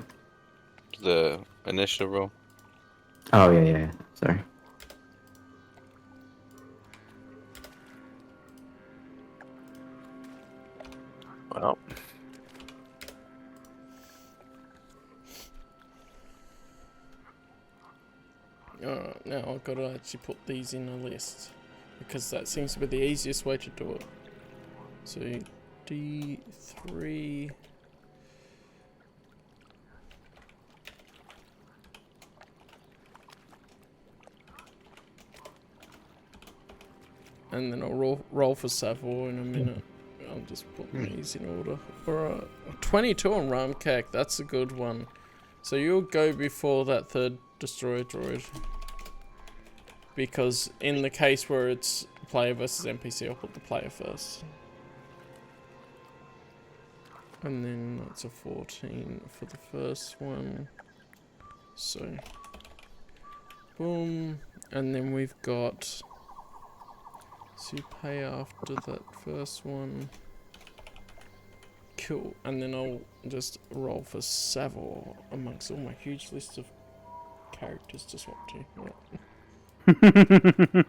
The initiative roll? Oh, yeah. Sorry. Well. Alright, now I've got to actually put these in a list, because that seems to be the easiest way to do it. So, D3... And then I'll roll for Savoy in a minute. I'll just put these in order. Alright, 22 on Ramkak, that's a good one. So you'll go before that third Destroyer Droid. Because in the case where it's player versus NPC, I'll put the player first. And then that's a 14 for the first one. So, boom. And then we've got... So you pay after that first one. Cool. And then I'll just roll for Savor amongst all my huge list of characters to swap to.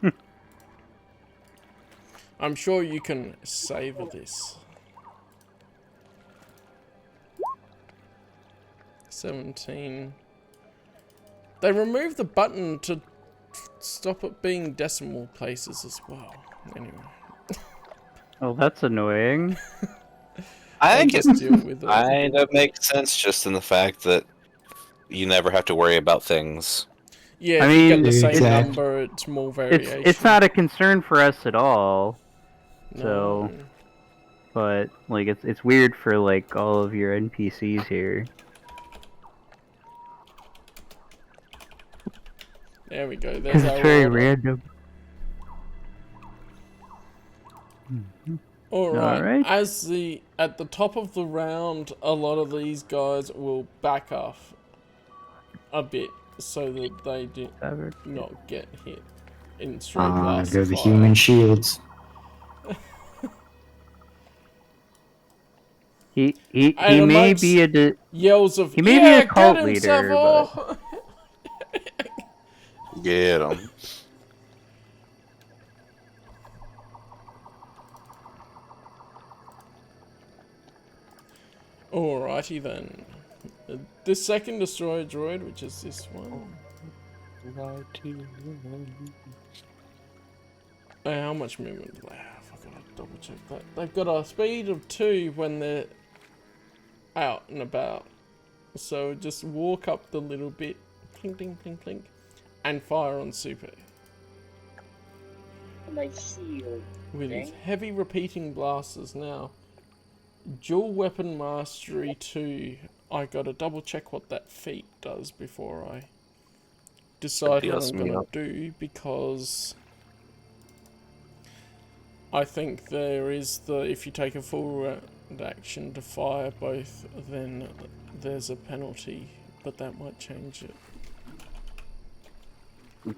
Right. I'm sure you can savor this. 17. They removed the button to stop it being decimal places as well. Anyway. Oh, that's annoying. I think just deal with it. kind of makes sense just in the fact that you never have to worry about things. Yeah, I if you get mean, the same exactly. number, it's more variation. It's not a concern for us at all. No. So, but like it's weird for like all of your NPCs here. There we go. There's Because our it's very order. random. Alright, at the top of the round, a lot of these guys will back off a bit so that they do not get hit in straight blast Go the fire. human shields. He And may amongst be a yells of he may be a cult leader, but Get him. Alrighty then. The second destroyer droid, which is this one. How much movement do they have? I've got to double check that. They've got a speed of 2 when they're out and about. So just walk up the little bit, clink, clink, clink, clink, and fire on Super. My shield. With Okay. heavy repeating blasters now. Dual weapon mastery 2. I gotta double check what that feat does before I decide what I'm gonna do, because I think there is if you take a full round action to fire both, then there's a penalty, but that might change it.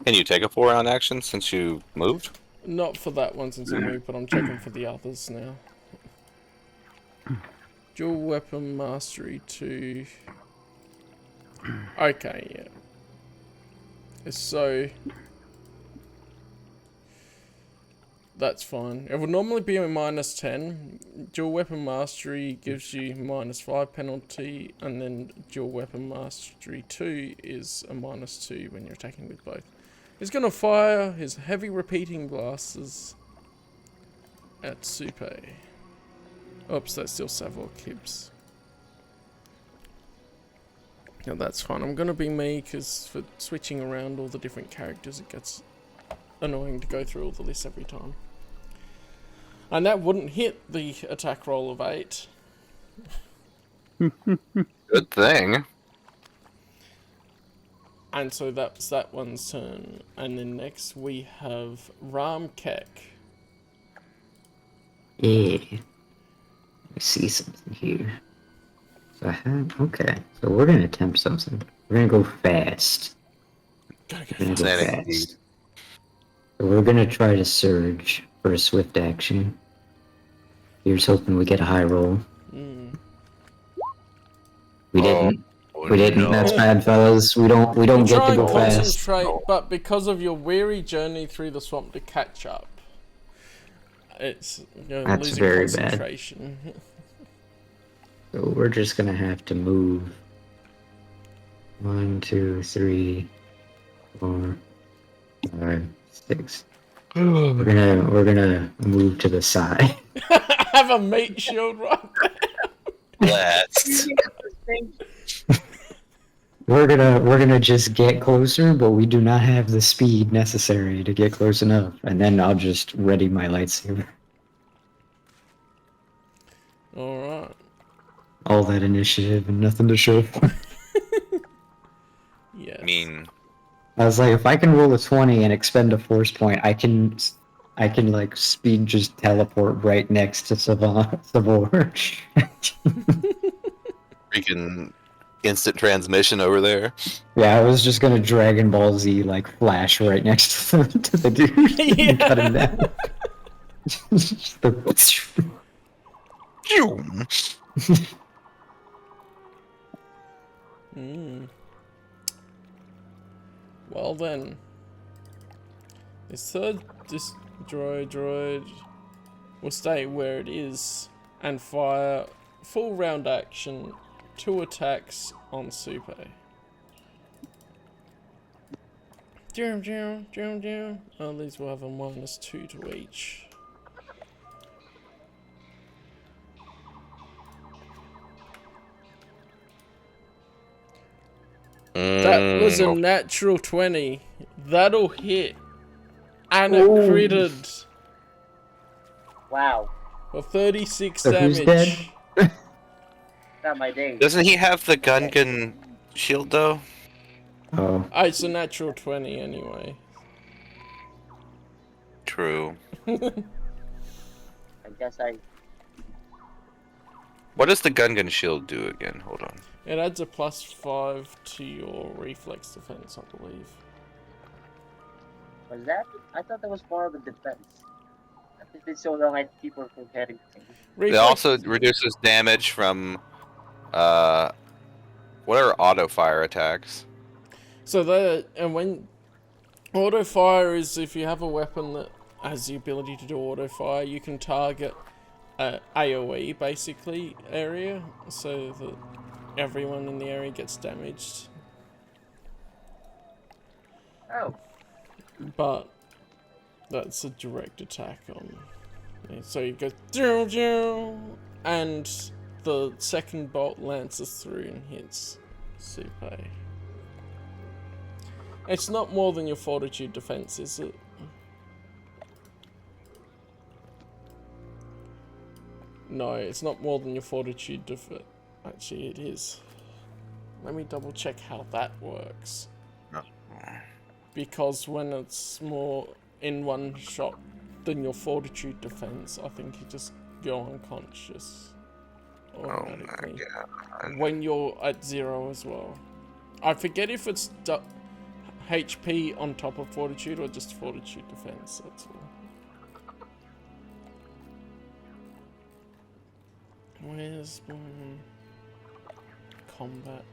Can you take a 4-round action since you moved? Not for that one since I moved, but I'm checking for the others now. Dual weapon mastery 2. Okay, yeah. So that's fine. It would normally be a -10. Dual weapon mastery gives you -5 penalty, and then dual weapon mastery 2 is a -2 when you're attacking with both. He's gonna fire his heavy repeating blasters at Supe. Oops, that's still Savor Kibbs. No, that's fine. I'm gonna be me, because for switching around all the different characters, it gets annoying to go through all the lists every time. And that wouldn't hit the attack roll of 8. Good thing. And so that's that one's turn. And then next we have Ram Kek. Yeah. I see something here. So I have, okay. So we're gonna attempt something. We're gonna go fast. Gotta go We're gonna go That fast. indeed. So we're gonna try to surge for a swift action. Here's hoping we get a high roll. We didn't. Oh, We didn't. no. That's bad, fellas. We don't You get try to and go fast. concentrate, but because of your weary journey through the swamp to catch up, it's That's losing very bad. concentration. So we're just gonna have to move. 1, 2, 3, 4, 5, 6. We're gonna move to the side. Have a meat shield right there. Let's. We're gonna just get closer, but we do not have the speed necessary to get close enough. And then I'll just ready my lightsaber. Alright. All that initiative and nothing to show for. Yes. I mean, I was like, if I can roll a 20 and expend a force point, I can like speed just teleport right next to Savor. freaking instant transmission over there. Yeah, I was just gonna Dragon Ball Z like flash right next to the dude and cut him down. Just the- Well then, this droid will stay where it is and fire full round action 2 attacks on Supe. Oh, these will have a -2 to each. That was a natural 20. That'll hit. And it critted Wow. for 36 So who's damage. dead? Not my day. Doesn't he have the Gungan shield though? Oh, Oh, it's a natural 20 anyway. True. I guess I. What does the Gungan shield do again? Hold on. It adds a +5 to your reflex defense, I believe. Was that? I thought that was part of the defense. It's been so long, I keep on forgetting things. It also reduces damage from, what are auto fire attacks? So when auto fire is if you have a weapon that has the ability to do auto fire, you can target AoE basically area, so that everyone in the area gets damaged. Oh. But that's a direct attack on. So you go "Jow, and the second bolt lances through and hits Supe. It's not more than your fortitude defense, is it? No, it's not more than your fortitude defense. Actually, it is. Let me double check how that works. Because when it's more in one shot than your fortitude defense, I think you just go unconscious automatically. Oh my god. When you're at 0 as well. I forget if it's HP on top of fortitude or just fortitude defense, that's all. Where's my combat?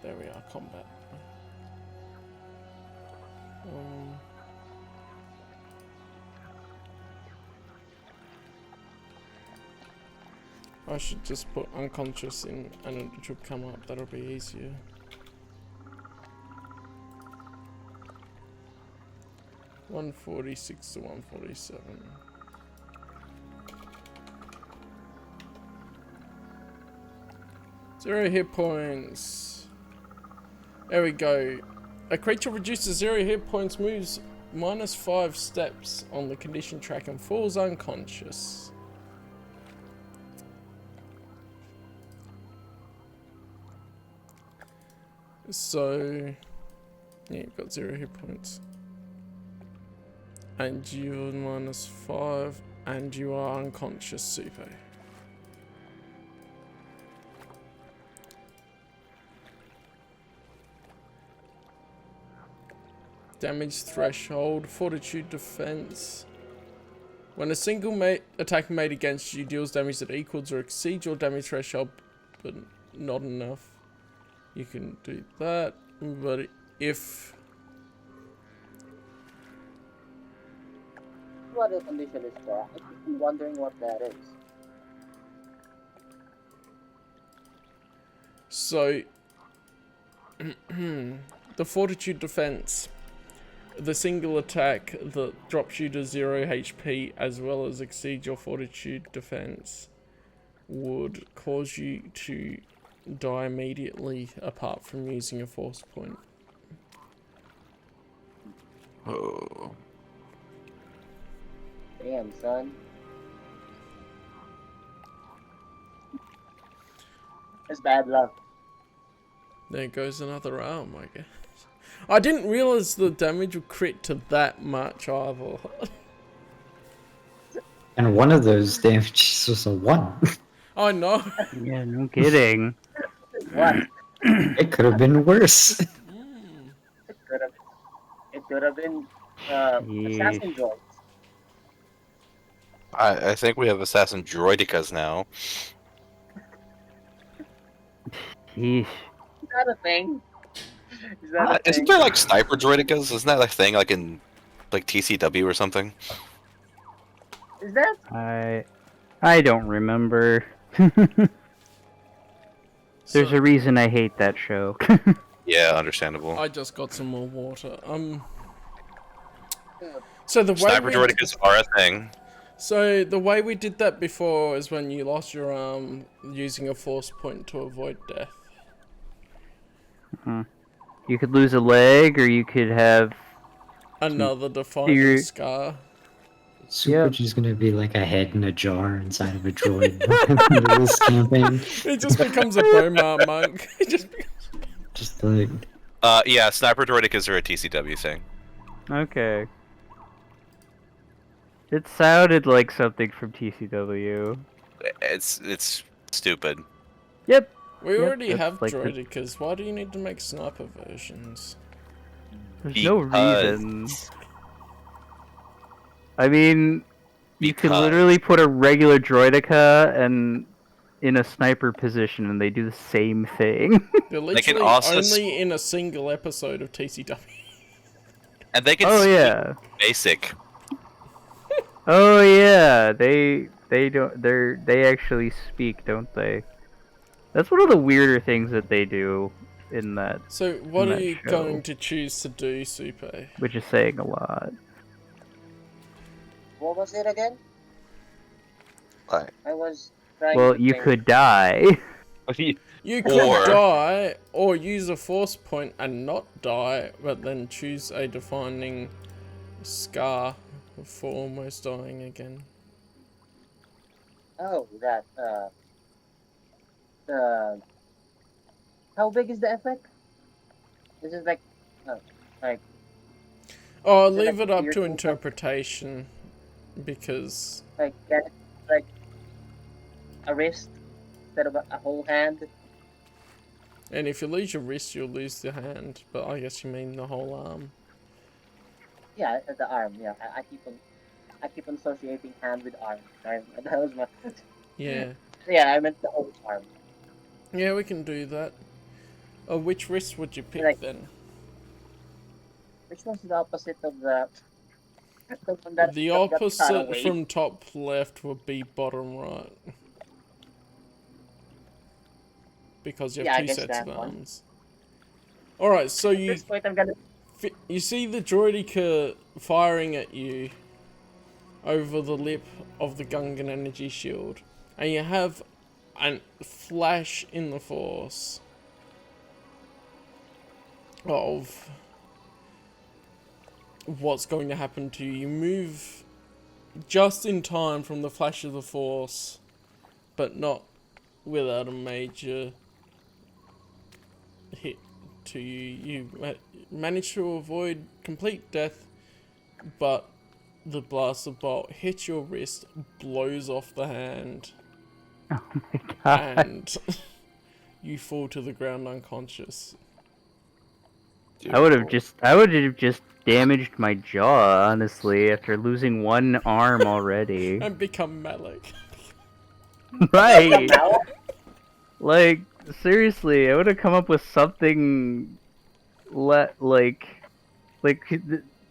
There we are, combat. I should just put unconscious in and it should come up, that'll be easier. $146 to $147. Zero hit points. There we go. A creature reduces 0 hit points, moves -5 steps on the condition track and falls unconscious. So, yeah, you've got 0 hit points. And you're -5, and you are unconscious, super. Damage threshold, fortitude defense. When a single attack made against you deals damage that equals or exceeds your damage threshold, but not enough, you can do that. But if What the condition is for? I'm wondering what that is. so, the fortitude defense. The single attack that drops you to 0 HP as well as exceeds your fortitude defense would cause you to die immediately apart from using a force point. Oh. Damn, son. That's bad luck. There goes another arm, I guess. I didn't realize the damage would crit to that much either. And one of those damages was a 1. I know. Yeah, no kidding. What? It could have been worse. It could have been assassin droids. I think we have assassin droidicas now. Yeesh. Is that a thing? Is that a thing? Isn't there like sniper droidicas? Isn't that a thing like in like TCW or something? Is that? I don't remember. There's a reason I hate that show. Yeah, understandable. I just got some more water. So the way Sniper droidicas are a thing. So the way we did that before is when you lost your arm using a force point to avoid death. You could lose a leg, or you could have Another defining scar. Super G's gonna be like a head in a jar inside of a droid. This campaign. It just becomes a Bomar monk. It just becomes... Just like. Yeah, sniper droidicas are a TCW thing. Okay. It sounded like something from TCW. It's stupid. Yep. We already that's have like droidicas. Why do you need to make sniper versions? There's no Because- reason. I mean, you could Because- literally put a regular droidica and in a sniper position, and they do the same thing. They're can literally also only in a single episode of TCW. And they can Oh speak yeah. basic. Oh yeah. They actually speak, don't they? That's one of the weirder things that they do in that, So what In are that you show. going to choose to do, Super? which is saying a lot. What was it again? Right. I was trying Well, to you think. could die. You could Or- die, or use a force point and not die, but then choose a defining scar for almost dying again. Oh, that, how big is the effect? This is like, Oh, Is it leave like it up to piercing? interpretation, because get it, like, a wrist instead of a whole hand. and if you lose your wrist, you'll lose the hand. But I guess you mean the whole arm. Yeah, the arm, yeah. I keep on I keep on associating hand with arm. Sorry, that was my. Yeah. Yeah, I meant the whole arm. Yeah, we can do that. Which wrist would you pick Like- then? Which one's the opposite of the one that The got cut opposite away? from top left would be bottom right. Because you Yeah, have I two guess sets that of one. arms. Alright, so At you this point, I'm gonna. you see the droidica firing at you over the lip of the Gungan energy shield. And you have a flash in the force of what's going to happen to you. You move just in time from the flash of the force, but not without a major hit to you. You manage to avoid complete death, but the blaster bolt hits your wrist, blows off the hand, Oh my god. and you fall to the ground unconscious. I would have just damaged my jaw, honestly, after losing one arm already. And become Malik. Right. Now, Like, seriously, I would have come up with something like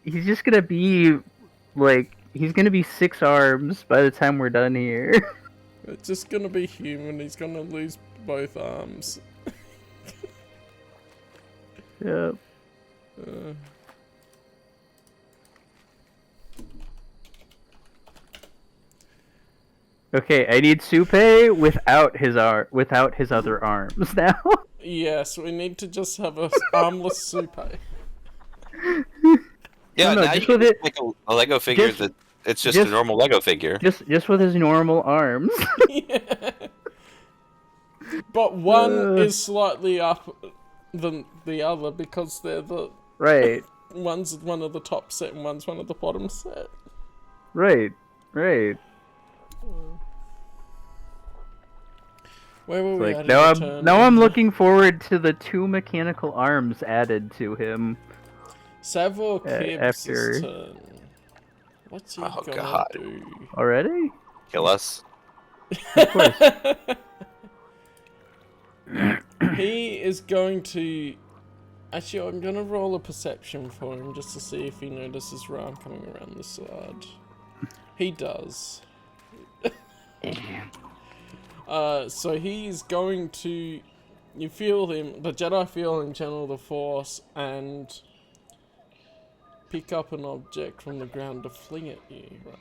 he's just gonna be he's gonna be 6 arms by the time we're done here. It's just gonna be human, he's gonna lose both arms. Yep. Uh, Okay, I need Supe without his other arms now. yes, we need to just have a armless Supe. Yeah, No, now just you with can it- make a Lego figure just- that it's just a just- normal Lego figure. just with his normal arms. Yeah. But one Uh. is slightly up than the other because they're the Right. one's one of the top set and one's one of the bottom set. Right. Where were we Like at? now I'm looking forward to the 2 mechanical arms added to him. Savor Kibbs' after- turn. What's he Oh, gonna God. do? Already? Kill us. Of course. He is going to... Actually, I'm gonna roll a perception for him just to see if he notices Ram coming around the side. He does. So he's going to... You feel him, the Jedi feel him channel the Force and pick up an object from the ground to fling at you, Ram.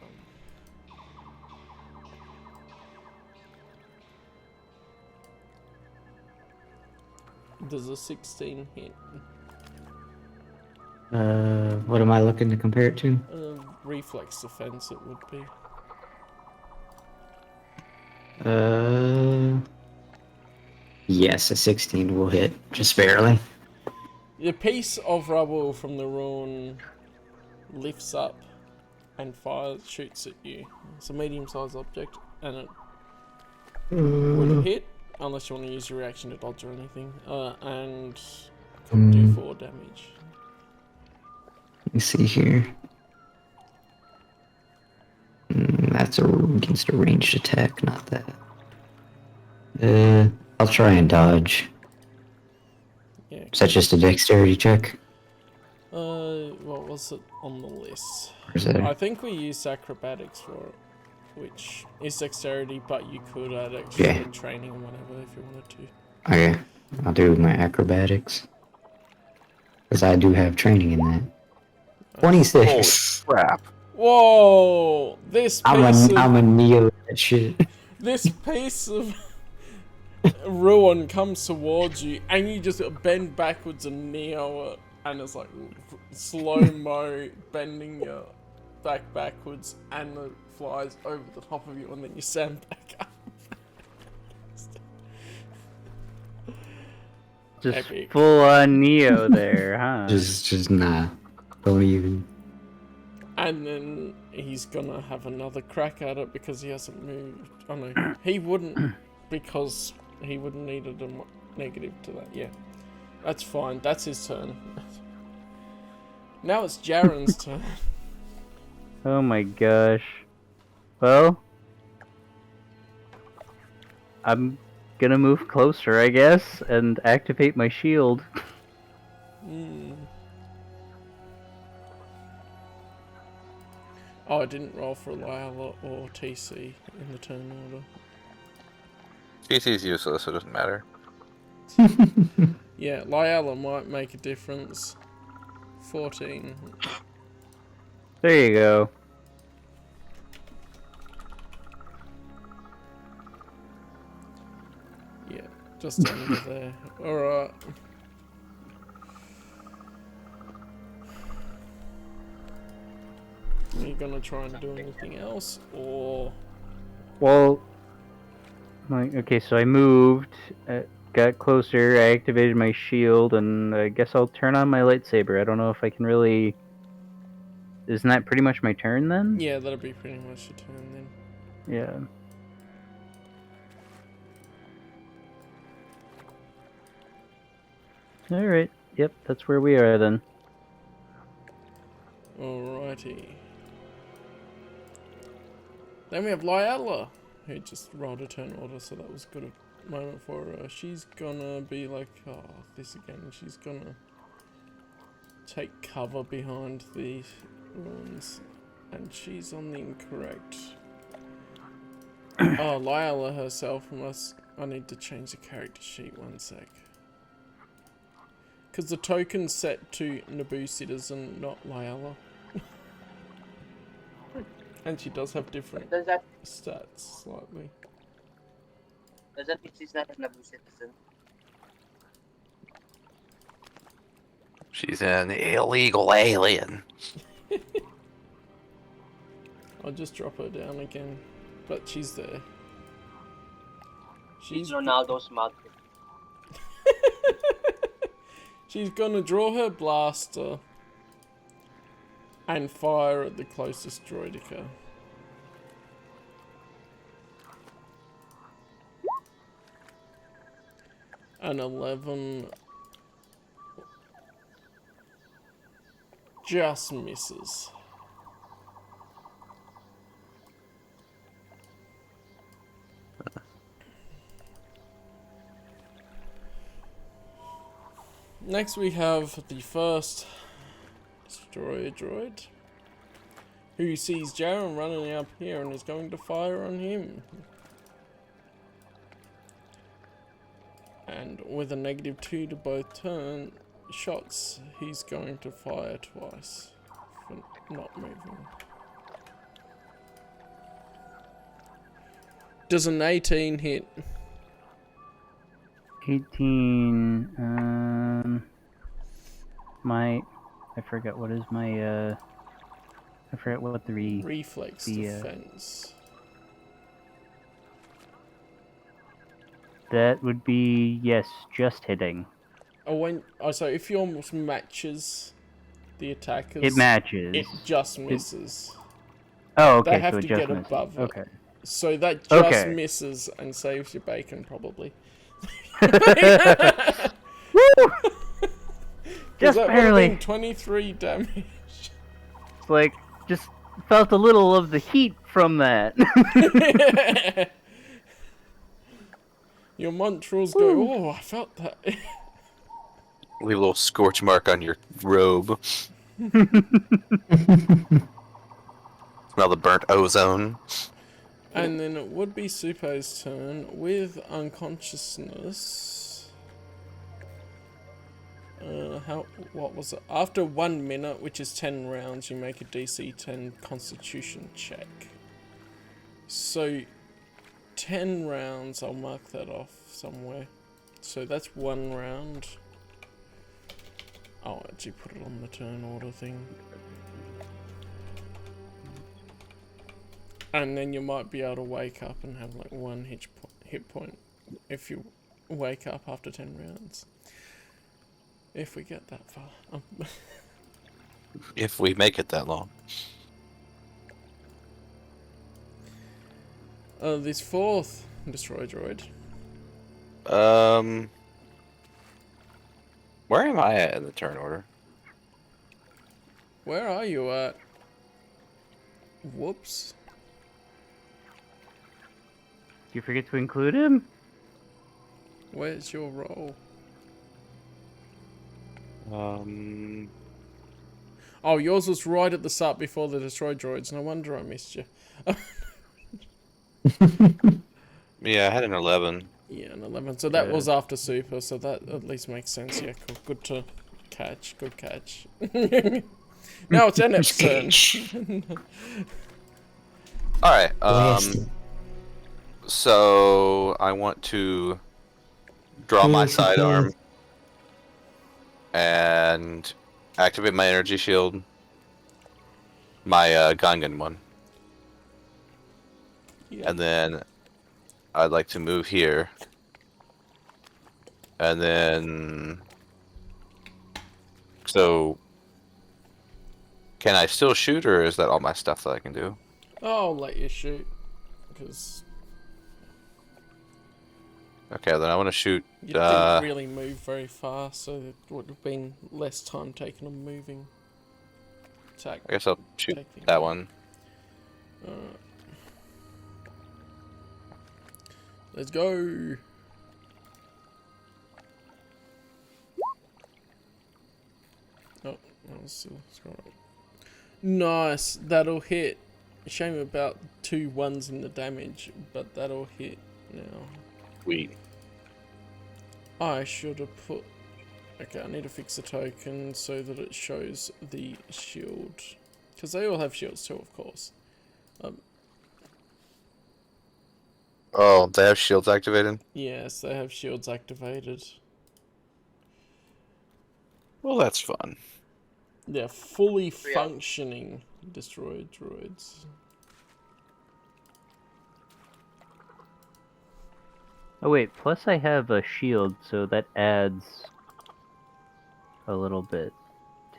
Does a 16 hit? What am I looking to compare it to? Reflex defense it would be. Yes, a 16 will hit, just barely. The piece of rubble from the ruin lifts up and shoots at you. It's a medium-sized object, and it would hit, unless you want to use your reaction to dodge or anything, and could do 4 damage. Let me see here. That's against a ranged attack, not that. I'll try and dodge. Yeah. Is that just a dexterity check? What was it on the list? Or is that... I think we used acrobatics for it, which is dexterity, but you could add extra Yeah. training or whatever if you wanted to. Okay, I'll do my acrobatics. Because I do have training in that. 26. Crap. Whoa! This piece I'm of a Neo that shit. this piece of ruin comes towards you, and you just bend backwards and neo it, and it's like slow mo bending your back backwards, and it flies over the top of you, and then you stand back up. Just Epic. full on Neo there, huh? Just nah. Don't even. And then he's gonna have another crack at it because he hasn't moved. Oh no, he wouldn't, because he wouldn't needed a negative to that. Yeah, that's fine. That's his turn. Now it's Jaren's turn. Oh my gosh. Well, I'm gonna move closer, I guess, and activate my shield. Hmm. Oh, I didn't roll for Lila or TC in the turn order. TC's useless, so it doesn't matter. Yeah, Lila might make a difference. 14. There you go. Yeah, just under there. Alright. Are you gonna try and do anything else, or... Well, okay, so I moved, got closer, I activated my shield, and I guess I'll turn on my lightsaber. I don't know if I can really... Isn't that pretty much my turn then? Yeah, that'll be pretty much your turn then. Yeah. Alright, yep, that's where we are then. Alrighty. Then we have Lyella, who just rolled a turn order, so that was a good moment for her. She's gonna be like, oh, this again. She's gonna take cover behind the ruins, and she's on the incorrect. Oh, Lyella herself must. I need to change the character sheet 1 sec. Because the token's set to Naboo citizen, not Lyella. And she does have different Does that stats slightly. mean she's not a Naboo citizen? She's an illegal alien. I'll just drop her down again, but she's there. She's Ronaldo's mother. She's gonna draw her blaster and fire at the closest droideka. An 11 just misses. Next we have the first destroyer droid, who sees Jaren running up here and is going to fire on him. And with a -2 to both turn shots, he's going to fire twice for not moving. Does an 18 hit? 18, I forget what is my, I forget what the Reflex defense. That would be, yes, just hitting. So if you almost matches the attackers, It matches. it just misses. Oh, okay, They have so to it just get misses. above it. Okay. So that just Okay. misses and saves your bacon, probably. Woo! Just that barely. 23 damage. It's like, just felt a little of the heat from that. Your Montrals go, oh, I felt that. Leave a little scorch mark on your robe. Smell the burnt ozone. And then it would be Supo's turn with unconsciousness. What was it? After 1 minute, which is 10 rounds, you make a DC 10 Constitution check. So 10 rounds, I'll mark that off somewhere. So that's 1 round. I'll actually put it on the turn order thing. And then you might be able to wake up and have like 1 hit point if you wake up after 10 rounds. If we get that far. If we make it that long. This fourth destroy droid. Where am I at in the turn order? Where are you at? Whoops. Did you forget to include him? Where's your roll? Oh, yours was right at the start before the destroy droids. No wonder I missed you. Yeah, I had an 11. Yeah, an 11. So that Yeah. was after super, so that at least makes sense. Yeah, cool. Good to catch. Good catch. Now it's Ennet's turn. Alright, Yes. so I want to draw my Yes, sidearm and activate my energy shield. My Gungan one. Yeah. And then I'd like to move here. And then... So... Can I still shoot, or is that all my stuff that I can do? I'll let you shoot. Because Okay, then I want to shoot... you didn't really move very far, so it would have been less time taken on moving. Attack. I guess I'll shoot Taking that it. one. Alright. Let's go. Oh, that was still right. Nice. That'll hit. Shame about 2 1s in the damage, but that'll hit now. Sweet. I should have put... Okay, I need to fix the token so that it shows the shield. Because they all have shields too, of course. Oh, they have shields activated? Yes, they have shields activated. Well, that's fun. They're fully functioning destroyed droids. Oh wait, plus I have a shield, so that adds a little bit.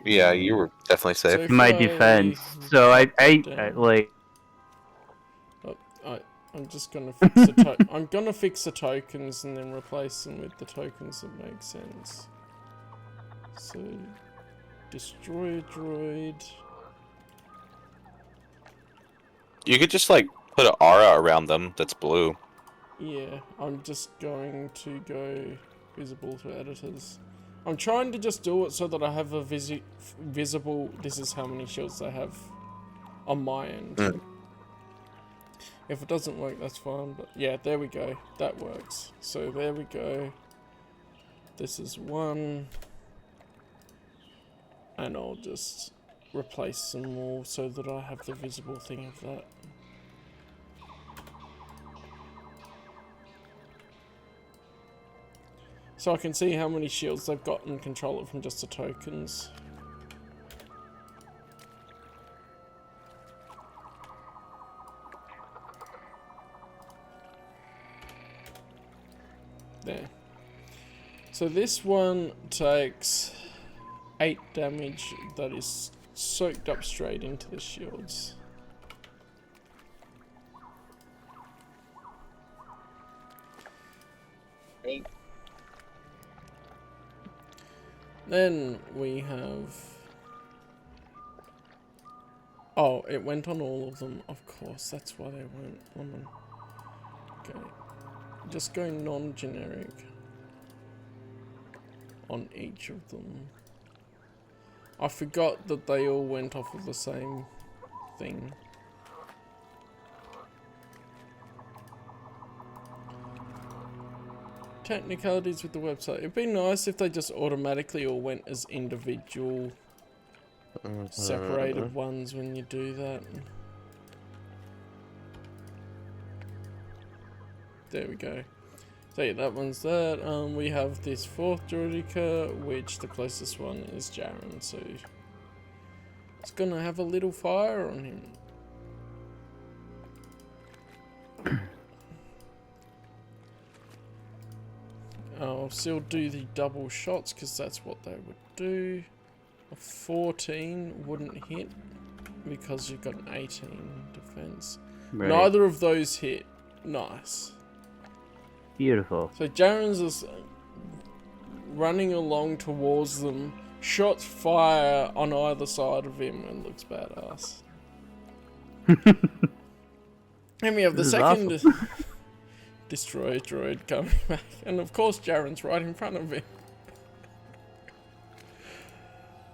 Yeah, you were definitely safe. So if My I defense. So I down- like. I'm just gonna fix the I'm gonna fix the tokens and then replace them with the tokens that make sense. So, destroy a droid. You could just, like, put an aura around them that's blue. Yeah, I'm just going to go visible to editors. I'm trying to just do it so that I have a visible, this is how many shields I have on my end. Mm. If it doesn't work, that's fine, but yeah, there we go. That works. So there we go. This is 1. And I'll just replace some more so that I have the visible thing of that. So I can see how many shields they've got and control it from just the tokens. There. So this one takes 8 damage that is soaked up straight into the shields. Eight. Then we have... Oh, it went on all of them, of course. That's why they went on them. Okay. Just go non-generic on each of them. I forgot that they all went off of the same thing. Technicalities with the website. It'd be nice if they just automatically all went as individual separated ones when you do that. There we go. So yeah, that one's that. We have this 4th Droidica, which the closest one is Jaren, so it's gonna have a little fire on him. I'll still do the double shots because that's what they would do. A 14 wouldn't hit because you've got an 18 defense. Right. Neither of those hit. Nice. Beautiful. So Jaren's is running along towards them. Shots fire on either side of him and looks badass. And we have the This is second awesome. destroyer droid coming back. And of course, Jaren's right in front of him.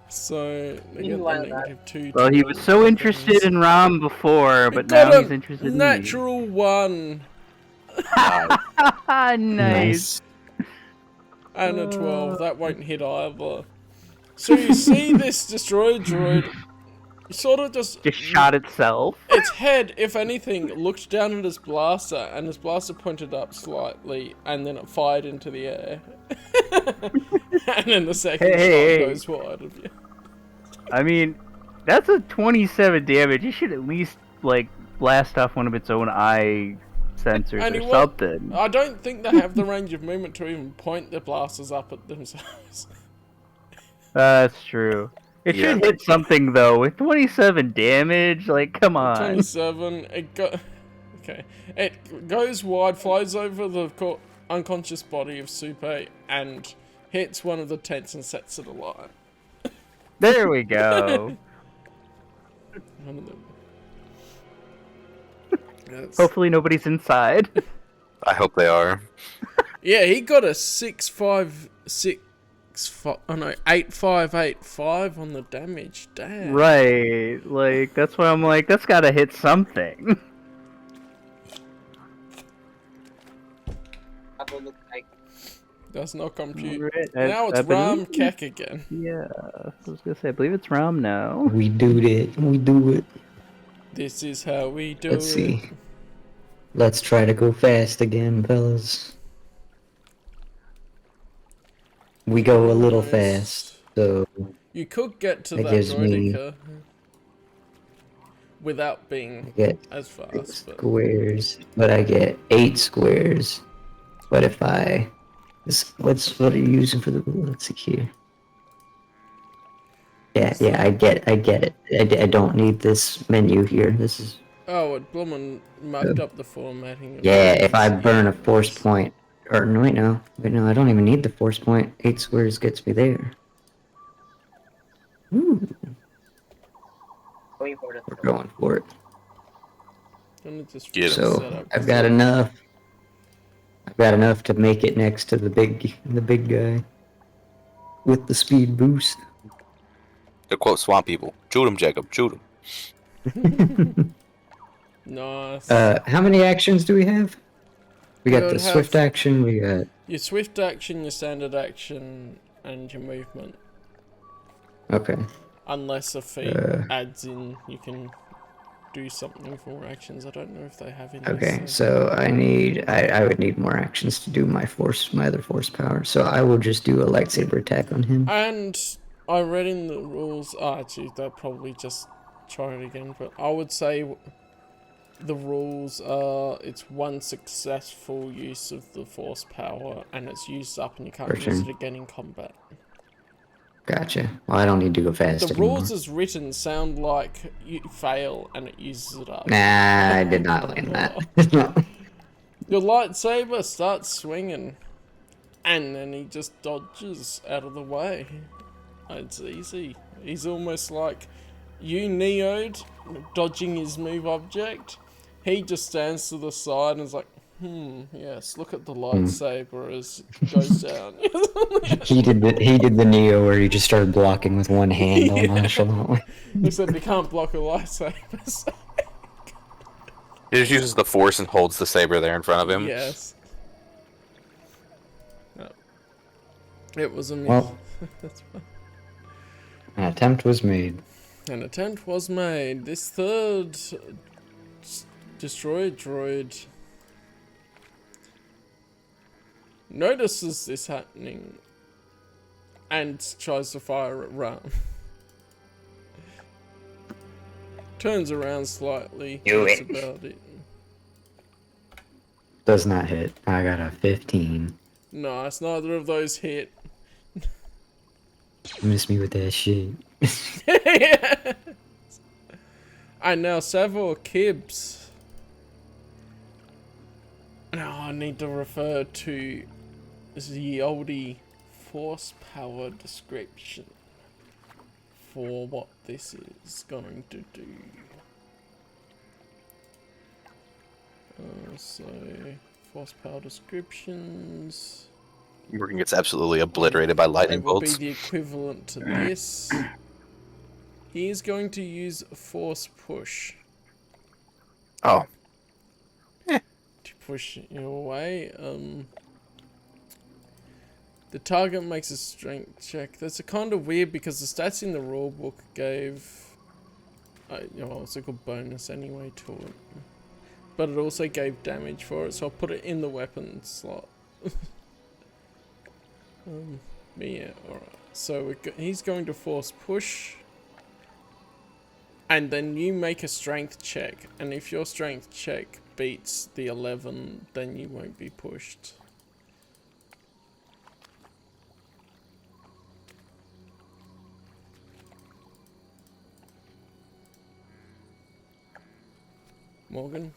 So, they get the Meanwhile, -2. Well, he was so interested in Ram before, but Got now a he's interested in natural 1 me. Nice. and a 12. That won't hit either. So you see this destroyer droid sort of just shot itself. its head, if anything, looked down at his blaster, and his blaster pointed up slightly, and then it fired into the air. And then the second shot goes wide of you. I mean, that's a 27 damage. You should at least, like, blast off one of its own eye sensors And or it something. I don't think they have the range of movement to even point the blasters up at themselves. That's true. It should hit something, though. With 27 damage, like, come on. 27, okay. It goes wide, flies over the unconscious body of Supe, and hits one of the tents and sets it alight. There we go. One of them. Hopefully nobody's inside. I hope they are. Yeah, he got a 8585 on the damage. Damn. Right. Like, that's why I'm like, that's gotta hit something. look like Does not compute. Right, Now it's I Ram believe- Kek again. Yeah, I was gonna say, I believe it's Ram now. We do it. We do it. This is how we do Let's it. see. Let's try to go fast again, fellas. We go a little Nice. fast, so You could get to That that gives me- Droidica without being I get as 6 fast, but squares, but I get 8 squares. But if I, what are you using for the? Let's see here. Yeah, I get it. I don't need this menu here. This is oh, it bloomin' mucked up the formatting. Of yeah. things. If I burn a force point, or no, wait, no, I don't even need the force point. 8 squares gets me there. Ooh, going for the we're going for it. Gonna just Get 'em. set So up I've got enough. I've got enough to make it next to the big guy with the speed boost. To quote Swamp People, shoot him, Jacob, shoot him. Nice. How many actions do we have? We got You the would swift have- action. We got Your swift action, your standard action, and your movement. okay. Unless a feat Uh. adds in, you can do something for more actions. I don't know if they have in Okay, this. so I would need more actions to do my other force power. So I will just do a lightsaber attack on him. And I read in the rules. Oh, actually, they'll probably just try it again. But I would say the rules are it's one successful use of the force power, and it's used up, and you can't Per use turn. it again in combat. Gotcha. Well, I don't need to go fast The anymore. rules as written sound like you fail and it uses it up. Nah, I did not learn that. Your lightsaber starts swinging, and then he just dodges out of the way. It's easy. He's almost like you Neo'd dodging his move object. He just stands to the side and is like, yes, look at the lightsaber as it goes down. he did the Neo where he just started blocking with one hand all nonchalantly. Except he can't block a lightsaber. So. He just uses the force and holds the saber there in front of him. Yes. No. It was a miss. Well, That's fine. an attempt was made. An attempt was made. This third destroyer droid notices this happening and tries to fire at Ram. Turns around slightly. Do That's it. about it. Does not hit. I got a 15. Nice. Neither of those hit. Miss me with that shit. And now Savor Kibbs. Now I need to refer to the oldie force power description for what this is going to do. So, force power descriptions. Morgan gets absolutely obliterated by lightning It will be bolts. the equivalent to this. He is going to use force push Oh, to push you away. The target makes a strength check. That's kind of weird because the stats in the rulebook gave... it's a good bonus anyway to it. But it also gave damage for it, so I'll put it in the weapon slot. Yeah, alright. So he's going to force push. And then you make a strength check. And if your strength check beats the 11, then you won't be pushed. Morgan?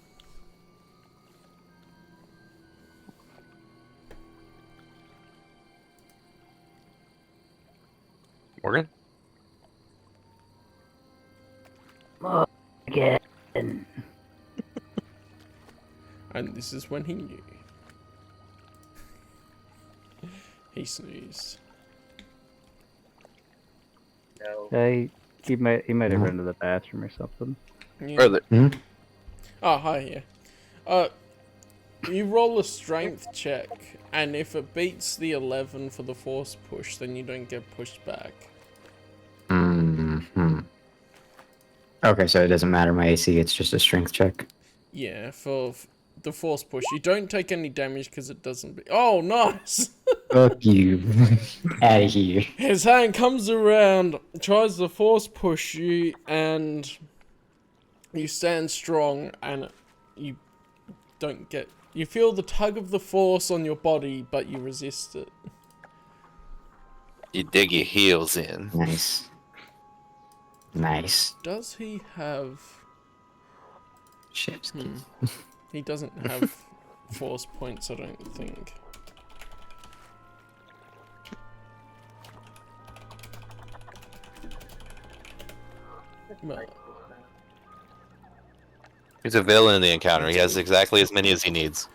Morgan? Again. And this is when he knew. He sneezed. No. He might have run to the bathroom or something. Yeah. Or the, Oh, hi, yeah. You roll a strength check, and if it beats the 11 for the force push, then you don't get pushed back. Mm-hmm. Okay, so it doesn't matter my AC, it's just a strength check. Yeah, for the force push. You don't take any damage because it doesn't be... Oh, nice! Fuck you. Out of here. His hand comes around, tries to force push you, and you stand strong, and you don't get... You feel the tug of the force on your body, but you resist it. you dig your heels in. Nice. Nice. Does he have... Shit. He doesn't have force points, I don't think. Well, He's a villain in the encounter. He has exactly as many as he needs.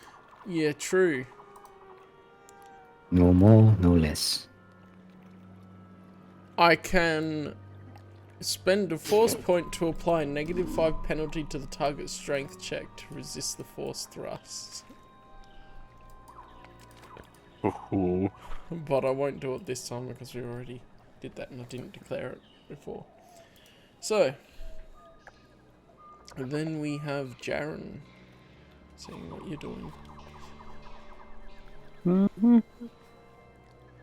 yeah, true. No more, no less. I can spend a force point to apply -5 penalty to the target's strength check to resist the force thrust. But I won't do it this time because we already did that and I didn't declare it before. So, then we have Jaren. Seeing what you're doing. Mm-hmm.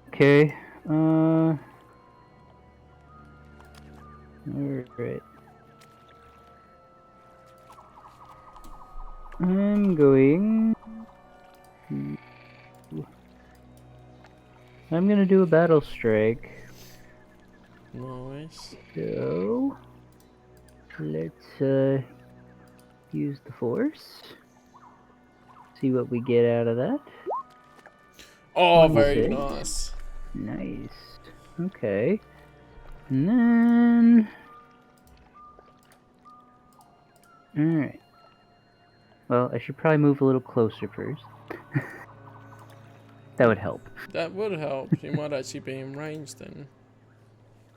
Okay. Alright. I'm gonna do a battle strike. Nice. So let's use the force. See what we get out of that. Oh, very 26. nice. Nice. Okay. And then... Alright. Well, I should probably move a little closer first. That would help. That would help. You might actually be in range then.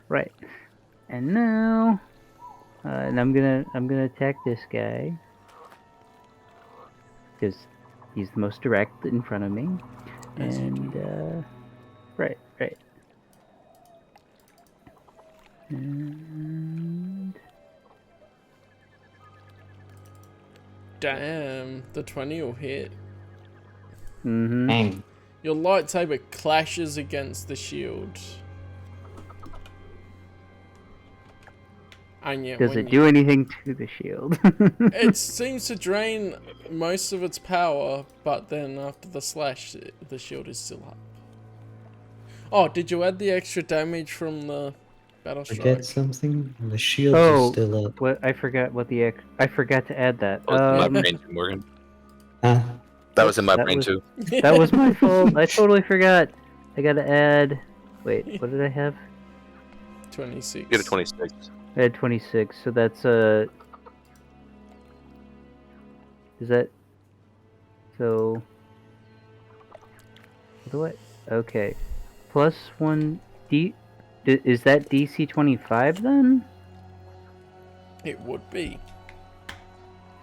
Right. And now... and I'm gonna attack this guy. Because he's the most direct in front of me. As you And, do. right. And... Damn, the 20 will hit. Mm-hmm. Dang. Your lightsaber clashes against the shield. And yet Does when it do anything to the shield? It seems to drain most of its power, but then after the slash, the shield is still up. Oh, did you add the extra damage from the battle strike? Forget something? The shield Oh, is still up. what? I forgot to add that. That was in my brain too, Morgan. Huh? That was in my That brain was- too. That was my fault. I totally forgot. I gotta add. Wait, what did I have? 26. You get a 26. I had 26, so that's Is that So, what do I? Okay, +1 D. Is that DC 25 then? It would be.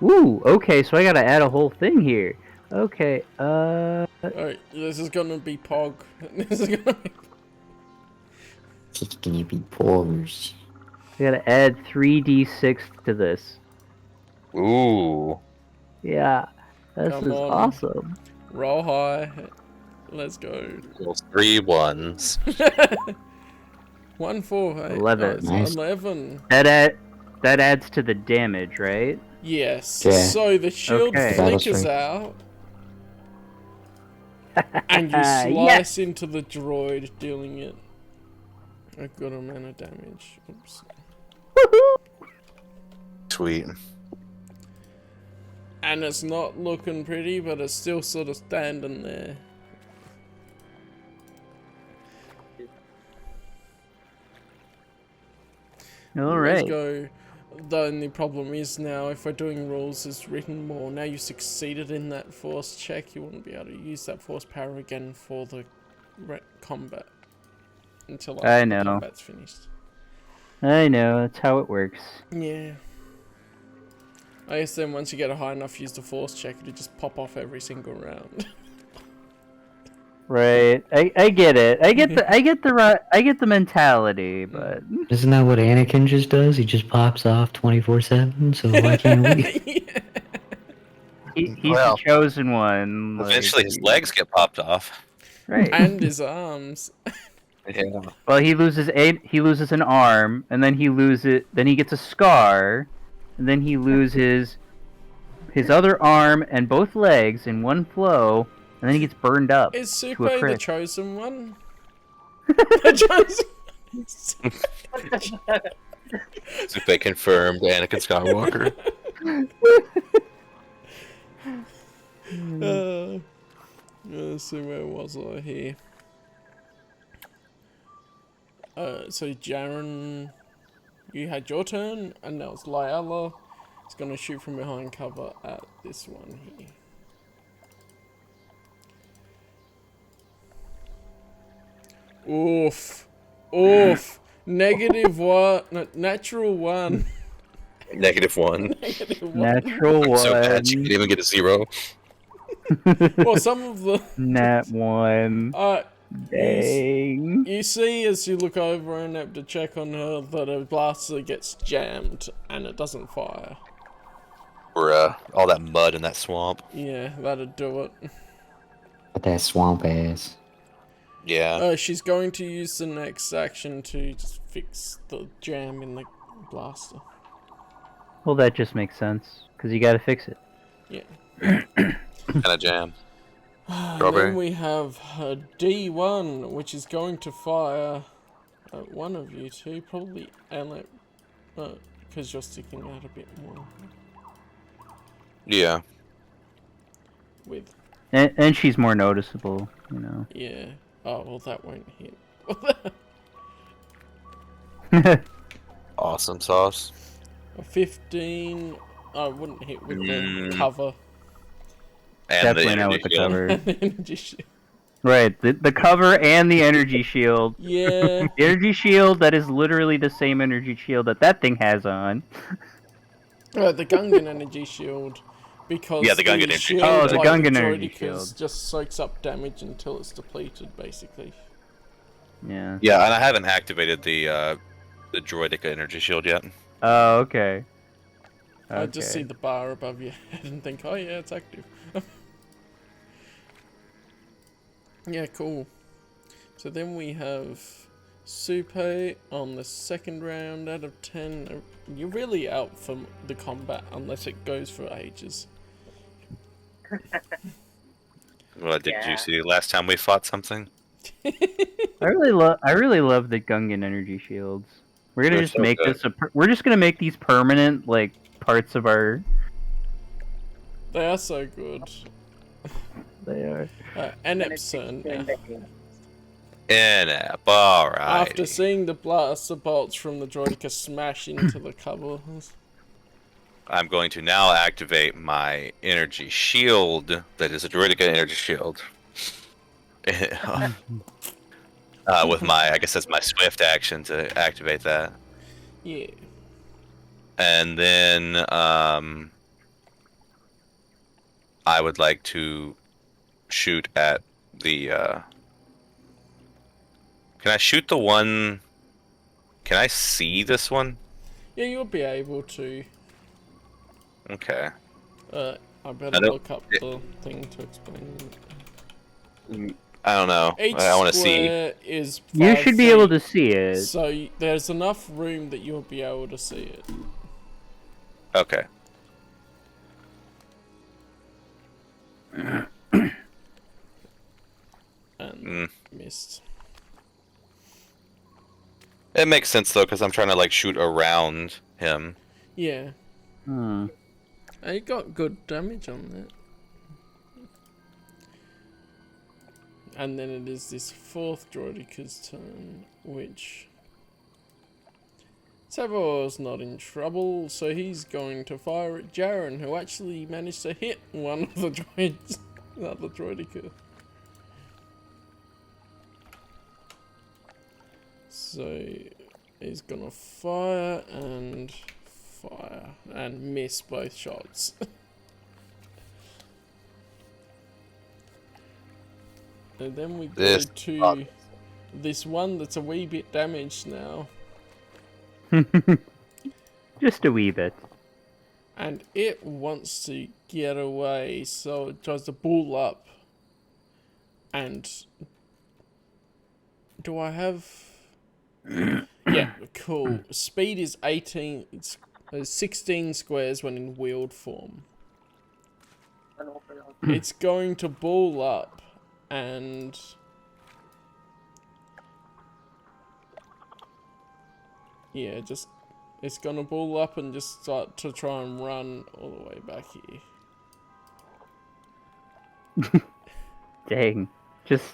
Ooh, okay, so I gotta add a whole thing here. Okay, Alright, this is gonna be Pog. This is gonna be... It's gonna be pores. I gotta add 3d6 to this. Ooh. Yeah, this Come is on. awesome. Roll high. Let's go. Those 3 1s. 1, 4, 8. 11. Oh, it's Nice. 11. That adds to the damage, right? Yes. Yeah. So the shield Okay. flickers Battle out. And you Yes! slice into the droid, dealing it a good amount of damage. Oops. Sweet. And it's not looking pretty, but it's still sort of standing there. All Let's right. go. The only problem is now, if we're doing rules as written more, now you succeeded in that force check, you wouldn't be able to use that force power again for the combat. Until after I the know. combat's finished. I know, that's how it works. Yeah. I guess then once you get a high enough use the force check, it'll just pop off every single round. Right. I get it. I get the mentality, but Isn't that what Anakin just does? He just pops off 24/7. So why can't we? Yeah. he's Well, the chosen one. like- Eventually his legs get popped off. Right. And his arms. Yeah. Well, he loses an arm, and then then he gets a scar, and then he loses his other arm and both legs in one flow, and then he gets burned up Is to a Super the crisp. chosen one? The chosen... Super confirmed Anakin Skywalker. Let's see, where was I here? So Jaren, you had your turn, and now it's Lyella. It's gonna shoot from behind cover at this one here. Oof. Oof. -1. No, natural 1. -1. -1. Natural I'm so bad you one. can't even get a 0. Well, some of the... Nat 1. Dang. You see as you look over and have to check on her that her blaster gets jammed and it doesn't fire. Bruh. All that mud in that swamp. Yeah, that'd do it. But that swamp ass. Yeah. She's going to use the next action to just fix the jam in the blaster. Well, that just makes sense, because you gotta fix it. Yeah. Kind of jam. Then we have a D1, which is going to fire at one of you two, probably Ellen, because you're sticking out a bit more Yeah. with, And she's more noticeable, you know. yeah. Oh, well, that won't hit. Awesome sauce. A 15, I wouldn't hit with the cover. And Definitely the not energy with the shield. cover. And the energy shield. Right, the cover and the energy shield. Yeah. The energy shield, that is literally the same energy shield that thing has on. The Gungan energy shield. Because Yeah, the Gungan energy shield, shield. Oh, the like Gungan the energy Droideka's, shield. just soaks up damage until it's depleted, basically. Yeah. Yeah, and I haven't activated the Droideka energy shield yet. Oh, okay. I just see Okay. the bar above your head and think, oh yeah, it's active. Yeah, cool. So then we have Supe on the second round out of 10. You're really out for the combat unless it goes for ages. Well, did Yeah. you see last time we fought something? I really love the Gungan energy shields. We're gonna They're just so make good. this we're just gonna make these permanent, like, parts of our. They are so good. They are. Enep's turn now. Inap, alright. After seeing the blaster bolts from the Droideka smash into the cover. I'm going to now activate my energy shield. That is a druidic energy shield. With my, I guess that's my swift action to activate that. Yeah. And then I would like to shoot at the. Can I shoot the one? Can I see this one? Yeah, you'll be able to. Okay. I better I don't- look up the thing to explain. I don't know. Each I want to see. square is 5 You should be able feet, to see it. So there's enough room that you'll be able to see it. Okay. And missed. It makes sense though, because I'm trying to like shoot around him. Yeah. Hmm. I got good damage on that. And then it is this 4th droidica's turn, which... Savor's not in trouble, so he's going to fire at Jaren, who actually managed to hit one of the droids, the other droidica. So he's gonna fire and miss both shots. And then we go to this one that's a wee bit damaged now. Just a wee bit. And it wants to get away, so it tries to bull up. And do I have... Yeah, cool. Speed is 18, it's 16 squares when in wheeled form. It's going to bull up and... Yeah, just... It's gonna bull up and just start to try and run all the way back here. Dang. Just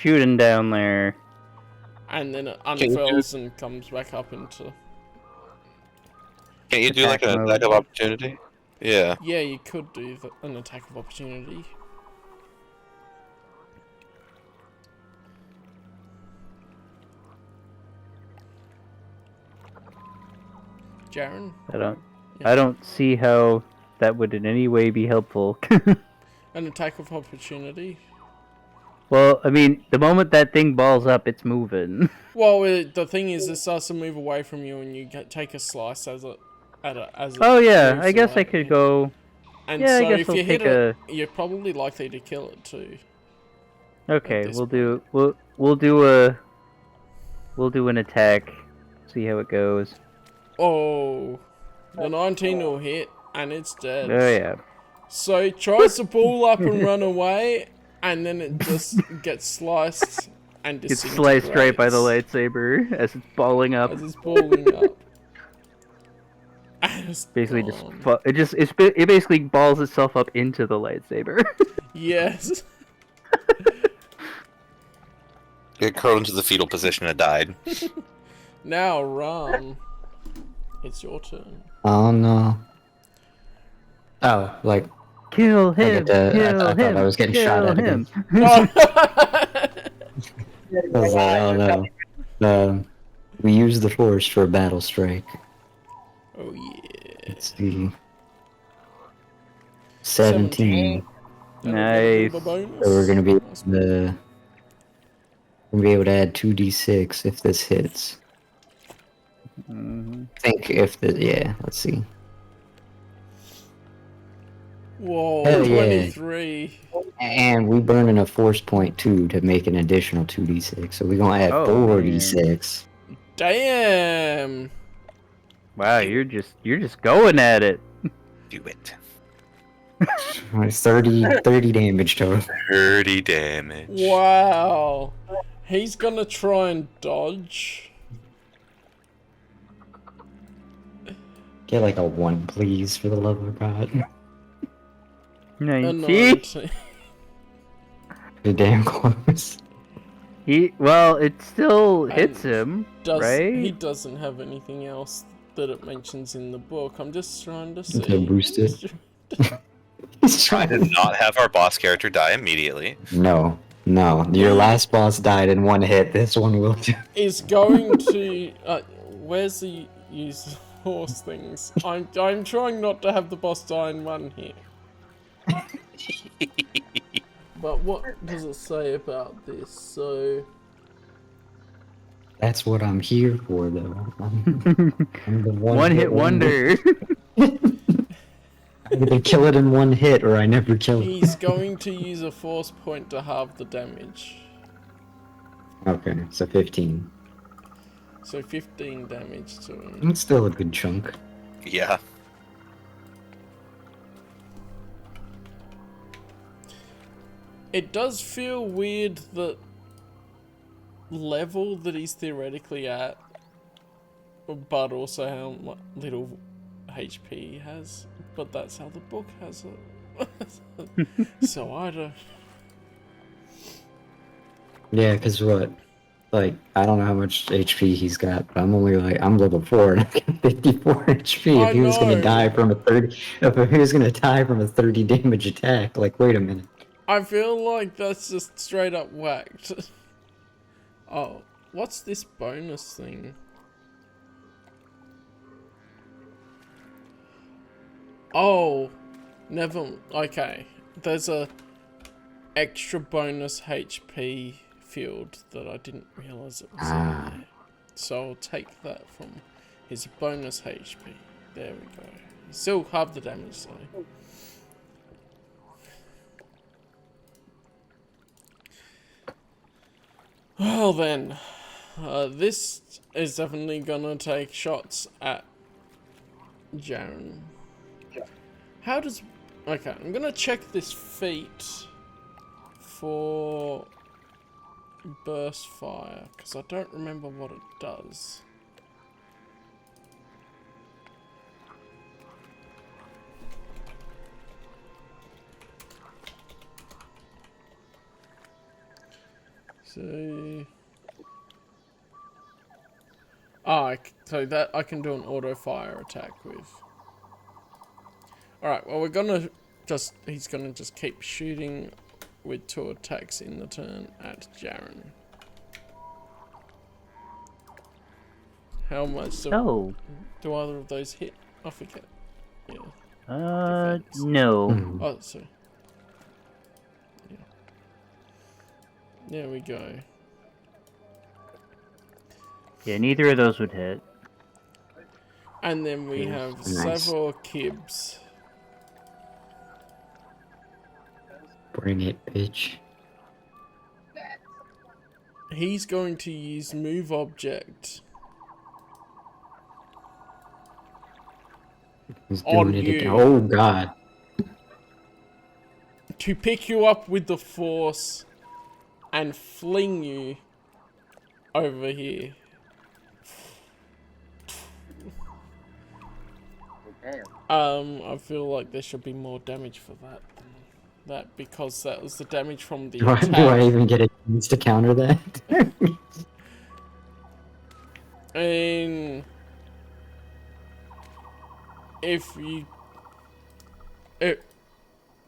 shooting down there. And then it unfurls and comes back up into... Can't you do like Attack an mode. attack of opportunity? Yeah. Yeah, you could do an attack of opportunity. Jaren? I don't see how that would in any way be helpful. An attack of opportunity? Well, I mean, the moment that thing balls up, it's moving. Well, the thing is, it starts to move away from you, and you take a slice as it. Oh yeah, moves I guess I away. go. And Yeah, I so guess if I'll you hit take it, you're probably likely to kill it too. Okay, this we'll do an attack. See how it goes. Oh, the 19 will hit, and it's dead. Oh yeah. So it tries to pull up and run away, and then it just gets sliced and Gets sliced right by the lightsaber as it's balling up. as it's balling up. And it's Basically, gone. it basically balls itself up into the lightsaber. Yes. It curled into the fetal position and died. Now run. It's your turn. Oh no. Oh, like Kill I him! get to, Kill I thought him! I was getting kill shot at him! again. No. I was like, oh no. We use the force for a battle strike. Oh yeah. Let's see. 17. Nice. So we're gonna be able to add 2d6 if this hits. Mhm. I think if the let's see. Whoa, Hell yeah. 23. And we burn in a force point too to make an additional 2d6. So we're gonna add Oh, 4d6. Damn. Wow, you're just going at it. Do it. 30 damage total. 30 damage. Wow. He's gonna try and dodge. Get like a 1, please, for the love of God. A 19. 19. You're damn close. It still hits him, He right? doesn't have anything else that it mentions in the book. I'm just trying to see. To boost it. He's I trying did not have our boss character die immediately. No. Your last boss died in one hit. This one will too. Is going to. Where's the use horse things? I'm trying not to have the boss die in one hit. But what does it say about this? So. That's what I'm here for, though. I'm the One-hit wonder. I either kill it in one hit or I never kill it. He's going to use a force point to halve the damage. Okay, so 15. So 15 damage to him. It's still a good chunk. Yeah. It does feel weird that level that he's theoretically at, but also how little HP he has. But that's how the book has it. So I don't. Yeah, because what? Like, I don't know how much HP he's got, but I'm only like, I'm level 4 and I've got 54 HP. If he was gonna die from a 30, if he was gonna die from a 30 damage attack, like, wait a minute. I feel like that's just straight up whacked. Oh, what's this bonus thing? Oh, never. Okay, there's a extra bonus HP field that I didn't realize it was in there. So I'll take that from his bonus HP. There we go. Still half the damage though. Well then, this is definitely gonna take shots at Jaren. How does... Okay, I'm gonna check this feat for burst fire, because I don't remember what it does. So... so that I can do an auto fire attack with. Alright, well we're gonna just... He's gonna just keep shooting with 2 attacks in the turn at Jaren. How much do either of those hit? I forget. Yeah. Defense. No. Oh, sorry. Yeah. There we go. Yeah, neither of those would hit. And then we have Nice. several kibs. Bring it, bitch. He's going to use move object He's On doing it you. again. Oh, God. to pick you up with the force and fling you over here. Damn. I feel like there should be more damage for that than that, because that was the damage from the Do I attack. even get a chance to counter that? And if you...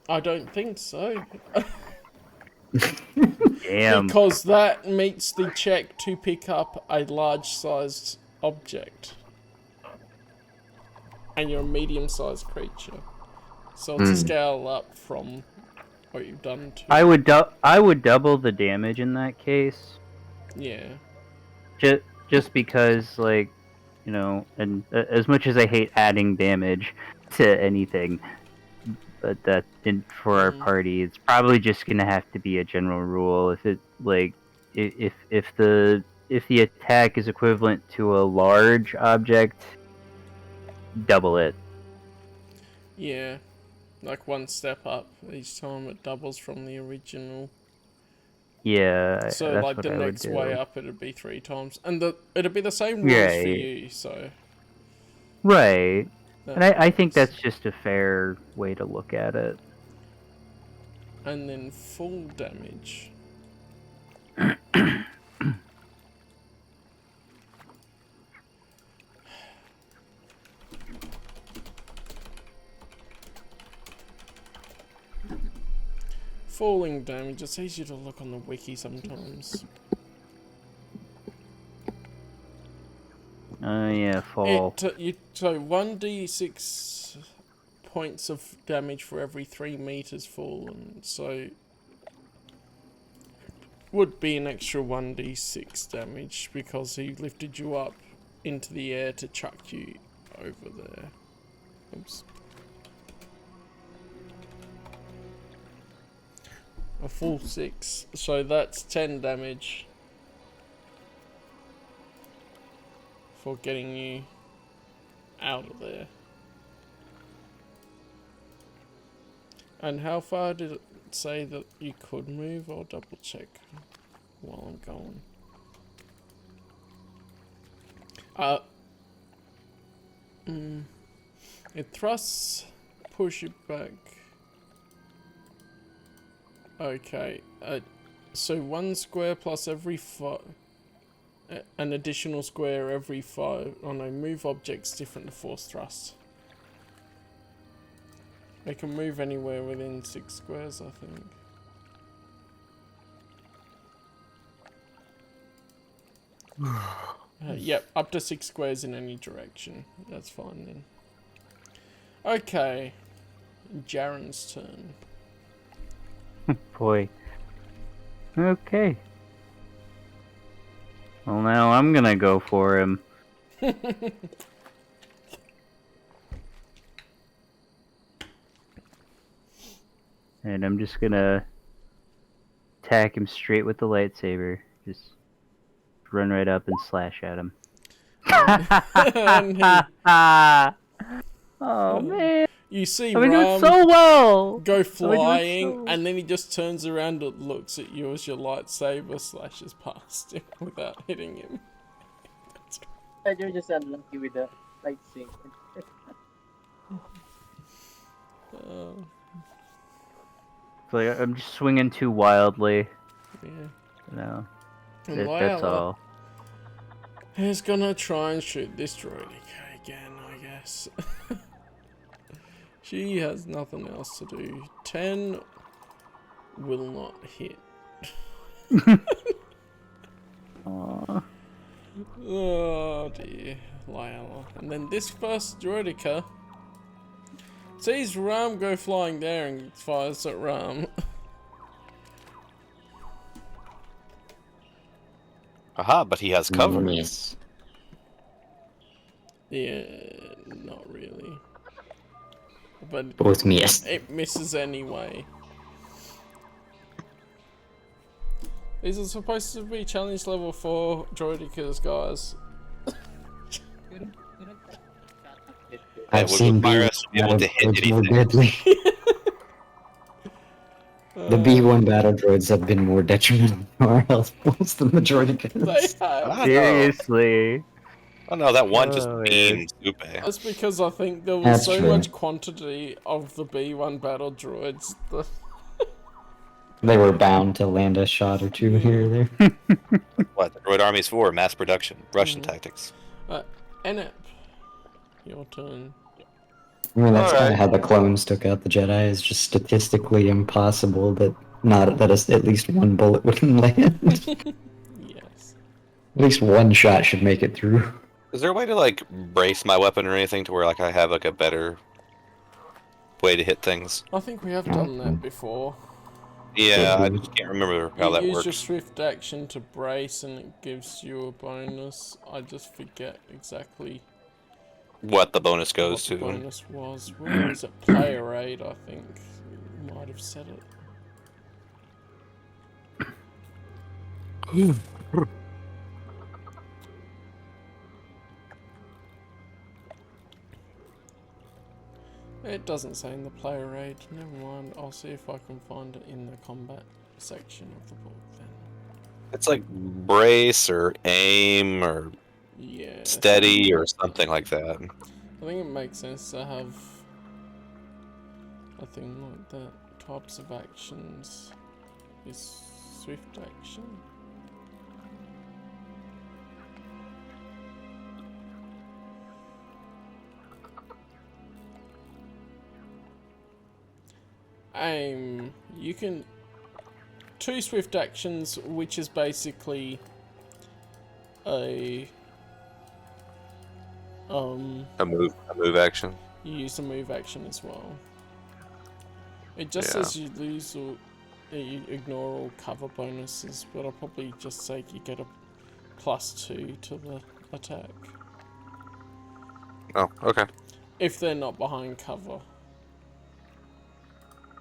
I don't think so. Damn. Because that meets the check to pick up a large-sized object. And you're a medium-sized creature. So it's a scale up from what you've done to... I would double the damage in that case. Yeah. Just because, like, you know, and as much as I hate adding damage to anything, but for our party, it's probably just gonna have to be a general rule. If it like if the attack is equivalent to a large object, double it. Yeah. Like one step up each time it doubles from the original. Yeah. So that's like what the I would next do. way up it'd be 3 times. And it'd be the same rules for Right. you, so... Right. that And I think works. that's just a fair way to look at it. And then full damage. falling damage. It's easier to look on the wiki sometimes. Oh yeah, fall. So 1d6 points of damage for every 3 meters fallen. So would be an extra 1d6 damage because he lifted you up into the air to chuck you over there. Oops. A full 6, so that's 10 damage for getting you out of there. And how far did it say that you could move? I'll double check while I'm going. It thrusts, push it back. Okay, so 1 square plus every 5, an additional square every 5. Oh no, move objects different to force thrust. They can move anywhere within 6 squares, I think. Yep, up to 6 squares in any direction. That's fine then. Okay, Jaren's turn. Boy. Okay. Well, now I'm gonna go for him. And I'm just gonna attack him straight with the lightsaber. Just run right up and slash at him. Oh man! You see I've been doing Ram so well. go flying, and then he just turns around and looks at you as your lightsaber slashes past him without hitting him. You're just unlucky with the lightsaber. It's like I'm just swinging too wildly. Yeah. No, And that's Lila all. is gonna try and shoot this droid again, I guess. She has nothing else to do. 10 will not hit. Aww. Oh dear, Lila. And then this first droidica sees Ram go flying there and fires at Ram. Aha, but he has cover. Miss. Yeah, not really. But Both missed. it misses anyway. These are supposed to be challenge level 4 droidicas, guys. I've would seen require B1 us to be able to hit droids more anything. deadly. The B1 battle droids have been more detrimental to our health pools than the They droidicas. have. Seriously. Oh no, that one just Oh, beamed Lupe. That's because I think there was That's so true. much quantity of the B1 battle droids. They were bound to land a shot or two here or there. What? The droid army's for mass production, Russian tactics. Enep, your turn. I mean, that's kind Alright. of how the clones took out the Jedi. It's just statistically impossible that at least one bullet wouldn't land. Yes. At least one shot should make it through. Is there a way to like brace my weapon or anything to where like I have like a better way to hit things? I think we have done that before. Yeah, I just can't remember how that You use works. your swift action to brace and it gives you a bonus. I just forget exactly What the bonus what goes the to. bonus was. Where is it? Player aid, I think. You might have said it. It doesn't say in the player aid. Never mind. I'll see if I can find it in the combat section of the book then. It's like brace or aim or Yeah. steady or something like that. I think it makes sense to have a thing like that. Types of actions is swift action. Aim. You can 2 swift actions, which is basically a move action. you use a move action as well. It just Yeah. says you lose or you ignore all cover bonuses, but I'll probably just say you get a +2 to the attack Oh, okay. if they're not behind cover.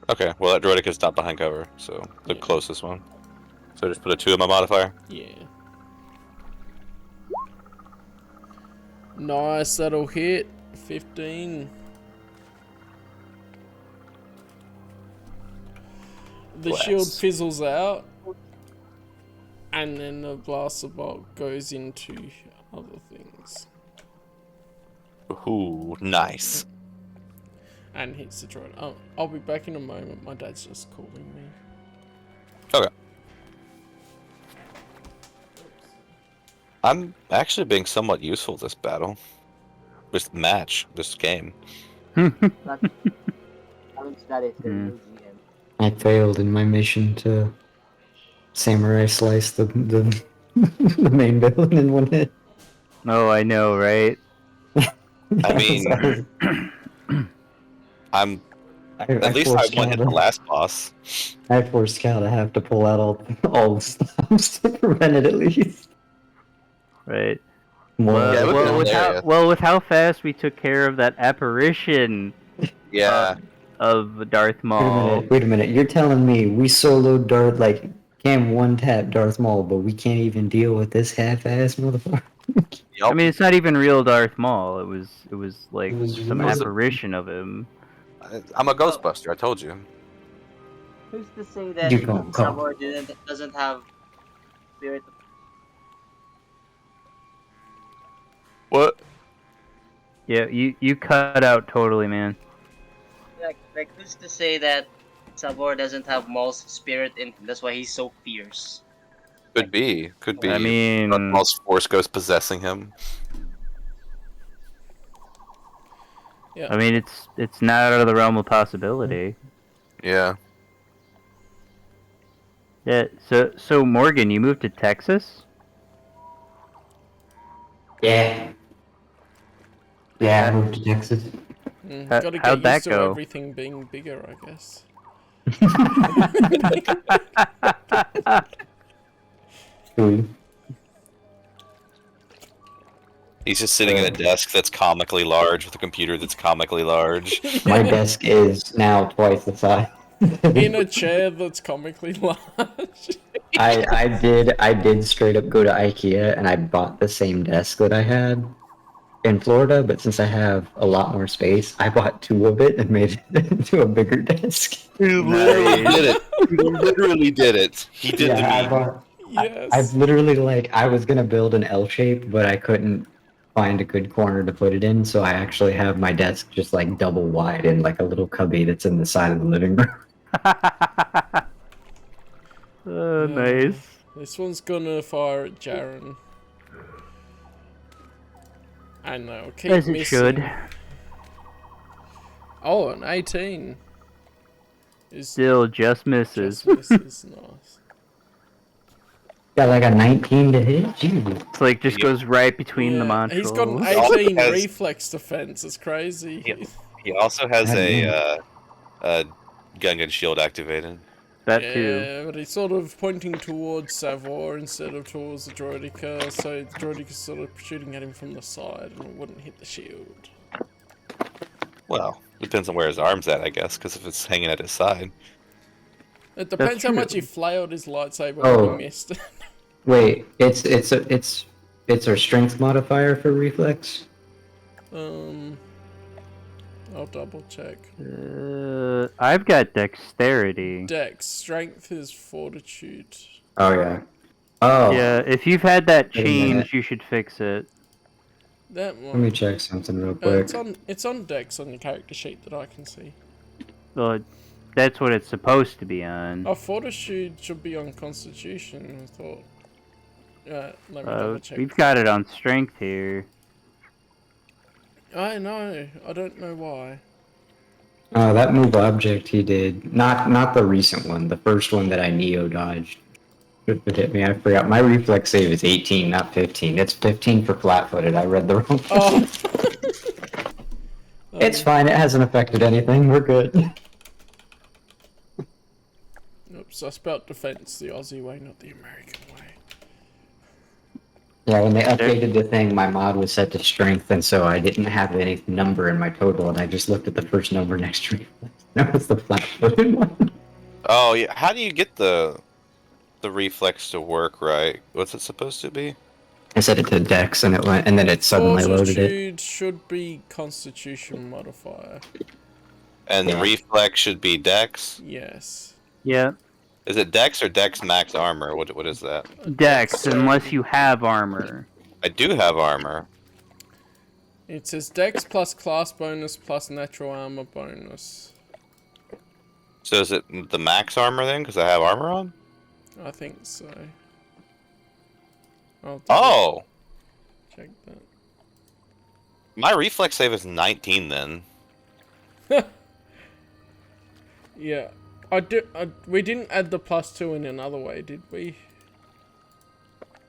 Okay, well that droidic is not behind cover, so the Yeah. closest one. So just put a 2 in my modifier. Yeah. Nice, that'll hit. 15. The shield Blast. fizzles out, and then the blaster bolt goes into other things Ooh, nice. and hits the droid. Oh, I'll be back in a moment. My dad's just calling me. Okay. I'm actually being somewhat useful this battle. This match, this game. That is the new GM. I failed in my mission to samurai slice the the main villain in one hit. Oh, I know, right? I mean, I'm at least I forced won Cal at the last boss. I forced Cal to have to pull out all the stops to prevent it at least. Right. More Yeah, it would've been hilarious. With how fast we took care of that apparition Yeah. of Darth Maul. Wait a minute. You're telling me we soloed Darth, like, Cam one-tap Darth Maul, but we can't even deal with this half-ass motherfucker? Yup. I mean, it's not even real Darth Maul. It was like It was some real. apparition of him. I'm a Ghostbuster, I told you. Who's to say that You can't come. Sabor doesn't have spirit? What? Yeah, you cut out totally, man. Like who's to say that Sabor doesn't have Maul's spirit in him? That's why he's so fierce. Could be. Could be. I mean, Darth Maul's Force Ghost possessing him. Yeah. I mean, it's not out of the realm of possibility. Yeah. Yeah. So Morgan, you moved to Texas? Yeah. Yeah, I moved to Texas. Gotta how'd get that used to go? everything being bigger, I guess. Ooh. He's just sitting at a desk that's comically large with a computer that's comically large. My desk is now twice the size. In a chair that's comically large. I did straight up go to IKEA and I bought the same desk that I had in Florida, but since I have a lot more space, I bought 2 of it and made it into a bigger desk. He literally did it. He literally did it. He did Yeah, I the meme. bought. Yes. I've literally I was gonna build an L shape, but I couldn't find a good corner to put it in, so I actually have my desk just like double wide in like a little cubby that's in the side of the living room. Nice. This one's gonna fire at Jaren. And they'll keep As it missing. should. Oh, an 18. Is Still just misses. just misses. Nice. Got like a 19 to hit. Jeez. It's like just goes right between the Yeah, mantras. he's got an Also 18 has- reflex defense. It's crazy. Yeah. He also has a Gungan shield activated. That Yeah, too. but he's sort of pointing towards Savor instead of towards the Droideka, so the Droideka's sort of shooting at him from the side and it wouldn't hit the shield. Well, depends on where his arm's at, I guess, because if it's hanging at his side. It depends how true. much he flailed his lightsaber Oh. when he missed. Wait, it's our strength modifier for reflex. I'll double check. I've got dexterity. Dex, strength is fortitude. Oh yeah. Oh. Yeah, if you've had that Wait a minute. change, you should fix it. That Let me one. check something real quick. It's on Dex on your character sheet that I can see. Well, that's what it's supposed to be on. Oh, fortitude should be on Constitution. I thought. Let me double check. We've got it on strength here. I know. I don't know why. That move object he did, not the recent one, the first one that I neo dodged. It hit me. I forgot. My reflex save is 18, not 15. It's 15 for flat-footed. I read the wrong. Oh. It's fine. It hasn't affected anything. We're good. Oops, I spelled defense the Aussie way, not the American way. Yeah, when they updated the thing, my mod was set to strength, and so I didn't have any number in my total, and I just looked at the first number next to reflex. That was the flat-footed one. Oh yeah, how do you get the reflex to work right? What's it supposed to be? I set it to Dex, and it went, and then it suddenly loaded it. Fortitude should be Constitution modifier. And the reflex should be Dex. Yes. Yeah. Is it Dex or Dex max armor? What is that? Dex, unless you have armor. I do have armor. It says Dex plus class bonus plus natural armor bonus. So is it the max armor then? Because I have armor on. I think so. Oh! Check that. My reflex save is 19 then. Yeah. We didn't add the +2 in another way, did we?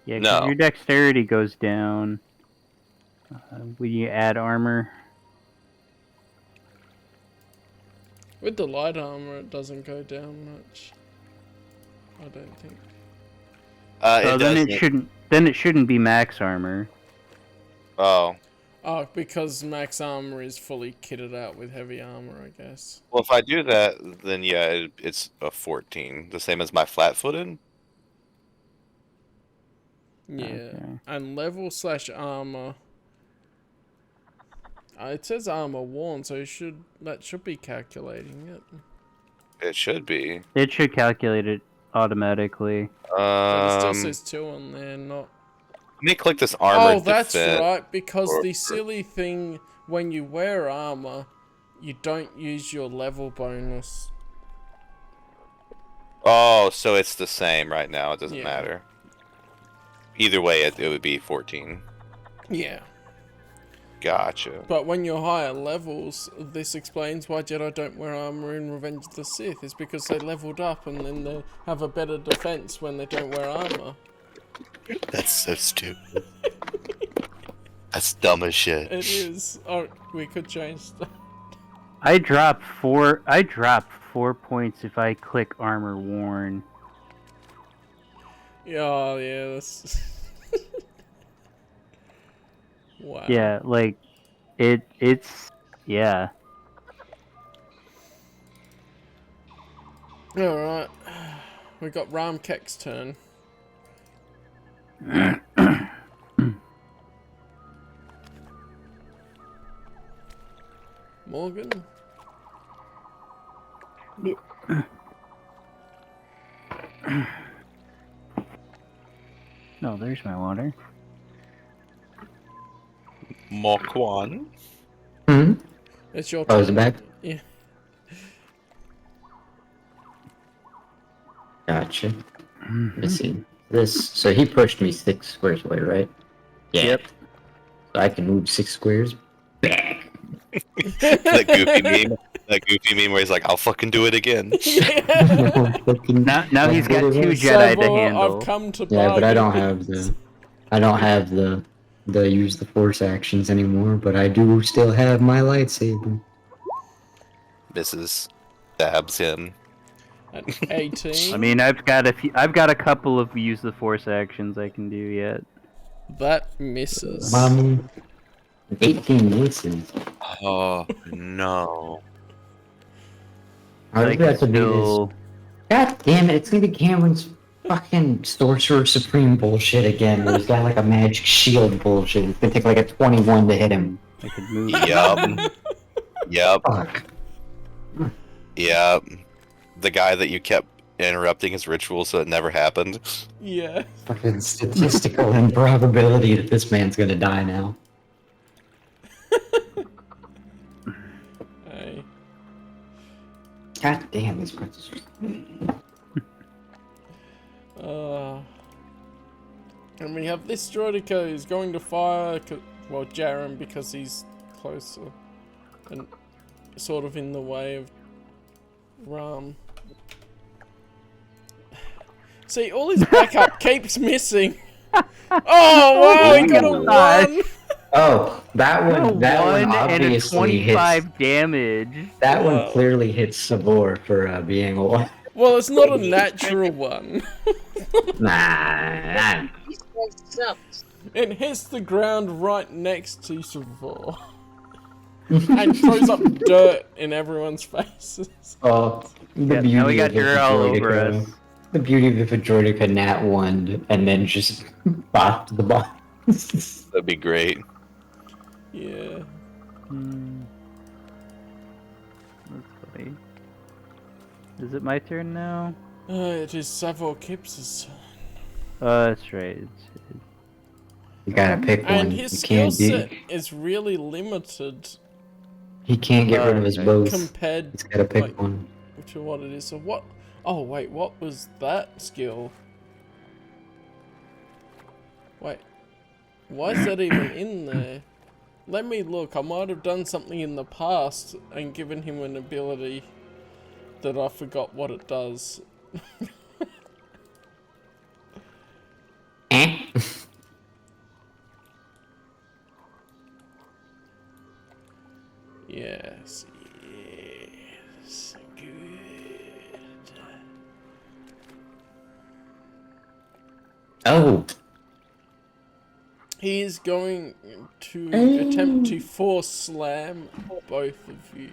Yeah, 'cause No. your dexterity goes down when you add armor. With the light armor, it doesn't go down much. I don't think. So then it shouldn't be max armor. Oh. Oh, because max armor is fully kitted out with heavy armor, I guess. Well, if I do that, then yeah, it's a 14. The same as my flat-footed? Yeah. Okay. And level / armor. It says armor worn, so that should be calculating it. It should be. It should calculate it automatically. But it still says 2 on there, not... Let me click this armor. Oh, that's right, because the silly thing, when you wear armor, you don't use your level bonus. Oh, so it's the same right now. It doesn't Yeah. matter. Either way, it would be 14. Yeah. Gotcha. But when you're higher levels, this explains why Jedi don't wear armor in Revenge of the Sith. It's because they leveled up and then they have a better defense when they don't wear armor. That's so stupid. That's dumb as shit. It is. Oh, we could change that. I drop 4 points if I click armor worn. Oh, yeah, that's... Wow. Yeah, like it's yeah. Alright. We got Ramkek's turn. Morgan? No, there's my water. Mokwan. Hmm? It's your Oh, turn. is it back? Yeah. Gotcha. Let's see. This. So he pushed me 6 squares away, right? Yeah. Yep. So I can move 6 squares back. That goofy meme. That goofy meme where he's like, "I'll fucking do it again." Now he's got 2 Jedi to Sabo, handle. I've come to Yeah, but I don't bargain. have the use the force actions anymore, but I do still have my lightsaber. Mrs. stabs him. At 18. I mean, I've got a couple of use the force actions I can do yet. That misses. Mommy. 18 misses. Oh no. I Like, have to be this. still... God damn it! It's gonna be Cameron's fucking Sorcerer Supreme bullshit again. Where he's got like a magic shield bullshit. It's gonna take like a 21 to hit him. I could move. Yup. Yup. Fuck. Yup. The guy that you kept interrupting his ritual so it never happened. Yeah. Fucking statistical improbability that this man's gonna die now. Hey. God damn, these princess. And we have this droideka who's going to fire, well, Jaren, because he's closer. And sort of in the way of Ram. See, all his backup keeps missing. Oh wow, he got a 1! Oh, that one and a obviously hits. 25 damage. That Wow. one clearly hits Sabor for being a 1. Well, it's not a natural one. Nah. This guy sucks. It hits the ground right next to Savor. And throws up dirt in everyone's faces. Oh, the Yeah, beauty now we got of if dirt a all over Droidica- us. The beauty of if a Droidica nat 1 and then just bopped the boss. That'd be great. Yeah. That's funny. Is it my turn now? It is Savor Kips's. That's right. You gotta pick one. And his You skill can't do. set is really limited He can't get rid of his Okay. both. compared He's gotta pick like, one. to what it is. So what? Oh wait, what was that skill? Wait, why is that even in there? Let me look. I might have done something in the past and given him an ability that I forgot what it does. Eh? Yes, yes, good. Oh. He is going to attempt to force slam both of you.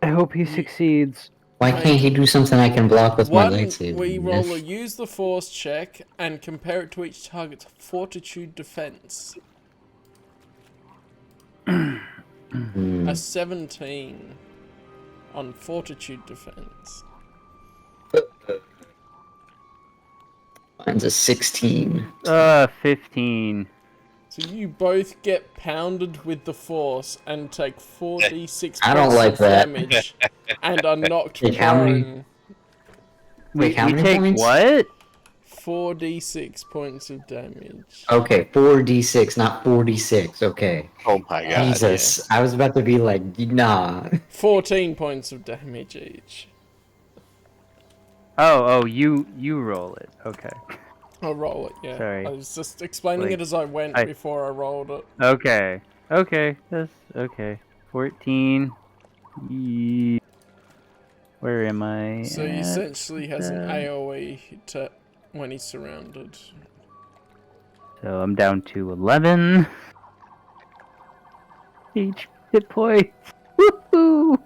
I hope he succeeds. Why can't he do something I can block with my One lightsaber? Wii roller, use the force check and compare it to each target's fortitude defense. A 17 on fortitude defense. Mine's a 16. 15. So you both get pounded with the force and take 4d6 I don't points like of that. damage and are knocked Wait, how many? prone. Wait, how we many take points? what? 4d6 points of damage. Okay, 4d6, not 46. Okay. Oh my god. Jesus. I was about to be like, nah. 14 points of damage each. Oh, you roll it. Okay. I'll roll it, yeah. Sorry. I was just explaining Like, it as I went before I rolled it. Okay. Okay. That's okay. 14. Where am I? So he at? essentially has an AoE to when he's surrounded. So I'm down to 11. Each hit point. Woohoo!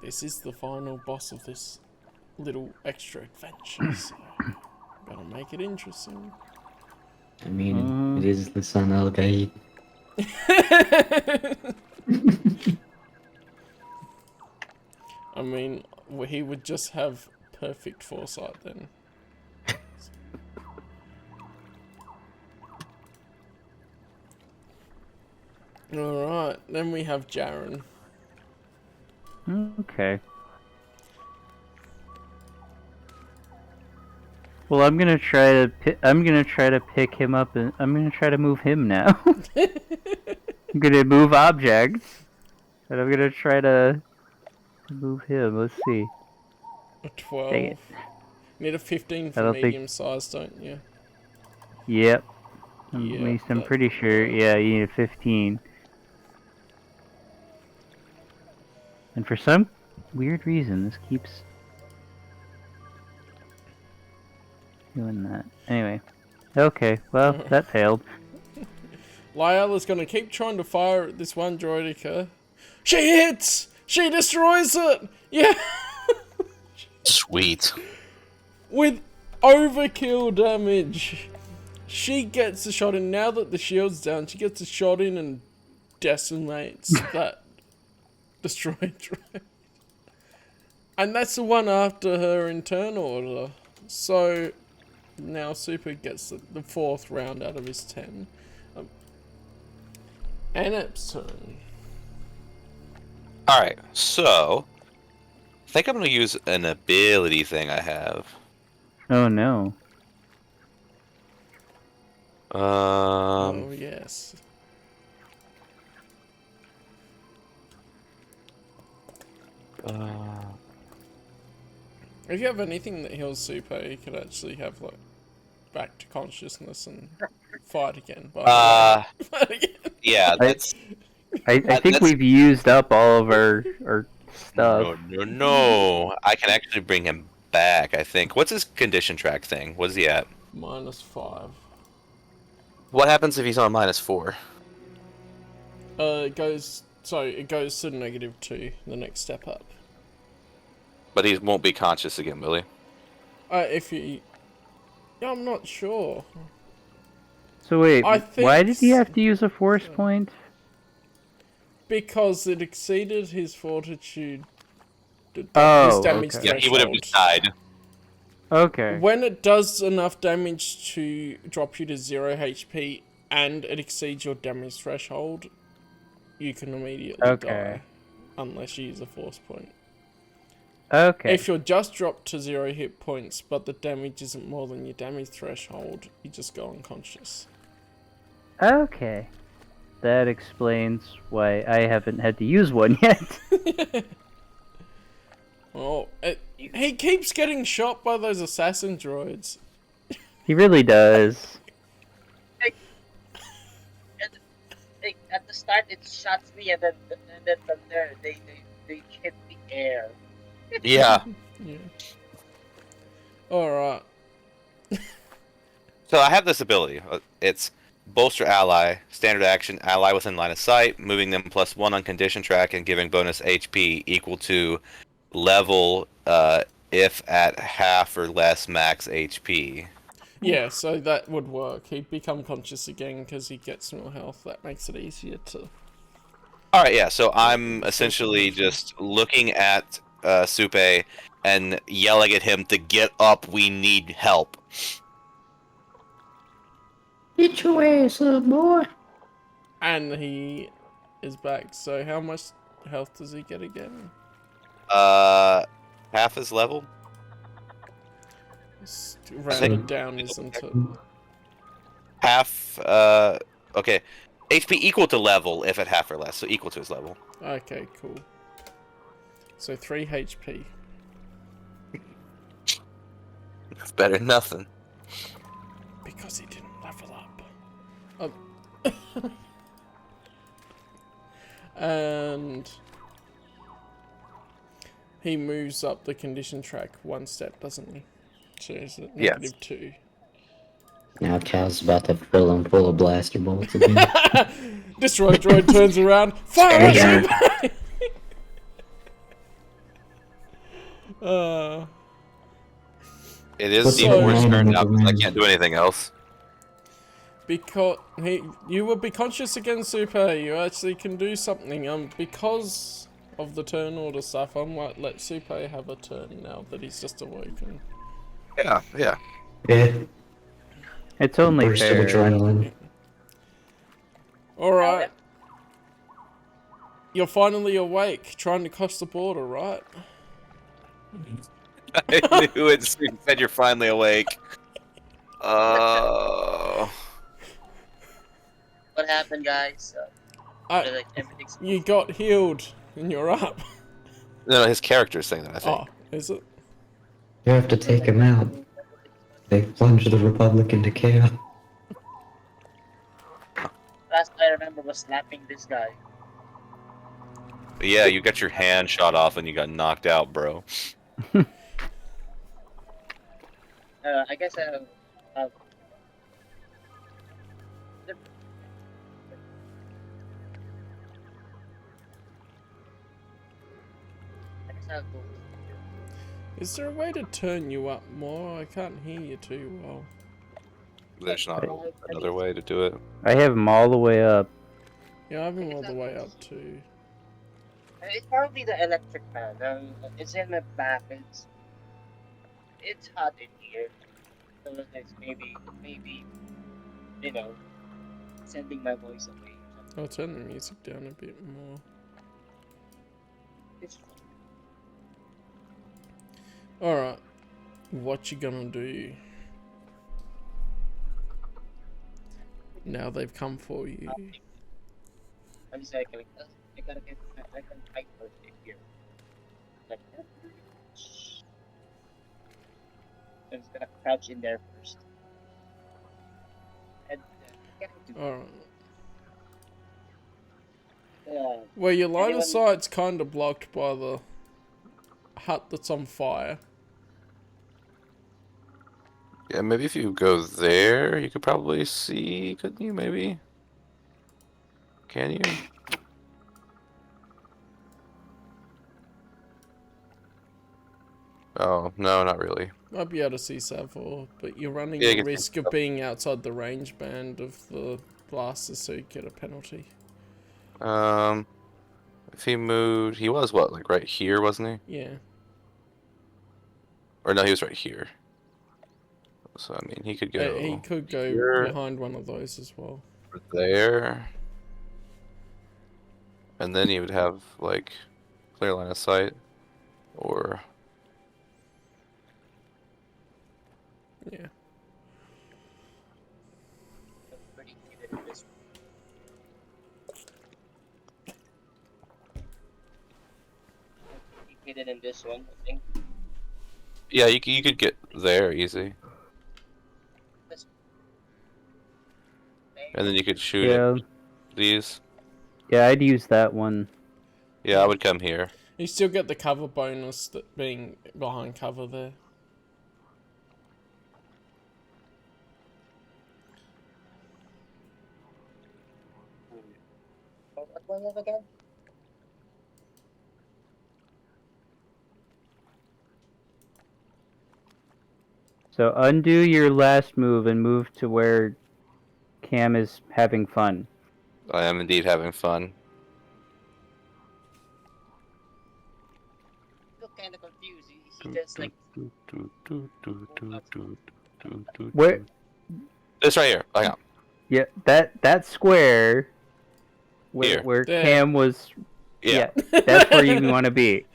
This is the final boss of this little extra adventure, so gotta make it interesting. I mean, it is the Sun Al Gaid. I mean, he would just have perfect foresight then. Alright, then we have Jaren. Okay. Well, I'm gonna try to pick him up, and I'm gonna try to move him now. I'm gonna move objects, and I'm gonna try to move him. Let's see. A Dang 12. it. Need a 15 I for don't think- medium size, don't you? Yep. At Yeah, least I'm that- pretty sure. Yeah, you need a 15. And for some weird reason, this keeps doing that. Anyway. Okay, well, that failed. Lyle is gonna keep trying to fire at this one droidica. She hits! She destroys it! Yeah! Sweet. With overkill damage. She gets a shot in. Now that the shield's down, she gets a shot in and decimates that destroyed droid. And that's the one after her in turn order. So now Super gets the 4th round out of his 10. Anep's turn. Alright, so I think I'm gonna use an ability thing I have. Oh no. Oh, yes. If you have anything that heals super, you could actually have, like, back to consciousness and fight again. Fight again. Yeah, that's... I think that's- we've used up all of our stuff. No. I can actually bring him back, I think. What's his condition track thing? What is he at? -5. What happens if he's on -4? It goes to -2, the next step up. But he won't be conscious again, will he? If you... Yeah, I'm not sure. So wait, I think why did he have to use a force point? Because it exceeded his fortitude... his Oh, damage okay. Yeah, he would have threshold. just died. Okay. When it does enough damage to drop you to 0 HP and it exceeds your damage threshold, you can immediately die. Unless you use a force point. Okay. If you're just dropped to 0 hit points, but the damage isn't more than your damage threshold, you just go unconscious. Okay. That explains why I haven't had to use one yet. Oh, he keeps getting shot by those assassin droids. He really does. At the start, it shots me, and then from there, they hit the air. Yeah. Yeah. Alright. So I have this ability. It's bolster ally, standard action, ally within line of sight, moving them +1 on condition track, and giving bonus HP equal to level if at half or less max HP. Yeah, so that would work. He'd become conscious again because he gets more health. That makes it easier to... Alright, yeah, so I'm essentially just looking at Supe and yelling at him to get up, we need help. Get your ass up, boy. And he is back. So how much health does he get again? Half his level? It's rounded down, isn't it? Half, okay. HP equal to level if at half or less, so equal to his level. Okay, cool. So 3 HP. It's better than nothing. Because he didn't level up. And he moves up the condition track 1 step, doesn't he? So is it -2? Now Cal's about to fill him full of blaster bolts again. Destroy droid turns around. Fire at Super! It is What's D4's the turn name now of the because I man? can't do anything else. Because you will be conscious again, Super. You actually can do something. Because of the turn order stuff, I might let Super have a turn now that he's just awoken. Yeah. Yeah. It's only Burst of fair. adrenaline. Alright. You're finally awake, trying to cross the border, right? I knew it as soon as you said you're finally awake. What happened, guys? Like, everything's... You got healed, and you're up. No, his character's saying that, I think. Oh, is it? You have to take him out. They plunge the Republic into chaos. Last I remember was slapping this guy. But yeah, you got your hand shot off and you got knocked out, bro. I guess I'll go. Is there a way to turn you up more? I can't hear you too well. There's not another way to do it. I have him all the way up. Yeah, I have him all the way up too. It's probably the electric fan. It's in my back. It's hot in here. So it's maybe, you know, sending my voice away. I'll turn the music down a bit more. It's Alright. What you gonna do? Now they've come for you. I'm cycling. I gotta get. I can fight first here. Like, I'm just gonna crouch in there first. And Alright. uh, Well, your line anyone- of sight's kind of blocked by the hut that's on fire. Yeah, maybe if you go there, you could probably see, couldn't you, maybe? Can you? Oh, no, not really. Might be able to see Savor, but you're running Yeah, you the can see risk of being outside the range band of the blasters, so you get a penalty. If he moved, he was what, like right here, wasn't he? Yeah. Or no, he was right here. So, I mean, he could go He could go here. behind one of those as well. There. And then you would have, like, clear line of sight. Or... Yeah. pretty hidden in this. Hidden in this one, I think. Yeah, you could get there easy. And then you could shoot Yeah, at these. yeah, I'd use that one. Yeah, I would come here. You still get the cover bonus that being behind cover there. What was it again? So undo your last move and move to where Cam is having fun. I am indeed having fun. Still kind of confused. He just like Where? This right here. Hang on. Yeah, that square Here. where There. Cam was. Yeah. Yeah, that's where you want to be.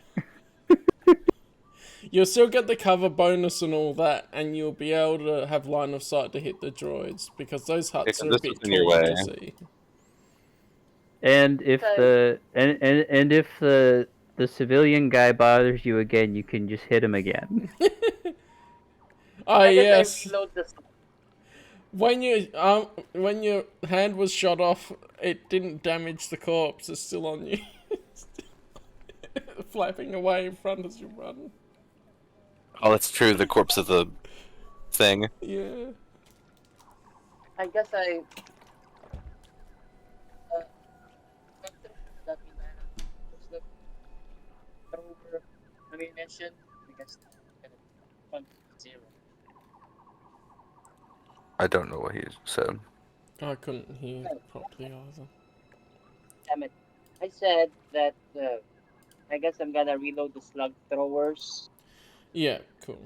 You'll still get the cover bonus and all that, and you'll be able to have line of sight to hit the droids, because those huts Yeah, are a this bit is in your tall way. to see. And if the and if the civilian guy bothers you again, you can just hit him again. Ah, I guess yes. I reload this. When your hand was shot off, it didn't damage the corpse. It's still on you, flapping away in front as you run. Oh, that's true. The corpse of the thing. Yeah. I guess I. That was the thrower ammunition. I guess kind of 0. I don't know what he said. I couldn't hear properly either. Damn it! I said that. I guess I'm gonna reload the slug throwers. Yeah, cool.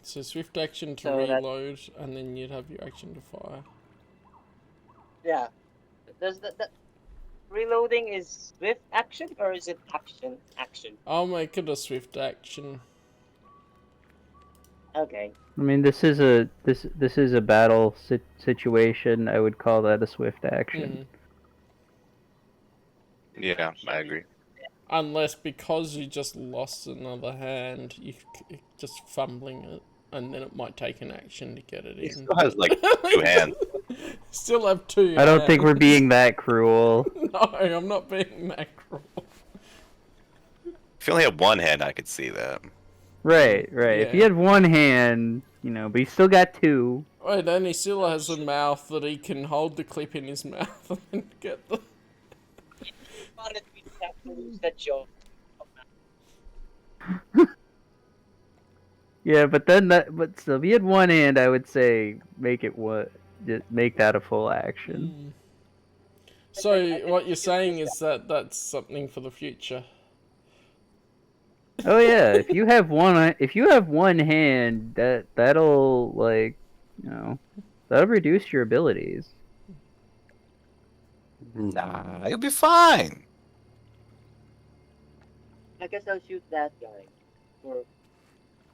So swift action to So that- reload, and then you'd have your action to fire. Yeah. Does the reloading is swift action or is it action? Action. I'll make it a swift action. Okay. I mean, this is a battle situation. I would call that a swift action. Mhm. Yeah, I agree. Unless because you just lost another hand, you just fumbling it, and then it might take an action to get it He in. still has like 2 hands. Still have 2 I don't think we're hands. being that cruel. No, I'm not being that cruel. If you only had 1 hand, I could see that. Right. If you Yeah. had one hand, but you still got 2. Wait, then he still has a mouth that he can hold the clip in his mouth and then get the... Wanted me to have to lose that joke. Yeah, but still, if you had one hand, I would say make that a full action. So, what you're saying is that that's something for the future. Oh yeah, if you have one hand, that'll that'll reduce your abilities. Nah, you'll be fine. I guess I'll shoot that guy. Or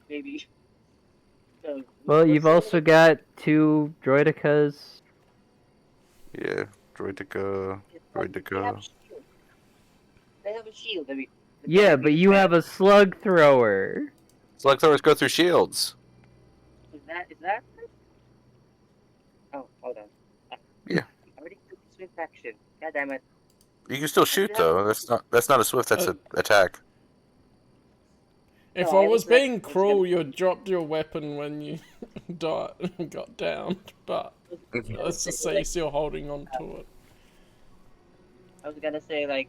maybe. Well, you've also got 2 droidicas. Yeah, droideka, They have droideka. a shield. They have a shield. Yeah, but you have a slug thrower. Slug throwers go through shields. Is that? Oh, hold on. Yeah. I already took swift action. God damn it. You can still shoot though. That's not a swift. That's an attack. If No, I I was was like- being I was cruel, gonna- you dropped your weapon when you got downed, but let's just say you're still holding on to it. I was gonna say like,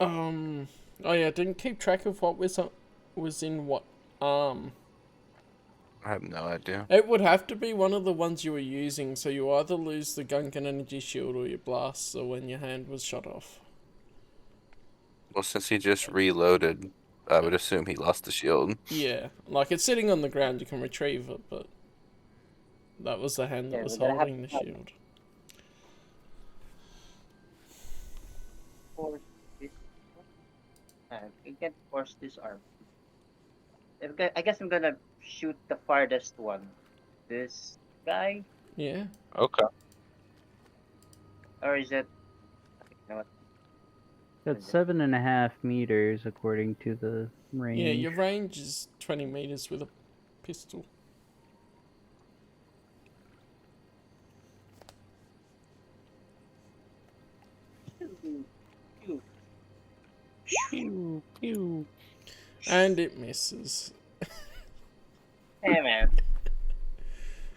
Oh yeah, didn't keep track of what was in what arm. I have no idea. It would have to be one of the ones you were using, so you either lose the Gunkan energy shield or your blaster when your hand was shot off. Well, since he just reloaded, I would assume he lost the shield. Yeah, like it's sitting on the ground, you can retrieve it, but that was the hand that was we're gonna have holding the to- shield. force this. We can force this arm. I guess I'm gonna shoot the farthest one. This guy, Yeah. Okay. or is it? You know what? That's 7.5 meters according to the range. Yeah, your range is 20 meters with a pistol. Pew. Pew, pew. And it misses. Hey man.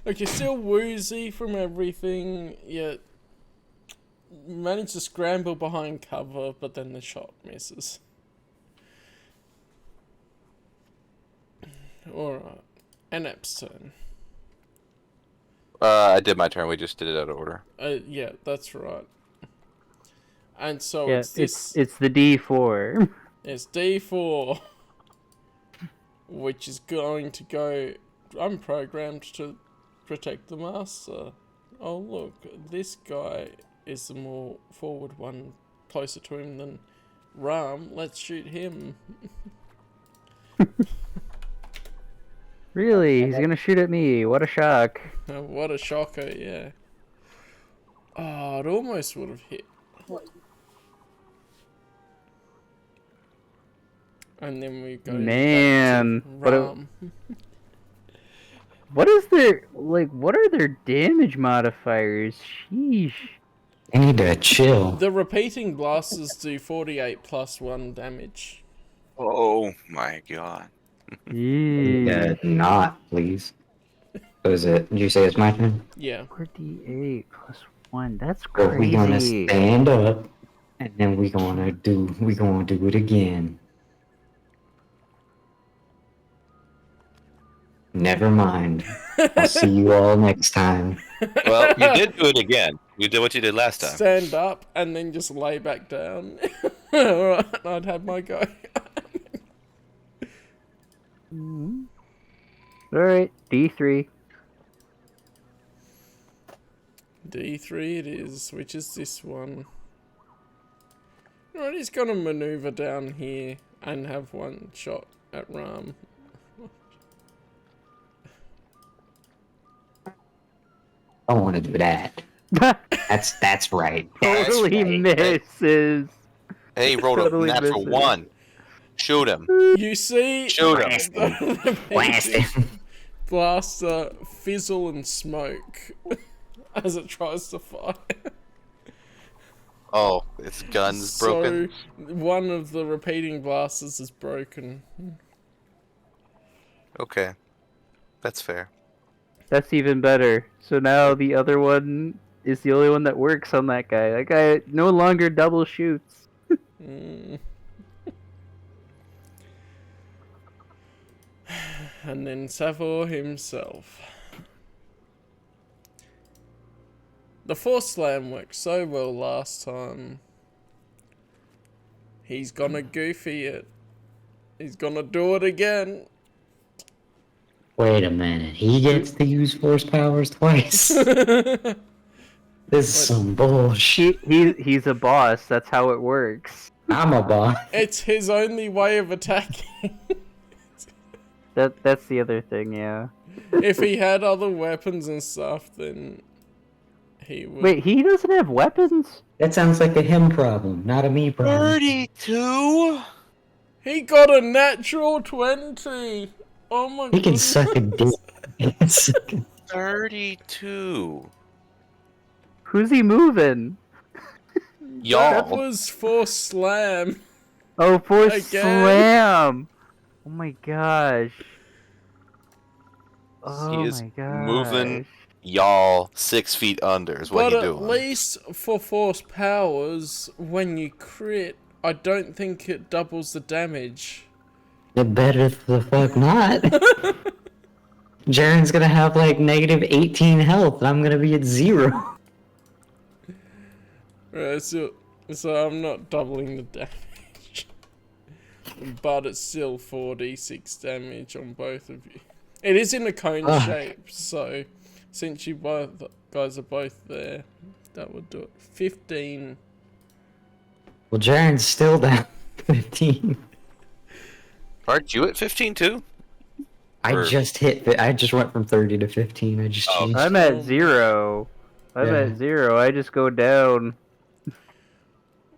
Like, you're still woozy from everything, yet manage to scramble behind cover, but then the shot misses. Alright. Enep's turn. I did my turn. We just did it out of order. Yeah, that's right. And so Yeah, it's this... it's the D4. It's D4, which is going to go... I'm programmed to protect the master. Oh look, this guy is the more forward one, closer to him than Ram. Let's shoot him. Really? He's gonna shoot at me. What a shock. What a shocker, yeah. Oh, it almost would have hit. And then we go Man, back to Ram. what is their what are their damage modifiers? Sheesh. I need to chill. The repeating blasters do 48 plus 1 damage. Oh my god. Yeah. Not, please. What is it? Did you say it's my turn? Yeah. 4d8 plus 1. That's Well, we gonna crazy. stand up, and then we gonna do it again. Never mind. I'll see you all next time. Well, you did do it again. You did what you did last time. Stand up and then just lay back down. Alright, I'd have my go. Alright, D3. D3 it is, which is this one. Alright, he's gonna maneuver down here and have one shot at Ram. I don't want to do that. That's right. That's Totally right. misses. Hey, he rolled a Totally natural misses. 1. Shoot him. You see Shoot him. Blast him. blaster fizzle and smoke as it tries to fire. Oh, its gun's broken. So one of the repeating blasters is broken. Okay. That's fair. That's even better. So now the other one is the only one that works on that guy. That guy no longer double shoots. Mm. And then Savor himself. The Force Slam worked so well last time. He's gonna goofy it. He's gonna do it again. Wait a minute. He gets to use force powers twice. This is some bullshit. He's a boss. That's how it works. I'm a boss. It's his only way of attacking. That's the other thing. Yeah. If he had other weapons and stuff, then he would. Wait, he doesn't have weapons? That sounds like a him problem, not a me problem. 32? He got a natural 20. Oh my god. He can suck a dick. He can suck a- 32. Who's he moving? That Y'all. was for slam. Oh, for Again. slam! Oh my gosh. Oh He is my gosh. moving y'all 6 feet under is what But you at doing. least for force powers, when you crit, I don't think it doubles the damage. It better the fuck not. Jaren's gonna have like negative 18 health, and I'm gonna be at 0. Right, so I'm not doubling the damage. But it's still 4d6 damage on both of you. It is in a cone Ugh. shape, so since you both guys are both there, that would do it. 15. Well, Jaren's still down 15. Aren't you at 15 too? I Or- just went from 30 to 15. I just Oh. changed. I'm at 0. I'm Yeah. at 0. I just go down.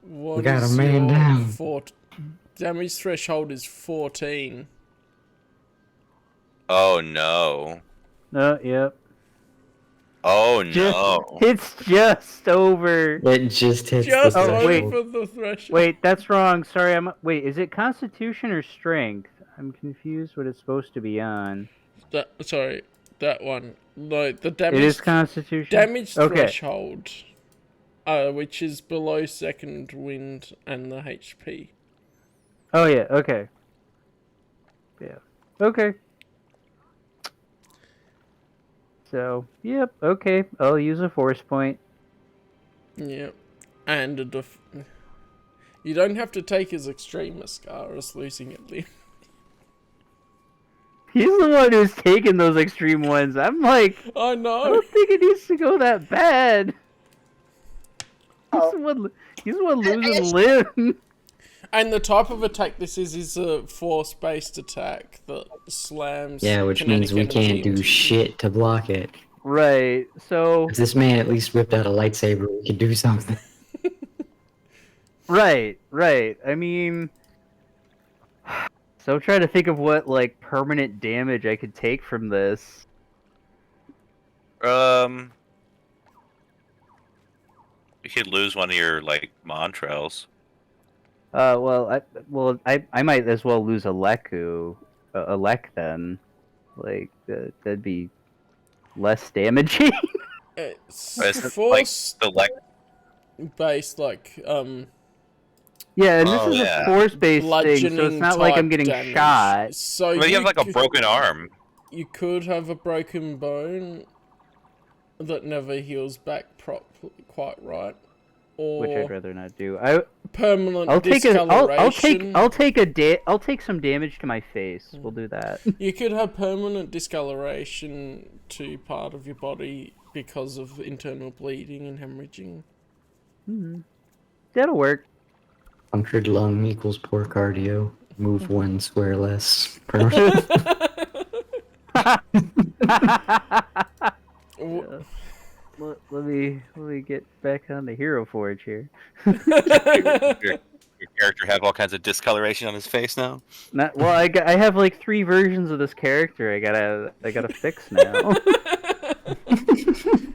What got a is man your down. damage threshold is 14. Oh no. Yep. Oh Just, no. It's just over. It just hits Just the Oh, wait. threshold. over the threshold. Wait, that's wrong. Sorry, wait, is it Constitution or Strength? I'm confused what it's supposed to be on. That one. No, the It damage. is Constitution? Damage Okay. threshold, which is below second wind and the HP. Oh, yeah, okay. Yeah. Okay. So, yep, okay. I'll use a force point. Yep. And you don't have to take as extreme a scar as losing a limb. He's the one who's taking those extreme ones. I'm like, I I know. don't think it needs to go that bad. Oh. He's the one losing limb. And the type of attack this is a force-based attack that slams. Yeah, which means we kinetic can't energy do into you. shit to block it. Right, so... If this man at least whipped out a lightsaber, we could do something. Right. I mean... So I'm trying to think of what, like, permanent damage I could take from this. You could lose one of your like Montrels. I might as well lose a Leku, a Lek then. Like that'd be less damaging. It's Is it like force the like based, like Yeah, and this Oh, is yeah. a force-based thing, so it's bludgeoning not like I'm type getting damage. shot. So you have like a could- broken arm. You could have a broken bone that never heals back quite right, or Which I'd rather not do. permanent I'll take discoloration. I'll take some damage to my face. We'll do that. You could have permanent discoloration to part of your body because of internal bleeding and hemorrhaging. That'll work. Punctured lung equals poor cardio. Move 1 square less. W- Let me get back on the hero forge here. Your character have all kinds of discoloration on his face now. I have like 3 versions of this character. I gotta fix now.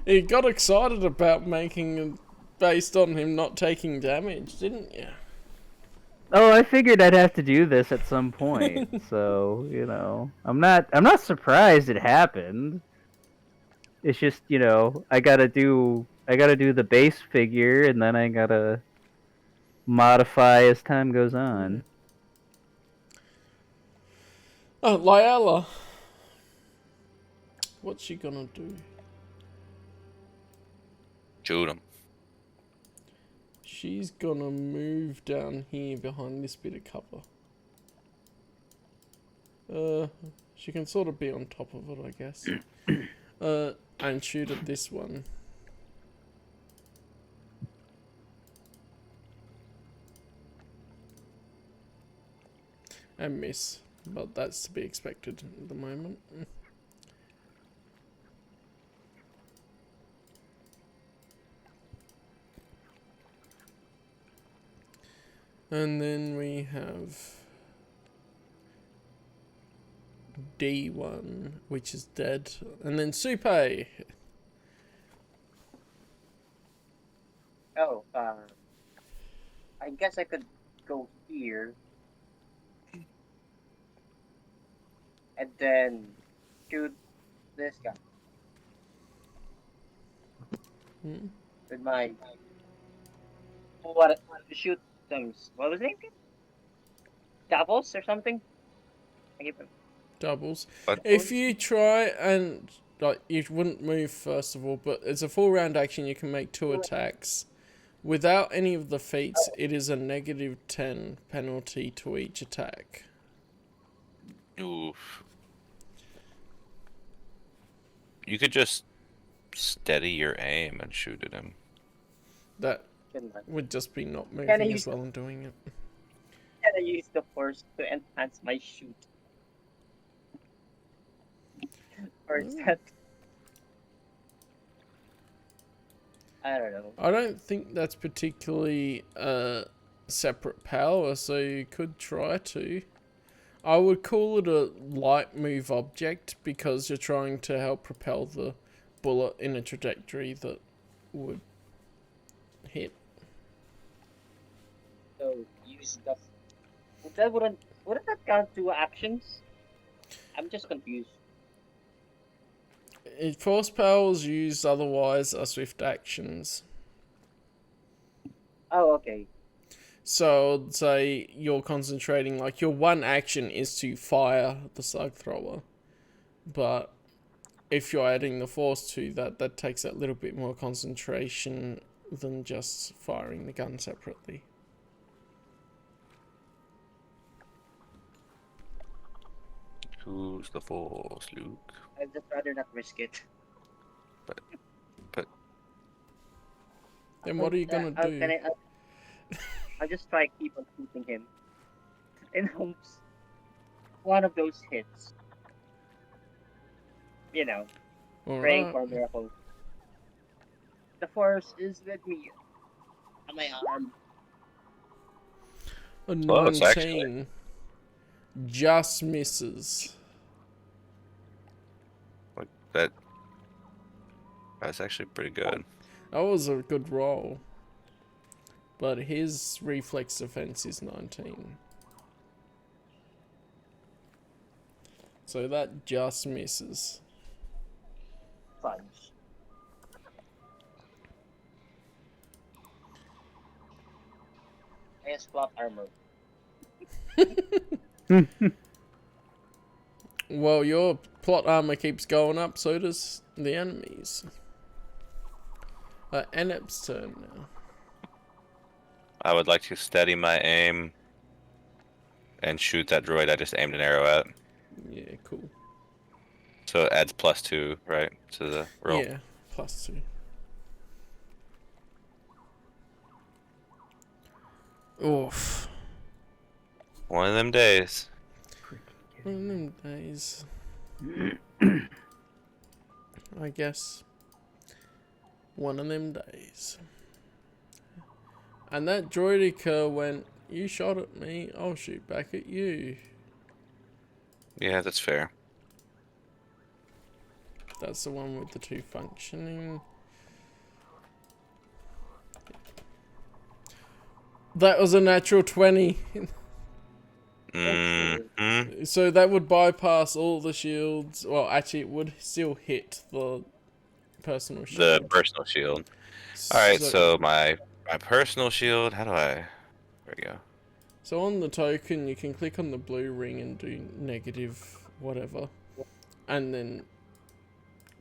You got excited about making it based on him not taking damage, didn't you? Oh, I figured I'd have to do this at some point. So, I'm not surprised it happened. It's just, I gotta do the base figure, and then I gotta modify as time goes on. Oh, Lyella. What's she gonna do? Shoot him. She's gonna move down here behind this bit of cover. She can sort of be on top of it, I guess. And shoot at this one. And miss. But that's to be expected at the moment. And then we have D1, which is dead. And then Supe. Oh, I guess I could go here. And then shoot this guy. Hmm? With my... What? Shoot them. What was his name? Doubles or something? I give him. Doubles. But If you try and, like, you wouldn't move first of all, but it's a full round action, you can make 2 attacks. Without any of the feats, it is a -10 penalty to each attack. oof. You could just steady your aim and shoot at him. That Good luck. would just be not Can I moving use as well and doing it. Can I use the force to enhance my shoot? Or is that... I don't know. I don't think that's particularly a separate power, so you could try to. I would call it a light move object because you're trying to help propel the bullet in a trajectory that would hit. So use the... That wouldn't that count 2 actions? I'm just confused. Force powers used otherwise are swift actions. Oh, okay. So I'd say you're concentrating, like your one action is to fire the slug thrower. But if you're adding the force to that, that takes a little bit more concentration than just firing the gun separately. Choose the force, Luke. I'd just rather not risk it. But Then what are you gonna do? I'll just try keep on shooting him. In hopes one of those hits. You know, praying for a miracle. The force is with me. On my arm. A Close, 19 just misses. like that's actually pretty good. That was a good roll. But his reflex defense is 19. So that just misses. Fudge. I guess plot armor. Well, your plot armor keeps going up, so does the enemies. Enep's turn now. I would like to steady my aim and shoot that droid I just aimed an arrow at. Yeah, cool. So it adds +2, right, to the roll. Yeah, +2. Oof. One of them days. One of them days. I guess. One of them days. And that droidica went, you shot at me, I'll shoot back at you. Yeah, that's fair. That's the one with the 2 functioning. That was a natural 20. Mm-hmm. So that would bypass all the shields. Well, actually, it would still hit the personal shield. The personal shield. Alright, so my personal shield, how do I... There we go. So on the token, you can click on the blue ring and do negative whatever. And then,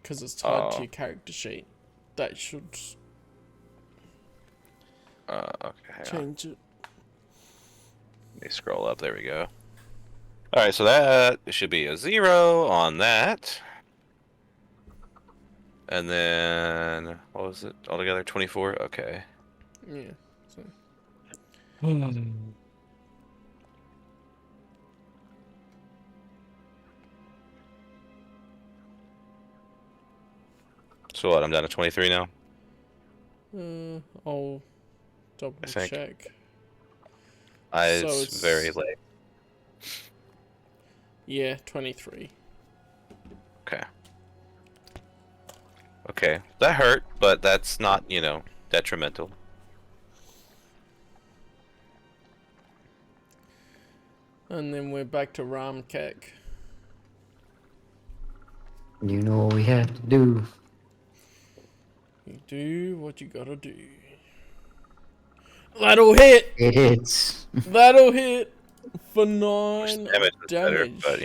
because it's tied to your character sheet, that should Okay, hang on. change it. Let me scroll up, there we go. Alright, so that should be a 0 on that. And then, what was it altogether? 24? Okay. Yeah. So. So what, I'm down to 23 now? I'll double I think. check. It's very late. Yeah, 23. Okay. Okay, that hurt, but that's not, detrimental. And then we're back to Ramkek. You know what we had to do. You do what you gotta do. That'll hit! It hits. That'll hit for 9 Damage is better, damage. but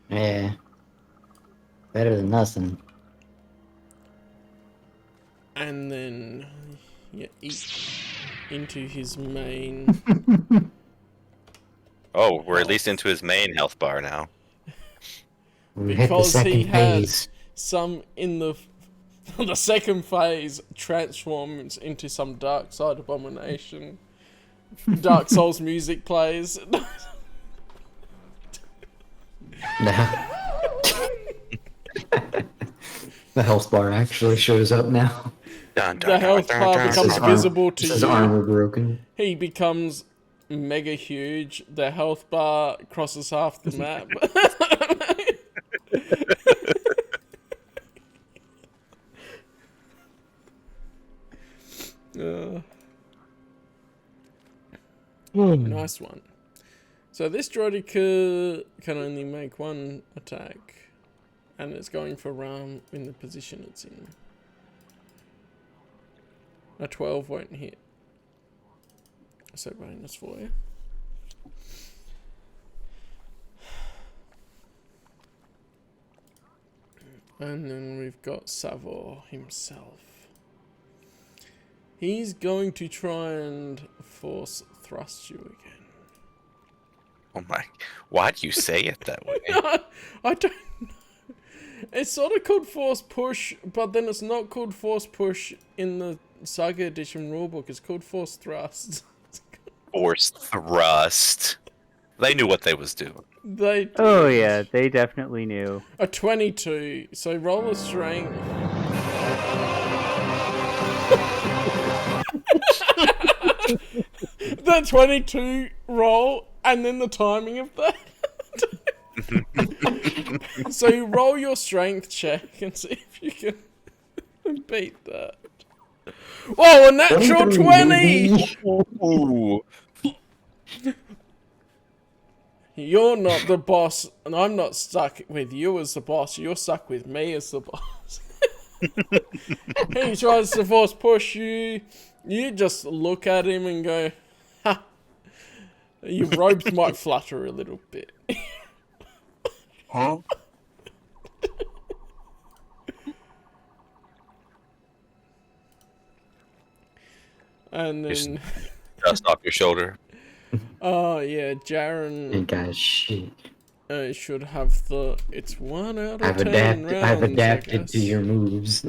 Yeah. Better than nothing. And then you eat into his main. Oh, we're at least into his main health bar now. We hit the Because he second phase. has some in the second phase transforms into some dark side abomination. Dark Souls music plays. No. The health bar actually shows up now. The health bar becomes visible to His you. armor broken. He becomes mega huge. The health bar crosses half the map. Nice one. So this Droideka can only make one attack, and it's going for Ram in the position it's in. A 12 won't hit. So bonus for you. And then we've got Savor himself. He's going to try and force thrust you again. Oh my! Why do you say it that way? I don't know. It's sort of called force push, but then it's not called force push in the Saga Edition rulebook. It's called force thrust. Force thrust. They knew what they was doing. They did. Oh yeah, they definitely knew. A 22. So roll a strength. The 22 roll, and then the timing of that. So you roll your strength check and see if you can beat that. Whoa, a natural 20! Ooh. You're not the boss, and I'm not stuck with you as the boss. You're stuck with me as the boss. He tries to force push you. You just look at him and go, ha. Your robes might flutter a little bit. Huh? And then, Dust off your shoulder. oh yeah, You Jaren guys, shit. should have the. It's 1 out of I've 10 rounds. I've I adapted to guess. your moves.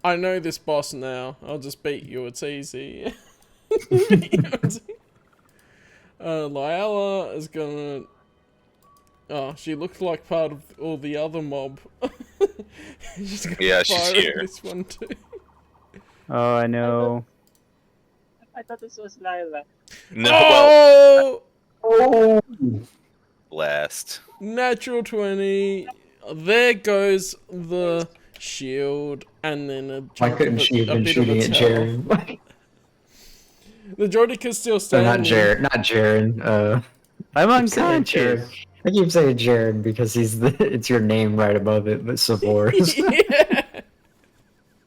I know this boss now. I'll just beat you. It's easy. Lyella is gonna. Oh, she looks like part of all the other mob. She's gonna Yeah, she's fire at here. this one too. Oh, I know. I thought this was Lila. No, well, Oh! blast. Natural 20. There goes the shield, and then a Why drop of couldn't she have been bit of shooting a at tail. Jaren? The Droideka's still No, standing. not Jaren. Not Jaren. I'm I keep saying unconscious. Jaren. I keep saying Jaren because it's your name right above it, but Savor. Yeah.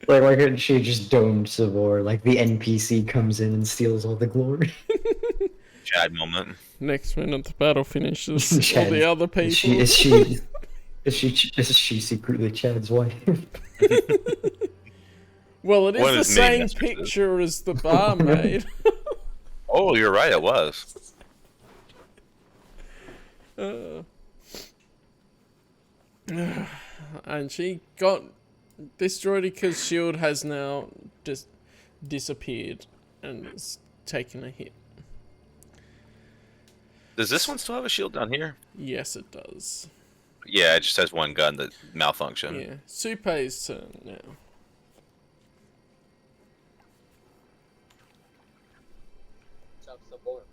Like, why couldn't she just domed Savor? Like, the NPC comes in and steals all the glory. Chad moment. Next minute, the battle finishes. All Chad, the other people. Is she secretly Chad's wife? Well, it is One the of his same main mistresses. picture as the barmaid. Oh, you're right. It was. And she got this Droideka's shield has now just disappeared and it's taken a hit. Does this one still have a shield down here? Yes, it does. Yeah, it just has one gun that malfunctioned. Yeah, Supei's turn now. Stop support.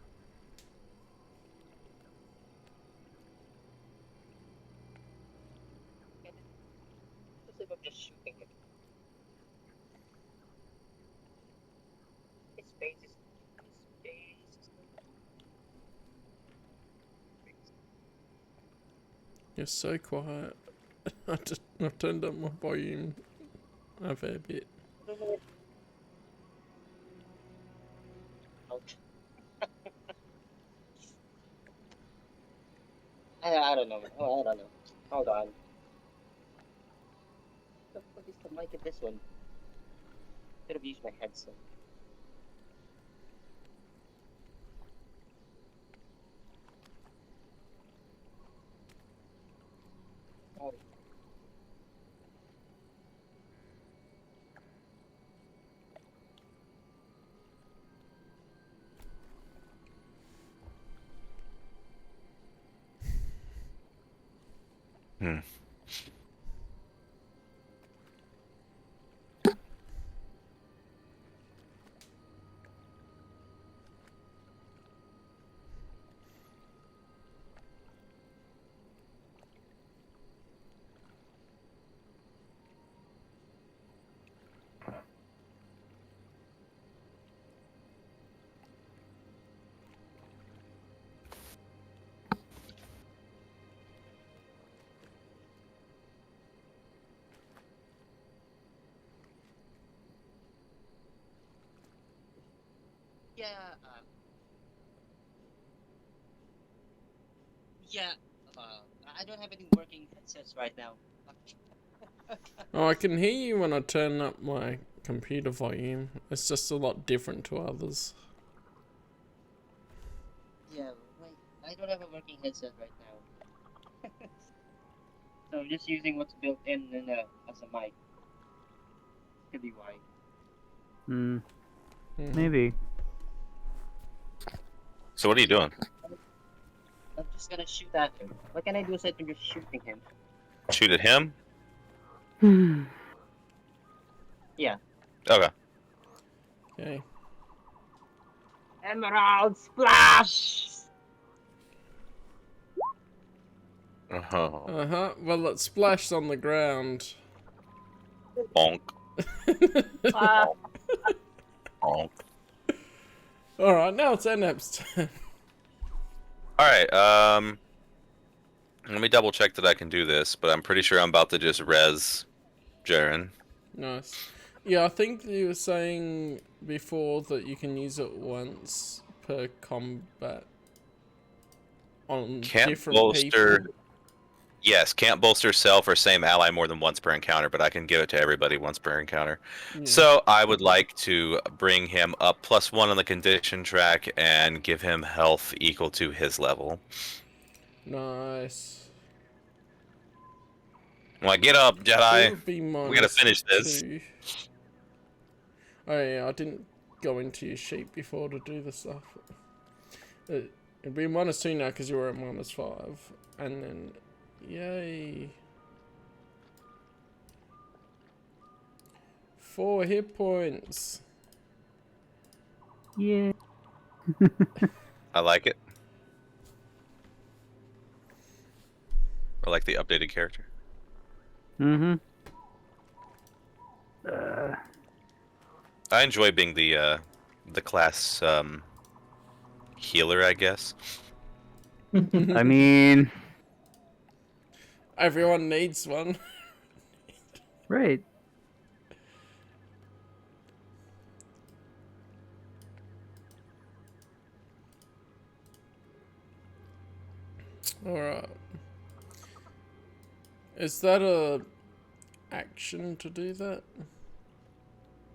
instead of just shooting him? His face is. You're so quiet. I've turned up my volume a fair bit. Ouch. I don't know. Oh, I don't know. Hold on. What is the mic at this one? Could have used my headset. Oh. Hmm. Yeah. Yeah. I don't have any working headsets right now. Oh, I can hear you when I turn up my computer volume. It's just a lot different to others. Yeah, wait. I don't have a working headset right now. So I'm just using what's built in as a mic. Could be why. Hmm. Mhm. Maybe. So what are you doing? I'm just gonna shoot at him. What can I do aside from just shooting him? Shoot at him? Yeah. Okay. Okay. Emerald splash! Uh-huh. Well, it splashed on the ground. Bonk. Ah, Bonk. Alright, now it's Enep's turn. Alright, let me double check that I can do this, but I'm pretty sure I'm about to just res Jaren. Nice. Yeah, I think you were saying before that you can use it once per combat on Can't different bolster. people. Yes, can't bolster self or same ally more than once per encounter, but I can give it to everybody once per encounter. Yeah. So I would like to bring him up +1 on the condition track and give him health equal to his level. Nice. I'm like, get up, It Jedi. would be We gotta minus finish this. 2. Oh yeah, I didn't go into your sheet before to do the stuff. It'd be -2 now because you were at -5. And then, yay. 4 hit points. Yeah. I like it. I like the updated character. Mm-hmm. I enjoy being the class healer, I guess. I mean, Everyone needs one. right. Alright. Is that a action to do that?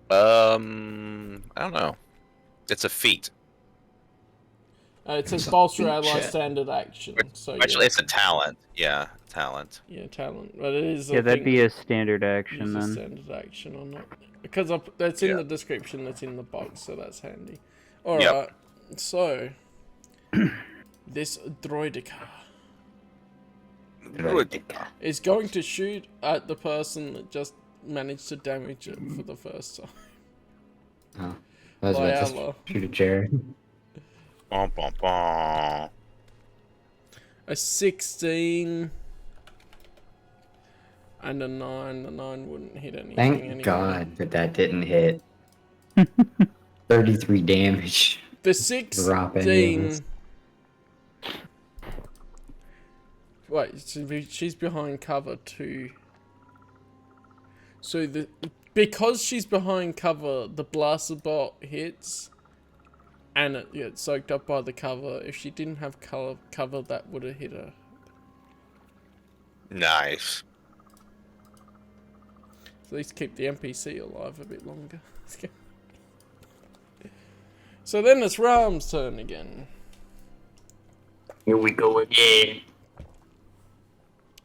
I don't know. It's a feat. It says It's a bolster feat ally check. standard action. So Actually, yeah. it's a talent. Yeah, talent. Yeah, talent. But it is Yeah, that'd thing be that a standard action uses then. standard action on it. Because that's in Yeah. the description, that's in the box, so that's handy. Alright, so this droidica is going to shoot at the person that just managed to damage it for the first time. Oh, I was about to Lyella. shoot at Jared. Bum, bum, bum. A 16. And a 9. The 9 wouldn't hit anything Thank anyway. God that that didn't hit. 33 damage. The Drop any of us. 16... Wait, she's behind cover too. So because she's behind cover, the blaster bolt hits, and it gets soaked up by the cover. If she didn't have cover, that would have hit her. Nice. At least keep the NPC alive a bit longer. So then it's Ram's turn again. Here we go again.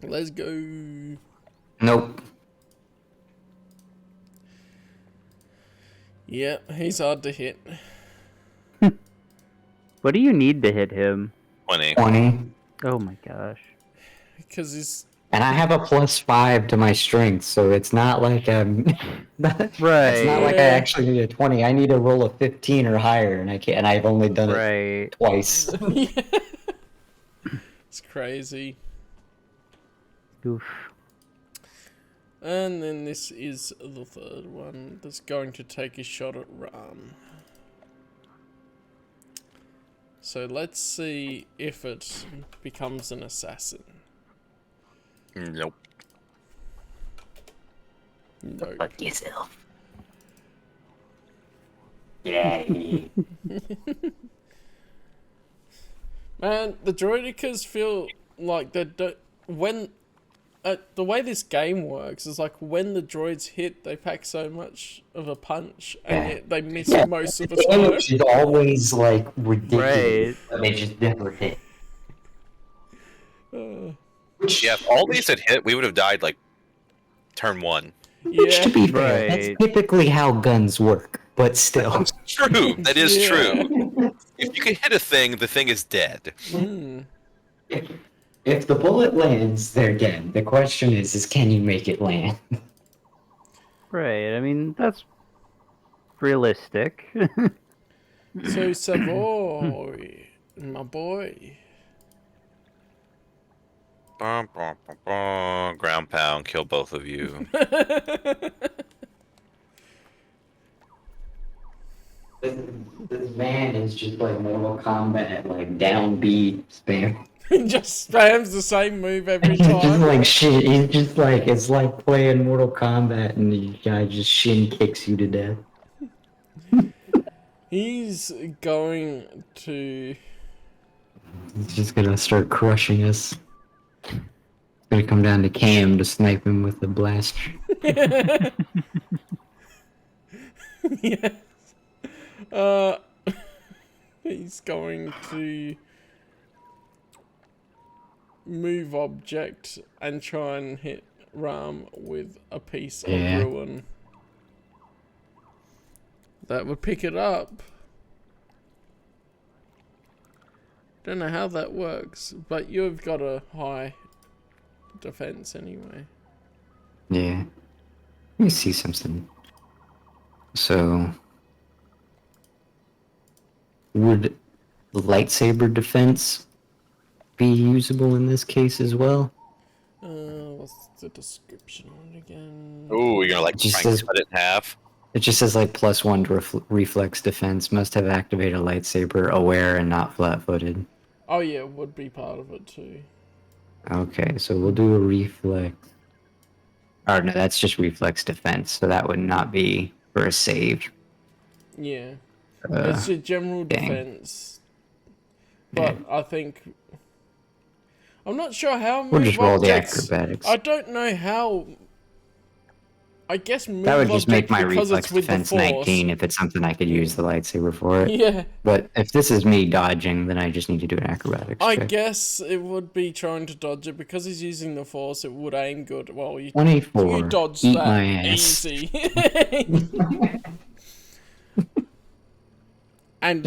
Let's go. Nope. Yeah, he's hard to hit. What do you need to hit him? 20. 20. Oh my gosh. Because he's... And I have a +5 to my strength, so it's not like I'm... Right. It's not like I actually need a 20. I need to roll a 15 or higher, and I can't. And I've only done it twice. Yeah. It's crazy. Oof. And then this is the third one that's going to take a shot at Ram. So let's see if it becomes an assassin. Nope. Nope. Fuck yourself. Yeah. Man, the droidicas feel like they don't... When... the way this game works is like when the droids hit, they pack so much of a punch, and yet they miss most of the time. Damage is always like ridiculous. Right. But they just never hit. Yeah, if all these had hit, we would have died like turn 1. Which, to Yeah, be fair, that's typically how guns work. But still. True. That is Yeah. true. If you can hit a thing, the thing is dead. If the bullet lands, they're dead. The question is can you make it land? Right. I mean, that's realistic. So Savoy, my boy. Bum, bum, bum, bum. Ground pound, kill both of you. This man is just like Mortal Kombat, like downbeat spam. He just spams the same move every He's just time. like shit. He's just like it's like playing Mortal Kombat and the guy just shin kicks you to death. He's going to... He's just gonna start crushing us. It's gonna come down to Cam to snipe him with the blaster. Yes. He's going to move object and try and hit Ram with a piece of ruin. That would pick it up. Don't know how that works, but you've got a high defense anyway. Yeah. Let me see something. So, would lightsaber defense be usable in this case as well? What's the description on it again? Ooh, you're gonna like Just try and says- cut it in half. It just says like +1 to reflex defense. Must have activated lightsaber aware and not flat-footed. Oh yeah, it would be part of it too. Okay, so we'll do a reflex. Oh no, that's just reflex defense, so that would not be for a save. Yeah. It's your general defense. But I think... I'm not sure how We'll just move roll the objects... acrobatics. I don't know how... I guess move That would just make object my because reflex it's with the defense Force. 19 if it's something I could use the lightsaber for it. Yeah. But if this is me dodging, then I just need to do an acrobatics I check. guess it would be trying to dodge it because he's using the Force. It would aim good. Well, you 24. dodged Eat that my ass. easy. And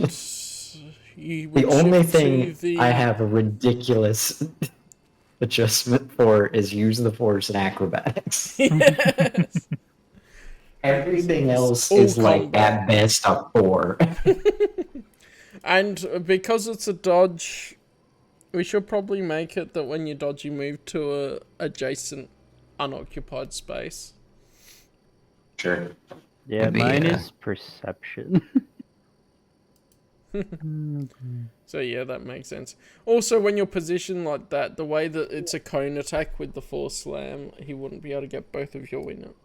you would The only shift to thing the... I have a ridiculous adjustment for is use the force in acrobatics. Yes. Everything else All is like combat. at best a 4. And because it's a dodge, we should probably make it that when you dodge, you move to a adjacent unoccupied space. Sure. Yeah, Maybe, mine is perception. So yeah, that makes sense. Also, when you're positioned like that, the way that it's a cone attack with the force slam, he wouldn't be able to get both of you in it.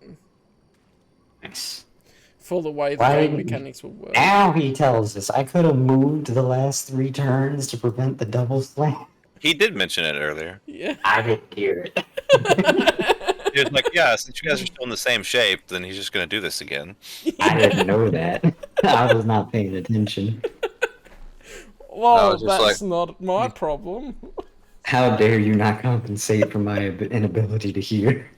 Nice. For the way the Why- game mechanics will work. Now he tells us I could have moved the last 3 turns to prevent the double slam. He did mention it earlier. Yeah. I didn't hear it. He was like, yeah, since you guys are still in the same shape, then he's just gonna do this again. I didn't know that. I was not paying attention. Well, just that's like- not my problem. How dare you not compensate for my inability to hear?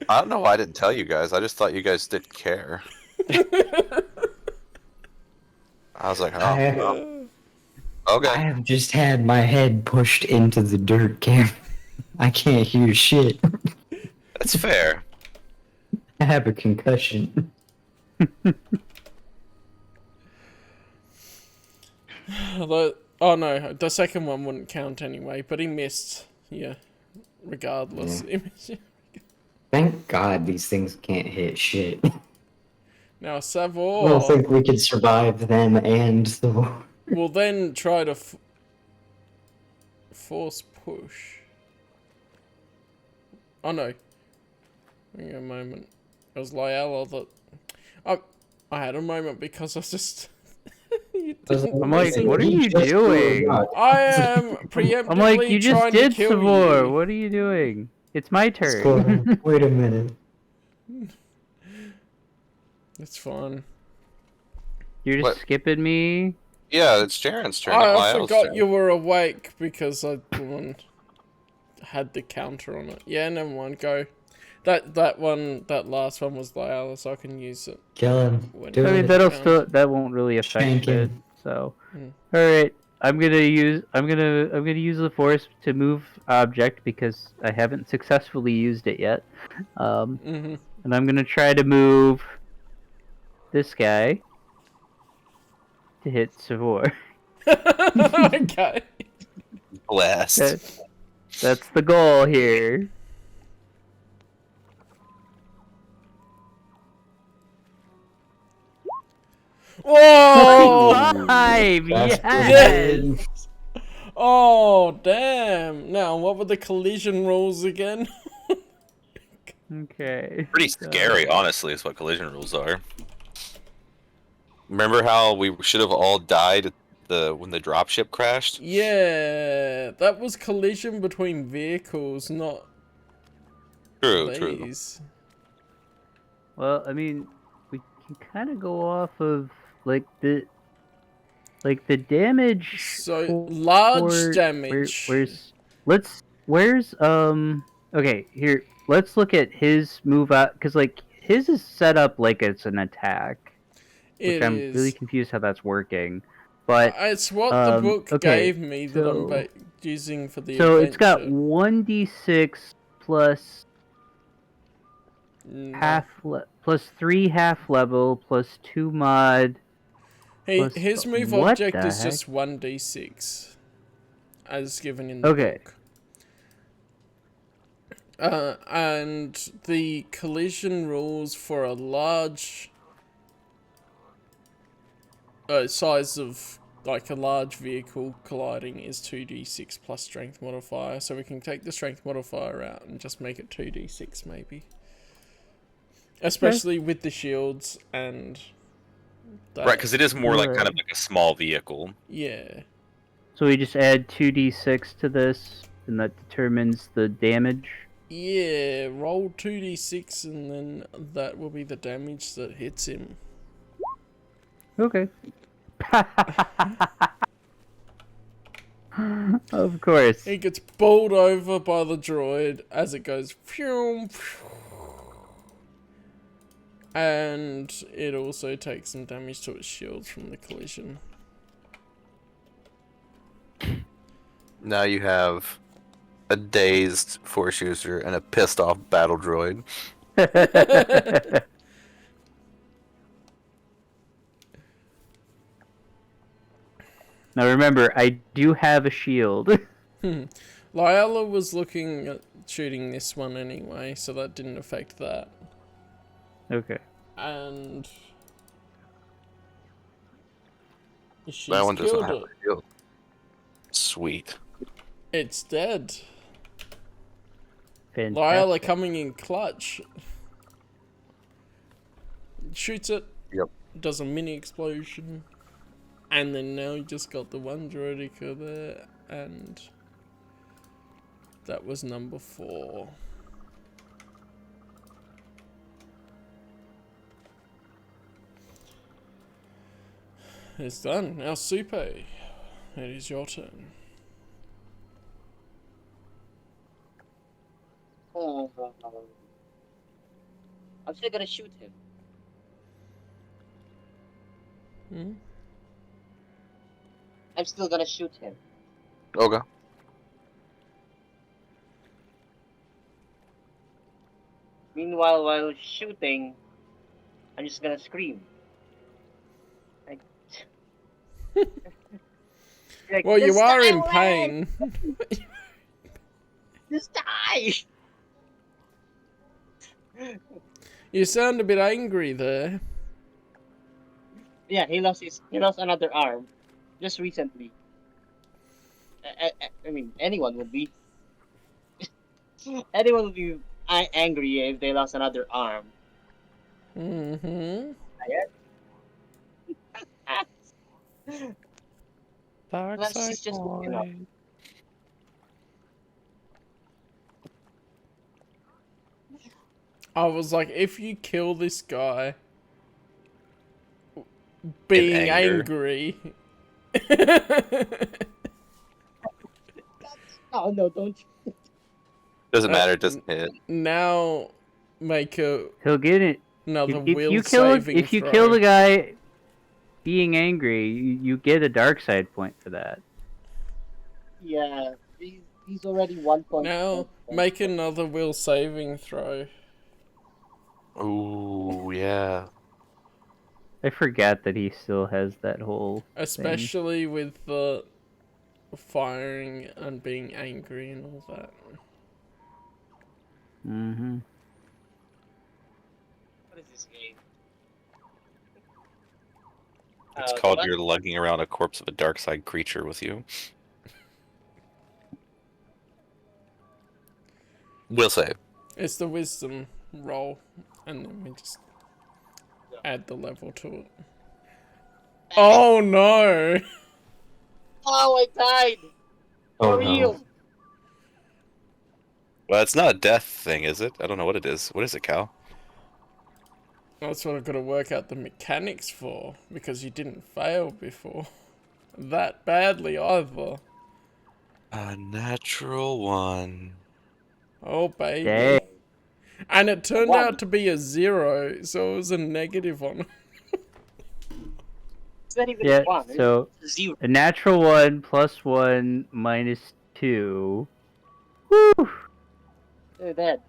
I don't know why I didn't tell you guys. I just thought you guys didn't care. I was like, I, oh, I okay. have just had my head pushed into the dirt, Cam. I can't hear shit. That's fair. I have a concussion. Oh no, the second one wouldn't count anyway, but he missed. Yeah, regardless. Thank God these things can't hit shit. Now I don't Savor think we could survive them and the war. will then try to force push. Oh no. Give me a moment. It was Lyella that... I had a moment because I was just... You didn't I'm like, listen. what are you doing? I am preemptively I'm like, you just trying did to kill Savor. you. What are you doing? It's my turn. Score. Wait a minute. It's fine. You're just What? skipping me. Yeah, it's Jaren's turn. I not Lyle's forgot turn. you were awake because I had the counter on it. Yeah, never mind. Go. That last one was Lyella, so I can use it. Kill him. When- Do I mean, it. that won't really affect Shank it. him. So, Mm. all right, I'm gonna use the force to move object because I haven't successfully used it yet. Mm-hmm. And I'm gonna try to move this guy to hit Savor. Okay. Blast. That's the goal here. Whoa! 5! That's Yes! good. Oh, damn. Now, what were the collision rules again? Okay. Pretty scary, honestly, is what collision rules are. Remember how we should have all died at when the dropship crashed? Yeah, that was collision between vehicles, not True, true. these. Well, I mean, we can kind of go off of like the damage. So, large for- damage. Where's okay, here, let's look at his move out, because like his is set up like it's an attack, which It I'm is. really confused how that's working. But It's what the book okay, gave me that I'm using for the so it's got adventure. 1d6 plus No. plus 3 half level plus 2 mod. plus- His move what object the is heck? just 1d6, as given in the Okay. book. And the collision rules for a large size of, like a large vehicle colliding is 2d6 plus strength modifier, so we can take the strength modifier out and just make it 2d6 maybe. Especially with the shields and... that. Right, because it is more like Right. kind of like a small vehicle. Yeah. So we just add 2d6 to this, and that determines the damage. Yeah, roll 2d6 and then that will be the damage that hits him. Okay. Of course. He gets bowled over by the droid as it goes phew, phew. And it also takes some damage to its shields from the collision. Now you have a dazed force user and a pissed off battle droid. Now remember, I do have a shield. Lyella was looking at shooting this one anyway, so that didn't affect that. Okay. And she's That one doesn't killed have it. a shield. Sweet. It's dead. Fantastic. Lyella coming in clutch. Shoots it. Yep. Does a mini explosion. And then now you just got the one droidica there. And that was number 4. It's done. Now Supe. It is your turn. I'm still gonna shoot him. Hmm? I'm still gonna shoot him. Okay. Meanwhile, while shooting, I'm just gonna scream. Like, Well, you "Just are die in away! pain. Just die! You sound a bit angry there. Yeah, he lost another arm, just recently. I mean, anyone would be. Anyone would be angry if they lost another arm. Mm-hmm. Dark Plus, side she's just looking up. boy. I was like, if you kill this guy being anger. angry. Oh no, don't you. Doesn't matter, it doesn't hit. Now make He'll get it. another If will you kill saving if you throw. kill the guy being angry, you get a dark side point for that. Yeah, he's already 1 point. Now make another will saving throw. Ooh, yeah. I forgot that he still has that whole thing. Especially with the firing and being angry and all that. Mm-hmm. What is this game? It's called you're lugging around a corpse of a dark side creature with you. Will save. It's the wisdom roll, and then we just add the level to it. Oh no! Oh, I died! Oh, For real! no. Well, it's not a death thing, is it? I don't know what it is. What is it, Cal? That's what I've got to work out the mechanics for, because you didn't fail before. That badly either. A natural one. Oh baby. Dang. And it turned One. out to be a 0, so it was a negative one. It's not even Yeah, 1. so It's 0. a natural 1 plus 1 minus 2. Woo! They're dead.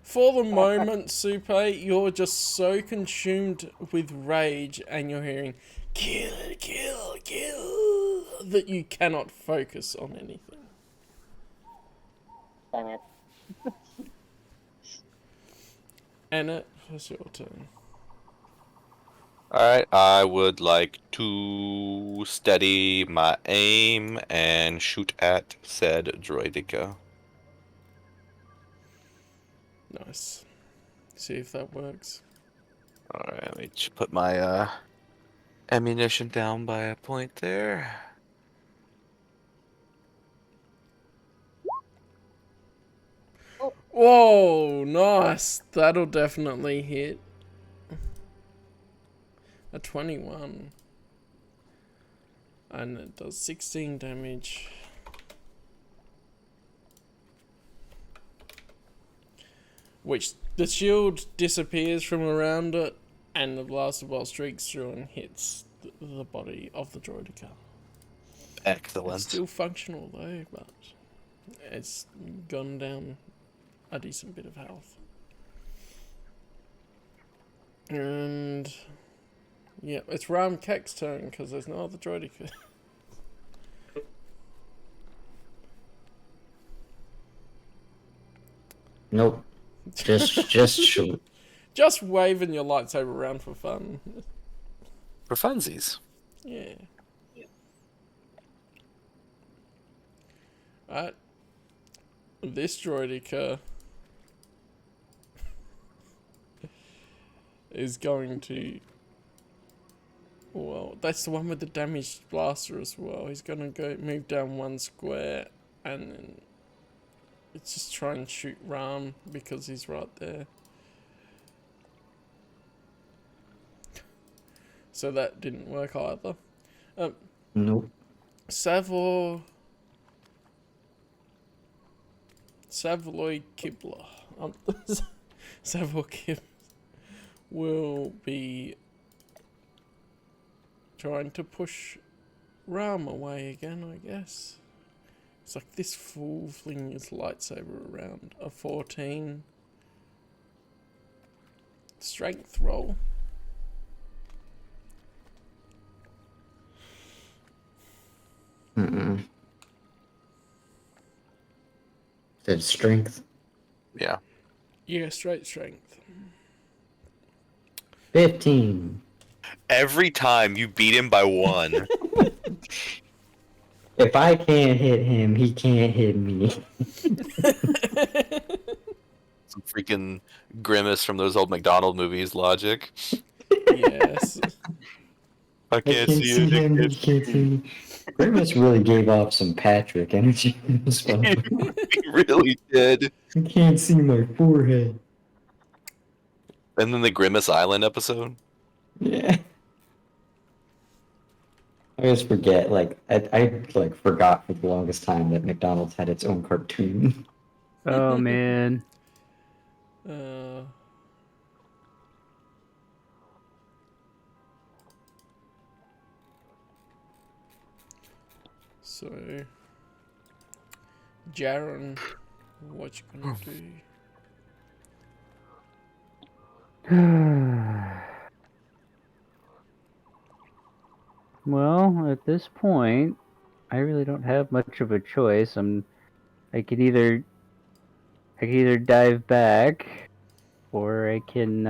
For the moment, Supe, you're just so consumed with rage and you're hearing kill, kill, kill that you cannot focus on anything. Damn it. Anna, it's your turn. Alright, I would like to steady my aim and shoot at said droidica. Nice. See if that works. Alright, let me put my ammunition down by a point there. Whoa, nice. That'll definitely hit. A 21. And it does 16 damage. Which the shield disappears from around it, and the blaster bolt streaks through and hits the body of the droidica. Excellent. It's still functional though, but it's gone down a decent bit of health. And yeah, it's Ram Kek's turn because there's no other droidica. Nope. Just shoot. Just waving your lightsaber around for fun. For funsies. Yeah. Alright. This droidica is going to... Well, that's the one with the damaged blaster as well. He's gonna go move down 1 square and then it's just try and shoot Ram because he's right there. So that didn't work either. Nope. Savoy Kibler. Savoy Kibler will be trying to push Ram away again, I guess. It's like this fool flinging his lightsaber around. A 14 strength roll. Said strength. Yeah. Yeah, straight strength. 15. Every time you beat him by 1. If I can't hit him, he can't hit me. Some freaking Grimace from those old McDonald movies logic. Yes. I can't see you. him, he can't see me. Grimace really gave off some Patrick energy in this one. He really did. I can't see my forehead. And then the Grimace Island episode. Yeah. I always forget, like, I like forgot for the longest time that McDonald's had its own cartoon. Oh man. So, Jaren, what you gonna do? Well, at this point, I really don't have much of a choice. I could either dive back, or I can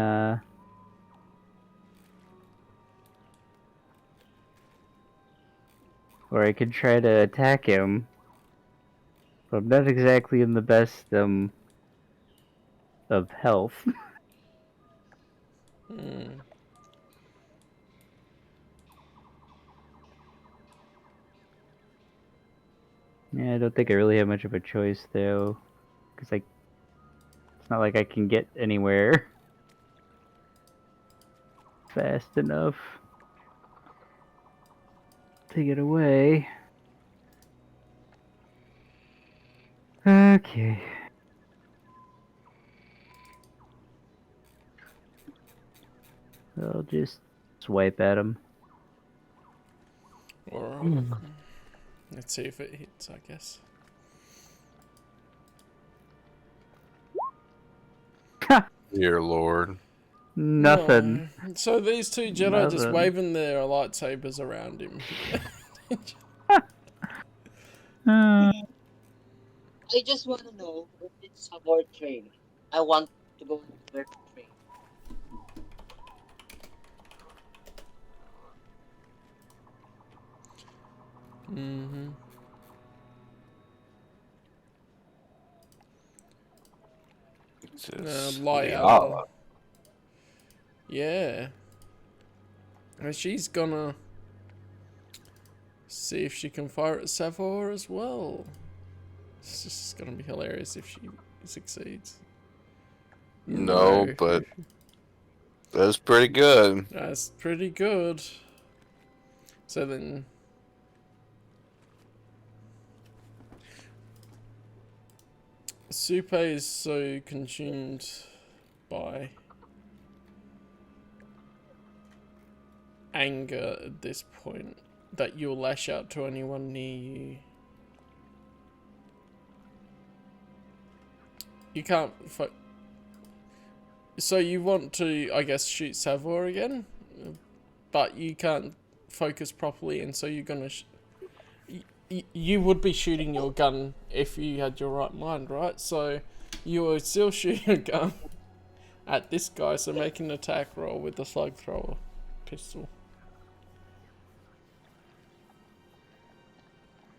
try to attack him. But I'm not exactly in the best of health. Yeah, I don't think I really have much of a choice though, because it's not like I can get anywhere fast enough to get away. Okay. I'll just swipe at him. Or let's see if it hits, I guess. Dear Lord. Nothing. No. So these two Jedi just Nothing. waving their lightsabers around him. I just want to know if it's about train. I want to go where to train. Mm-hmm. Light up. Yeah. And she's gonna see if she can fire at Savoy as well. It's just gonna be hilarious if she succeeds. No, but that's pretty good. That's pretty good. So then... Supe is so consumed by anger at this point that you'll lash out to anyone near you. You can't so you want to, I guess, shoot Savoy again, but you can't focus properly, and so you're gonna you would be shooting your gun if you had your right mind, right? So You are still shooting a gun at this guy, so make an attack roll with the slug thrower pistol.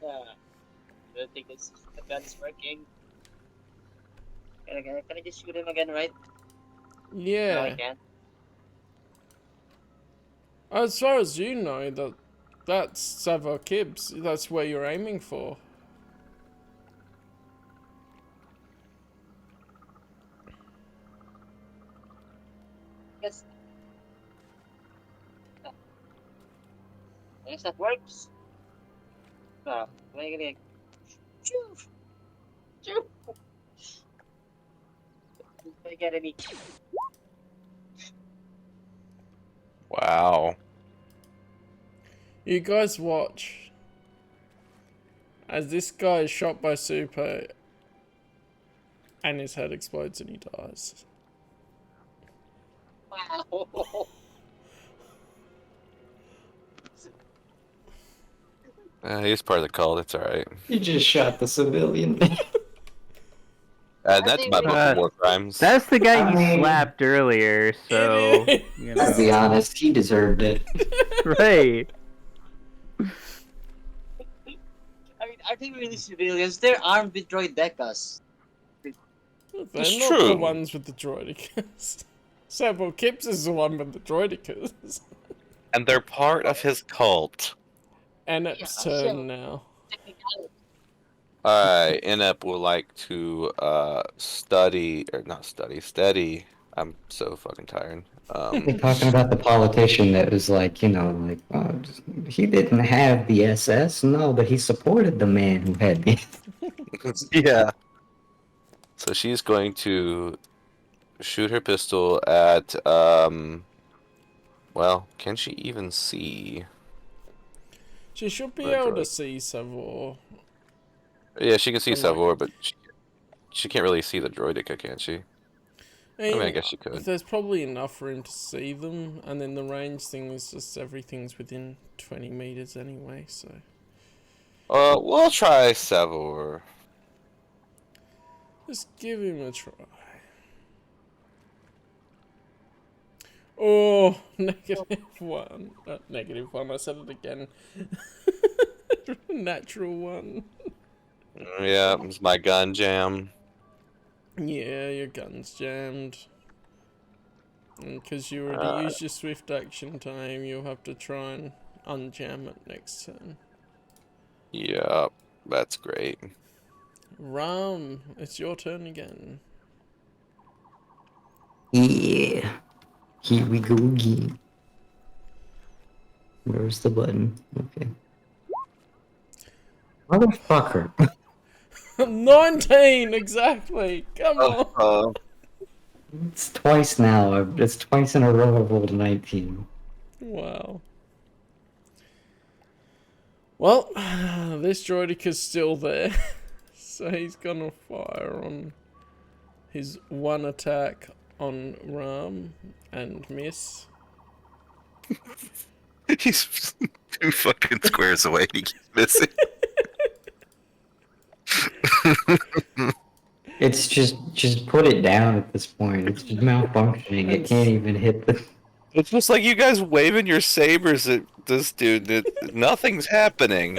I don't think the gun's working. Can I just shoot him again, right? No, I Yeah. can't. As far as you know, that's Savor Kibbs. That's where you're aiming for. Yes. I guess that works. Am I gonna shoo? Shoo! Did I get any? Wow. You guys watch as this guy is shot by Super and his head explodes and he dies. Wow! He's part of the cult. It's all right. You just shot the civilian. That's my book of war crimes. That's the guy I you mean- slapped earlier, so you Let's be know. honest, he deserved it. Right. I mean, are they really civilians? They're armed with droid decas. They're It's not the true. ones with the droidicas. Savor Kibbs is the one with the droidicas. And they're part of his cult. Enep's Yeah, turn so- now. Alright, Inep would like to study. I'm so fucking tired. They're talking about the politician that was like, he didn't have the SS, no, but he supported the man who had the. Yeah. So she's going to shoot her pistol at, well, can she even see? She should be The able to droid. see Savor. Yeah, she can see From, like- Savor, but she can't really see the droidica, can she? I mean, I guess she could. There's probably enough for him to see them, and then the range thing is just everything's within 20 meters anyway, so. We'll try Savor. Just give him a try. Oh, -1. -1, I said it again. Natural 1. Yeah, it's my gun jam. Yeah, your gun's jammed. Because you already used your swift action time, you'll have to try and unjam it next turn. Yeah, that's great. Ram, it's your turn again. Yeah. Here we go again. Where's the button? Okay. Motherfucker. 19, exactly. Come on. It's twice now. It's twice in a row I've rolled a 19. Wow. Well, this droidica's still there, so he's gonna fire on his one attack on Ram and miss. He's 2 fucking squares away. He keeps missing. It's just put it down at this point. It's just malfunctioning. It can't even hit the. It's just like you guys waving your sabers at this dude. Nothing's happening.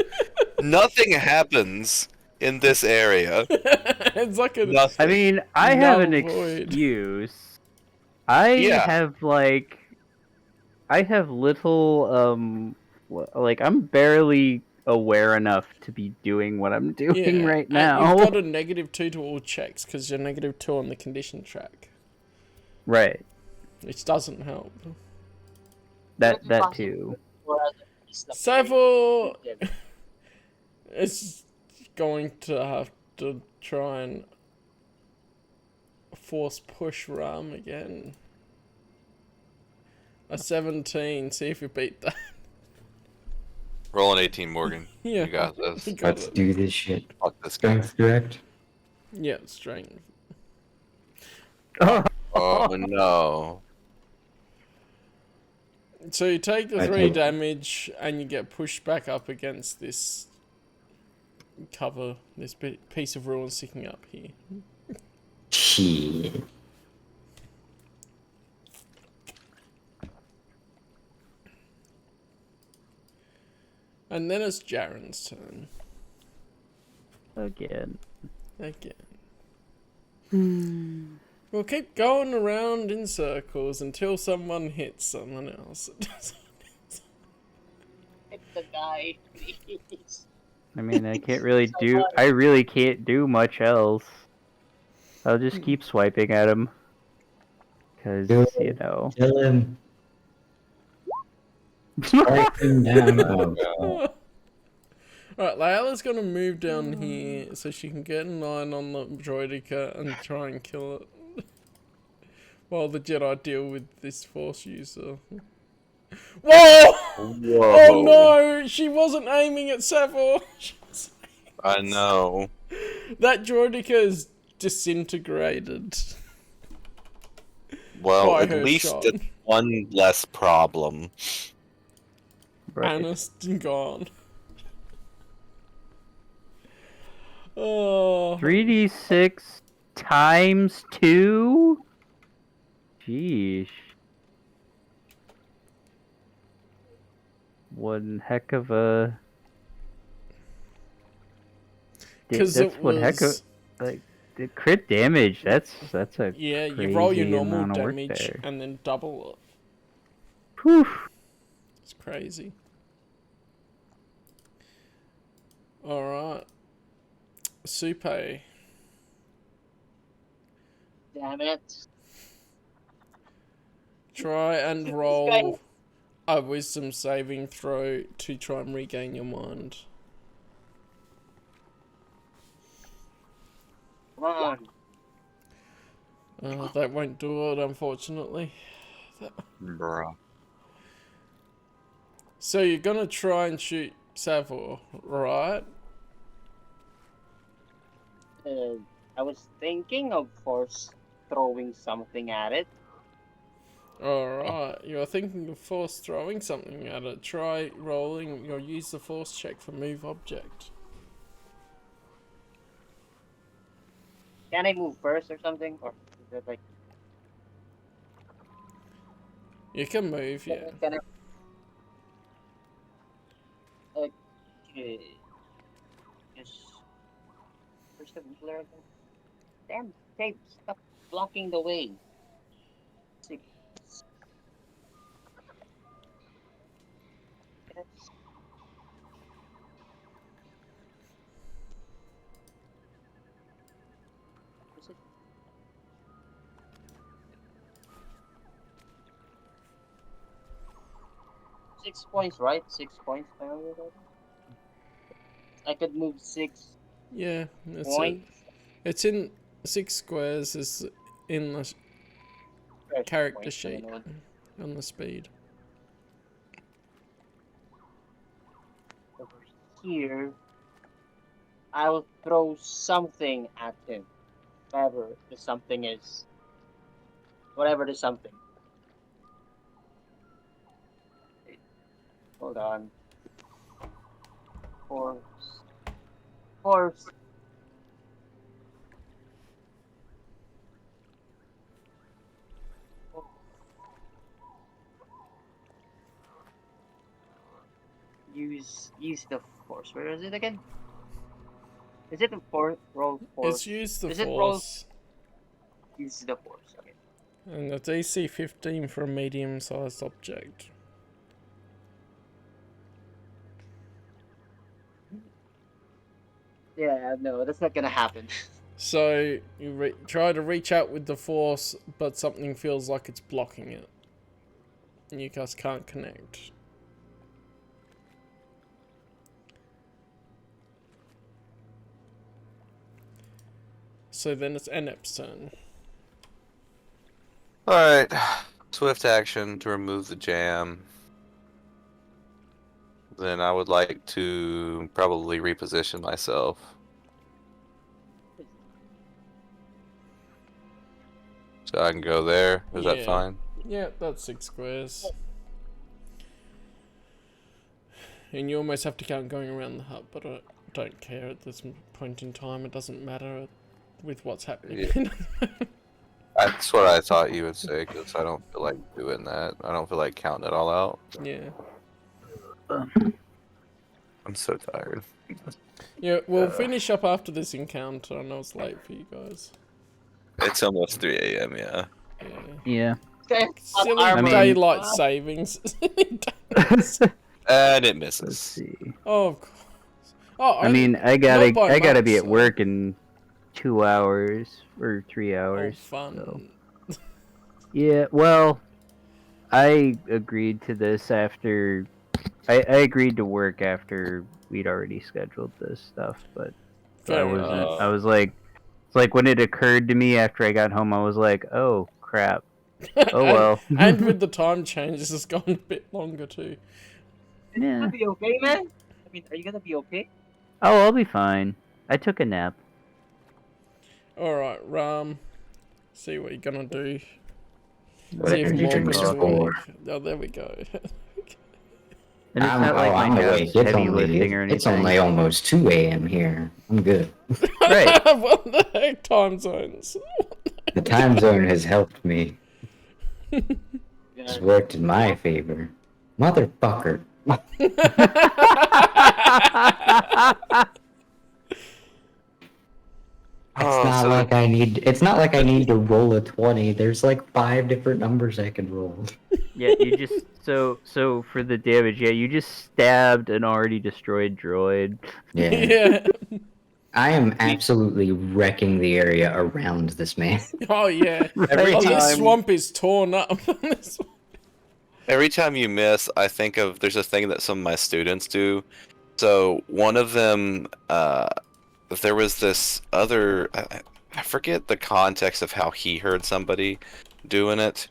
Nothing happens in this area. It's like a Nothing. I mean, I have an Null void. excuse. I Yeah. have little like I'm barely aware enough to be doing what I'm doing right and now. You've got a -2 to all checks because you're -2 on the condition track, Right. which doesn't help. That too. Savor is going to have to try and force push Ram again. A 17, see if you beat that. Roll an 18, Morgan. Yeah. You got this. You got Let's it. do this shit. Fuck this guy. Strength direct. Yeah, strength. Oh no. So you take the I 3 take- damage and you get pushed back up against this cover, this piece of ruin sticking up here. Shit. And then it's Jaren's turn. Again. We'll keep going around in circles until someone hits someone else. Hit the guy, please. I mean, I really can't do much else. I'll just keep swiping at him. Cause, Kill you know. Kill him. Strike him down. Oh, God. Alright, Layla's gonna move down here so she can get in line on the droidica and try and kill it. While the Jedi deal with this Force user. Whoa! Oh no! She wasn't aiming at Savor! I know. That droidica is disintegrated. Well, by at her least shot. it's one less problem. Right. Anna's gone. Oh. 3d6 times 2? Sheesh. One heck of a... Because That's it one heck of... was... Like, the crit damage, that's a Yeah, you roll your crazy normal amount of work damage there. and then double it. Whew. It's crazy. Alright. Supe. Damn it. Try and This roll a wisdom saving throw to try and regain your mind. Come on. That won't do it, unfortunately. Bruh. So you're gonna try and shoot Savor, right? I was thinking of force throwing something at it. Alright, you're thinking of force throwing something at it. Try rolling, you'll use the force check for move object. Can I move first or something? Or is it like... You can move, yeah. Can I... Okay. Just... First of all, damn tape, stop blocking the way. 6. Yes. Is it? Six points, right? 6 points. I could move 6 Yeah, that's it. points. It's in 6 squares, is in the character Points, I sheet don't know. on the speed. Over here, I will throw something at him. Whatever the something is. Whatever the something. Hold on. Horse. Use the force. Where is it again? Is it the roll force? It's use the Is it roll- force. Use the force. Okay. And it's AC 15 for a medium-sized object. Yeah, no, that's not gonna happen. So you try to reach out with the force, but something feels like it's blocking it. And you guys can't connect. So then it's Enep's turn. Alright. Swift action to remove the jam. Then I would like to probably reposition myself. So I can go there. Is that Yeah. fine? Yeah, that's 6 squares. And you almost have to count going around the hut, but I don't care at this point in time. It doesn't matter. with what's happening. That's what I thought you would say, because I don't feel like doing that. I don't feel like counting it all out. Yeah. I'm so tired. Yeah, we'll finish up after this encounter. I know it's late for you guys. It's almost 3 a.m., yeah. Yeah. Okay. Silly I mean- daylight savings. And it Let's misses. see. Oh, of course. Oh, I mean, I gotta by be much, at work in 2 hours or 3 hours. Oh, fun. so- Yeah, well, I agreed to this after. I agreed to work after we'd already scheduled this stuff, but so I Fair wasn't. enough. I was like, it's like when it occurred to me after I got home, I was like, oh crap. Oh well. And with the time changes, it's gone a bit longer too. You Yeah. gonna be okay, man? I mean, are you gonna be okay? Oh, I'll be fine. I took a nap. Alright, see what you're gonna do. What See if energy Mom drinks is are for? awake. Oh, there we go. And it's not like I'm my awake. job's It's heavy lifting only, or anything. it's only almost 2 a.m. here. I'm good. Right. What the heck, time zones? The time zone has helped me. Yeah. It's worked in my favor. Motherfucker. It's not like I need to roll a 20. There's like 5 different numbers I can roll. Yeah, you just so for the damage, yeah, you just stabbed an already destroyed droid. Yeah. Yeah. I am absolutely wrecking the area around this man. Oh yeah. Every Oh, this time- swamp is torn up. Every time you miss, I think of there's a thing that some of my students do. So one of them, there was this other, I forget the context of how he heard somebody doing it,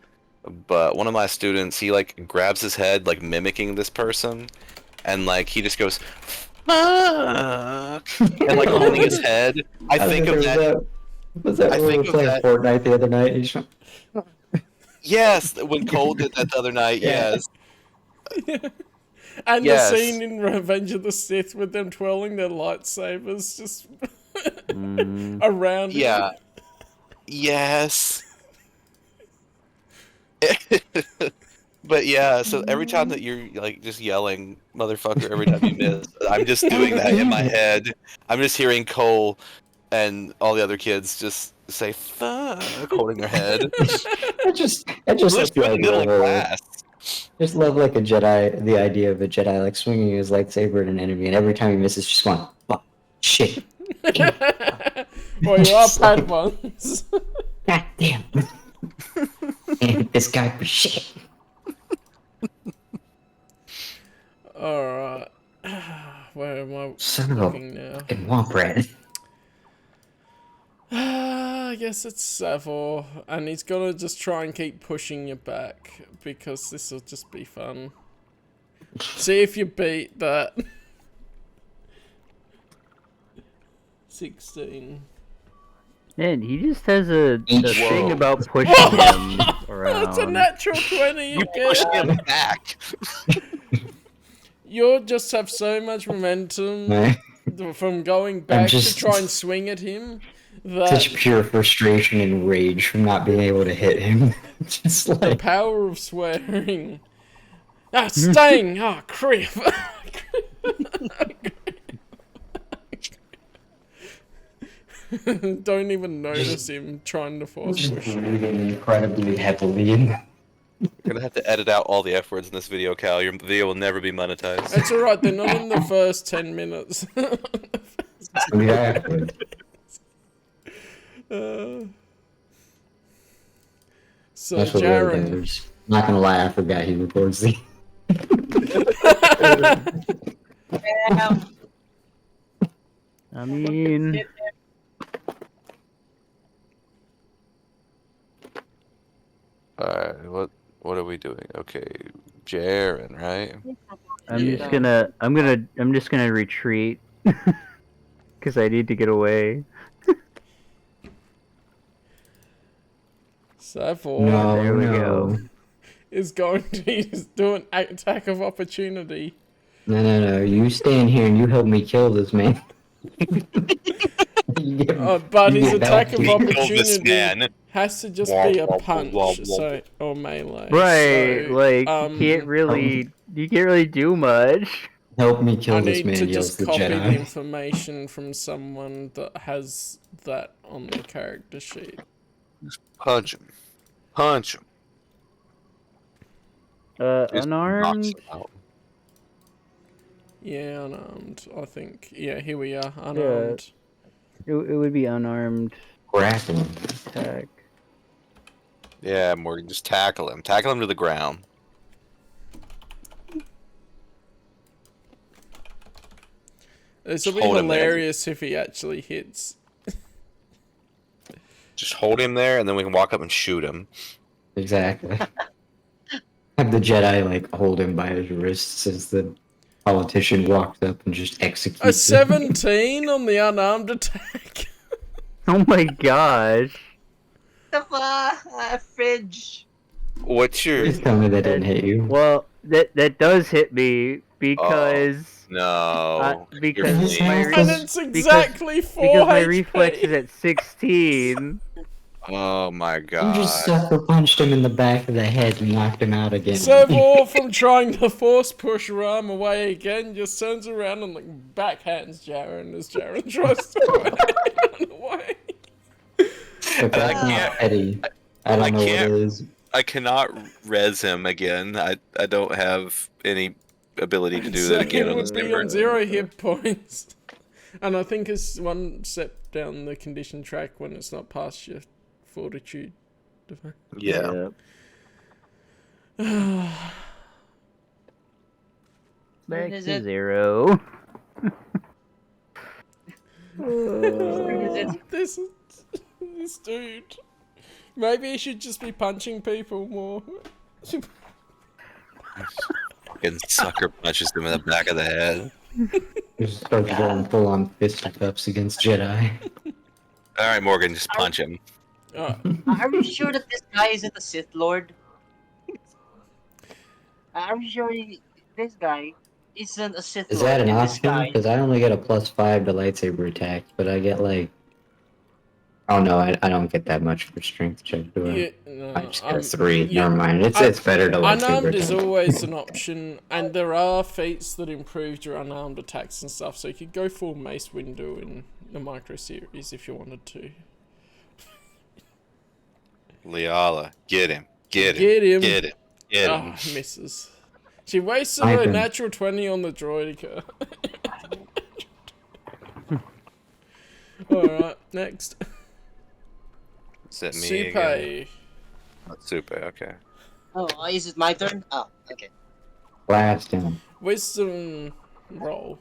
but one of my students, he like grabs his head, like mimicking this person, and like he just goes, fuck, and like holding his head. I think of that. Was that I when we think were of playing that- Fortnite the other night? He's like, Yes, when Cole did that the other night. Yeah. Yes. And Yes. the scene in Revenge of the Sith with them twirling their lightsabers just around. Yeah. Yes. But yeah, so every time that you're like just yelling motherfucker every time you miss, I'm just doing that in my head. I'm just hearing Cole and all the other kids just say fuck, holding their head. I just Just like the in the middle idea of of class. just love like a Jedi, the idea of a Jedi like swinging his lightsaber at an enemy, and every time he misses, just going fuck, shit, Well, you are Padawans. god damn, and this guy for shit. Alright. Where am I Son of a looking now? fucking womp rat. I guess it's Savor, and he's gonna just try and keep pushing you back, because this will just be fun. See if you beat that. 16. Man, he just has a Whoa. thing about pushing him around. That's a natural 20 You push again. him back. You just have so much momentum Man, from going back just- to try and swing at him such that pure frustration and rage from not being able to hit him. Just the like power of swearing. Ah, staying! Ah, crap! Don't even notice him trying to force just push. breathing incredibly heavily. And You're gonna have to edit out all the F words in this video, Cal. Your video will never be monetized. It's alright, they're not in the first 10 minutes. exactly. So, That's what really Jaren, matters. Not gonna lie, I forgot he records the. Damn. I mean, Alright, what are we doing? Okay, Jaren, right? I'm Yeah. just gonna retreat because I need to get away. Savor No, There we no. go. is going to do an attack of opportunity. No. You stay in here and you help me kill this man. You get but You his get attack back of to- Kill this opportunity man. has to just Womp, be a womp, punch, womp, womp. so or melee. Right, So, like you can't really do much. Help me kill I this need man, to yells just the copy the Jedi. information from someone that has that on the character sheet. Punch him. Punch him. Just knocks Unarmed. him out. Yeah, unarmed. I think. Yeah, here we are. Unarmed. It would be unarmed Grappling. attack. Yeah, Morgan, just tackle him. Tackle him to the ground. This will be hold him there. hilarious if he actually hits. Just hold him there, and then we can walk up and shoot him. Exactly. Have the Jedi like hold him by his wrists as the politician walks up and just executes A him. 17 on the unarmed attack. Oh my gosh. The fridge. What's your... Please tell me that didn't hit you. Well, that does hit me because No. because You're my fleeing. And re- it's exactly 4 because my HP. reflex is at 16. Oh my You god. just sucker punched him in the back of the head and knocked him out again. Servor, from trying to force push Ram away again, just turns around and like backhands Jaren as Jaren tries to run away. But that's I not petty. I don't know what it can't- is. I cannot res him again. I don't have any ability to do that again It on this would be number. on 0 hit points. And I think it's one step down the condition track when it's not past your fortitude. Yeah. Back is to it? 0. This dude. Maybe he should just be punching people more. Fucking sucker punches him in the back of the head. Just start going full on fisticuffs against Jedi. Alright, Morgan, just punch him. Oh, Are you sure that this guy isn't a Sith Lord? Are you sure this guy isn't a Sith Is Lord? that an and this option? guy- Because I only get a +5 to lightsaber attack, but I get like... Oh no, I don't get that much for strength check, do I? yeah, no, I just got a 3. yeah, Never mind. It's better to lightsaber unarmed is attack. always an option, and there are feats that improve your unarmed attacks and stuff, so you could go full Mace Windu in the micro series if you wanted to. Liala, get him. Get him. Get him. Get him. Get him. Ah, misses. She wasted I her can- natural 20 on the droidica. Alright, next. Is it me again? Supe. Super, okay. Oh, is it my turn? Oh, okay. Blast him. Wisdom roll.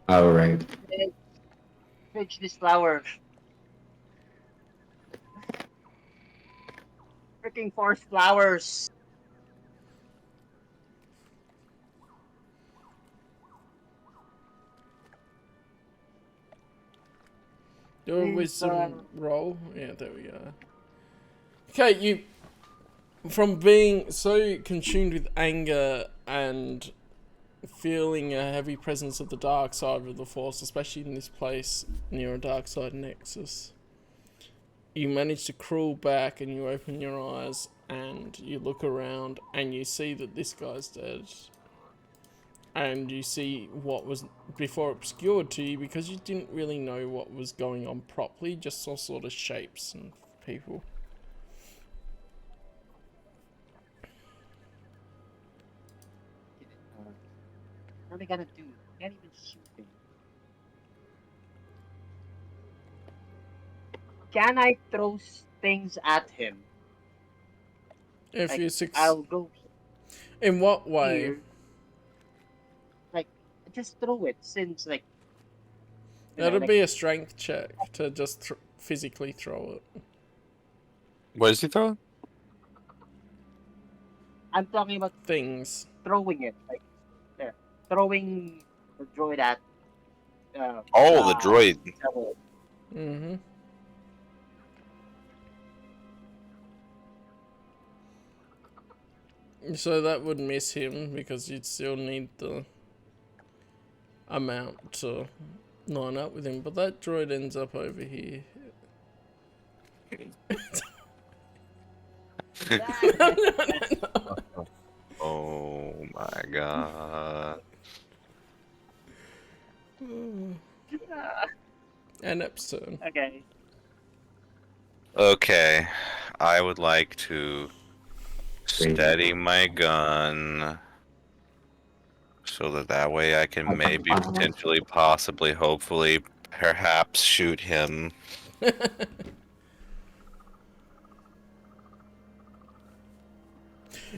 Oh, right. Fridge this flower. Freaking forest flowers. Do a Please, wisdom roll. Yeah, there we go. Okay, you... From being so consumed with anger and feeling a heavy presence of the dark side of the Force, especially in this place near a dark side nexus, you manage to crawl back and you open your eyes and you look around and you see that this guy's dead. And you see what was before obscured to you because you didn't really know what was going on properly, just saw sort of shapes and people. What are they gonna do? Can't even shoot him. Can I throw things at him? If Like, you I'll go in what way? here. Like, just throw it since, like... you know, That'd like, be a strength check to just physically throw it. What is he throwing? I'm talking about Things. throwing it. Like, there. Throwing the droid at... Oh, the droid. Devil. Mm-hmm. So that would miss him because you'd still need the amount to line up with him, but that droid ends up over here. Oh my god. And Epson. Okay. Okay, I would like to steady my gun so that way I can maybe, potentially, possibly, hopefully, perhaps shoot him.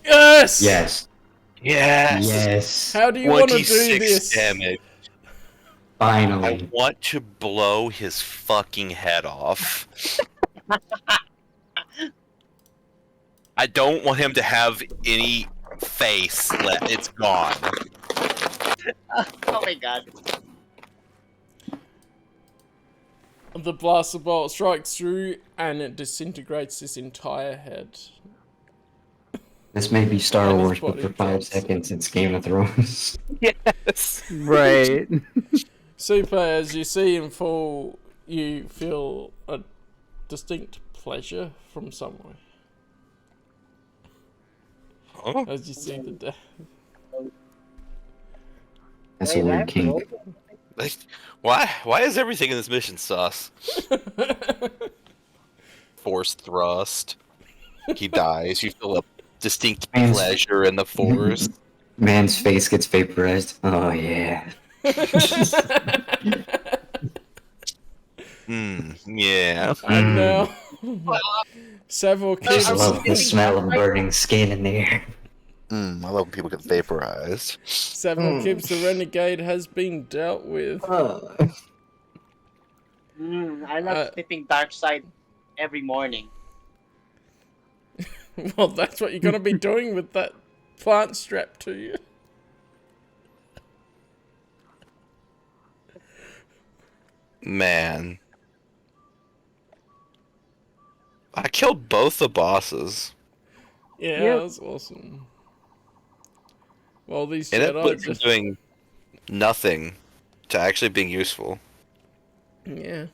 Yes! Yes. Yes! Yes. How do you want to do 26 this? damage. Finally. I want to blow his fucking head off. I don't want him to have any face left. It's gone. Oh my god. The blaster bolt strikes through and it disintegrates his entire head. This may be Star And his Wars, but body for 5 drops. seconds it's Game of Thrones. Yes. Right. Super, as you see him fall, you feel a distinct pleasure from somewhere. Huh? As you see the death. That's a weird king. Like, why is everything in this mission sus? Force thrust. He dies. You feel a distinct pleasure in the force. Man's face gets vaporized. Oh yeah. Yeah. And now, several I just kids. love the smell of burning skin in the air. I love when people get vaporized. Several Kibbs the Renegade has been dealt with. I love sniffing dark side every morning. Well, that's what you're gonna be doing with that plant strapped to you. Man. I killed both the bosses. Yeah, Yep. that was awesome. Well, these And it Jedi went from just... doing nothing to actually being useful. Yeah.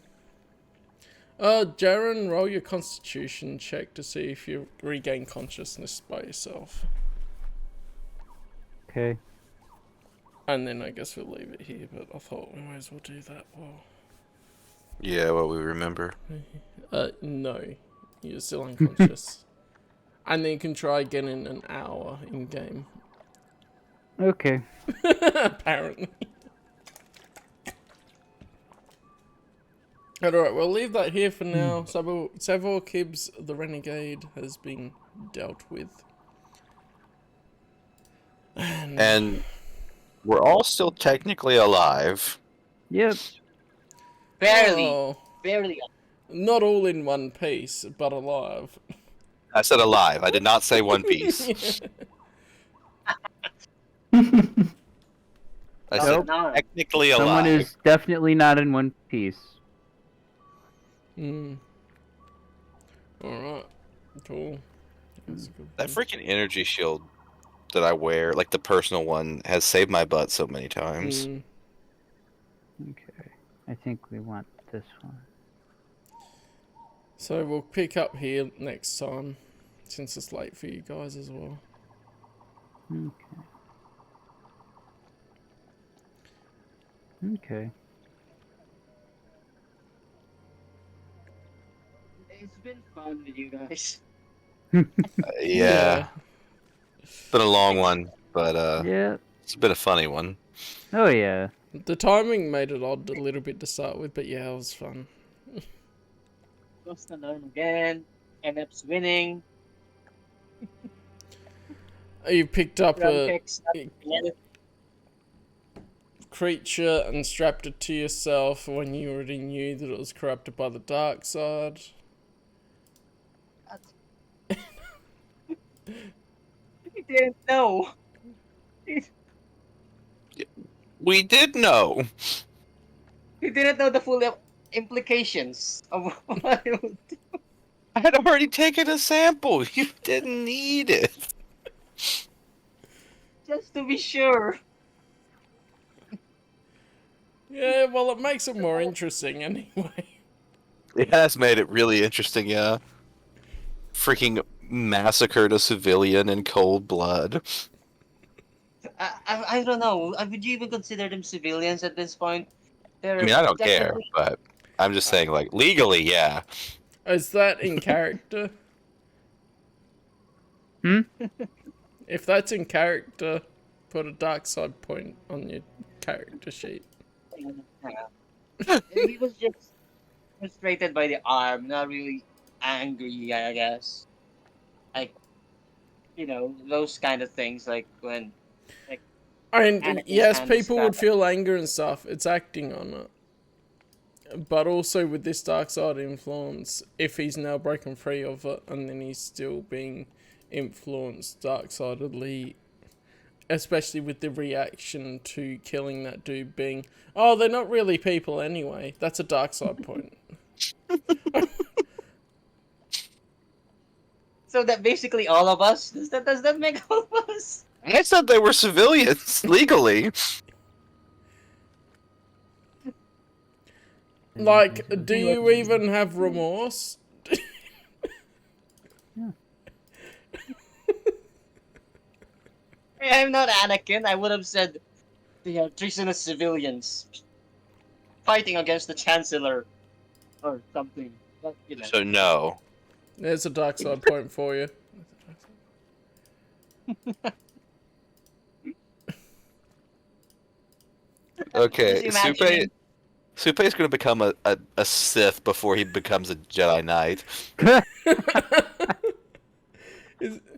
Jaren, roll your constitution check to see if you regain consciousness by yourself. Okay. And then I guess we'll leave it here, but I thought we might as well do that while... Yeah, what we remember. No. You're still unconscious. And then you can try again in an hour in-game. Okay. Apparently. Alright, we'll leave that here for now. Several Kibbs the Renegade has been dealt with. And we're all still technically alive. Yep. Barely. Oh, Barely. not all in one piece, but alive. I said alive. I did not say One Piece. I said No. technically Someone alive. is definitely not in one piece. Alright. Cool. That's a good That point. freaking energy shield that I wear, like the personal one, has saved my butt so many times. Okay. I think we want this one. So we'll pick up here next time, since it's late for you guys as well. Okay. Okay. It's been fun with you guys. Yeah. It's been a long one, but Yeah. it's been a funny one. Oh yeah. The timing made it odd a little bit to start with, but yeah, it was fun. Lost and learn again. NF's winning. You picked up Drum a kicks. creature and strapped it to yourself when you already knew that it was corrupted by the dark side. You didn't know. We did know. You didn't know the full implications of what it would do. I had already taken a sample. You didn't need it. Just to be sure. Yeah, well, it makes it more interesting anyway. It has made it really interesting, yeah. Freaking massacred a civilian in cold blood. I don't know. Would you even consider them civilians at this point? I They're mean, I don't care, technically. but I'm just saying, like, legally, yeah. Is that in character? Hmm? If that's in character, put a dark side point on your character sheet. He was just frustrated by the arm, not really angry, I guess. Like, those kind of things, like when, like, I mean, Anakin's yes, hand is people would stabbed. feel anger and stuff. It's acting on it. But also with this dark side influence, if he's now broken free of it and then he's still being influenced dark-sidedly, especially with the reaction to killing that dude being, oh, they're not really people anyway. That's a dark side point. So that basically all of us? Does that make all of us? I said they were civilians, legally. Like, do you even have remorse? I'm not Anakin. I would have said they are treasonous civilians fighting against the Chancellor or something. But, So no. There's a dark side point for you. Okay, Just imagine- Supe's gonna become a Sith before he becomes a Jedi Knight.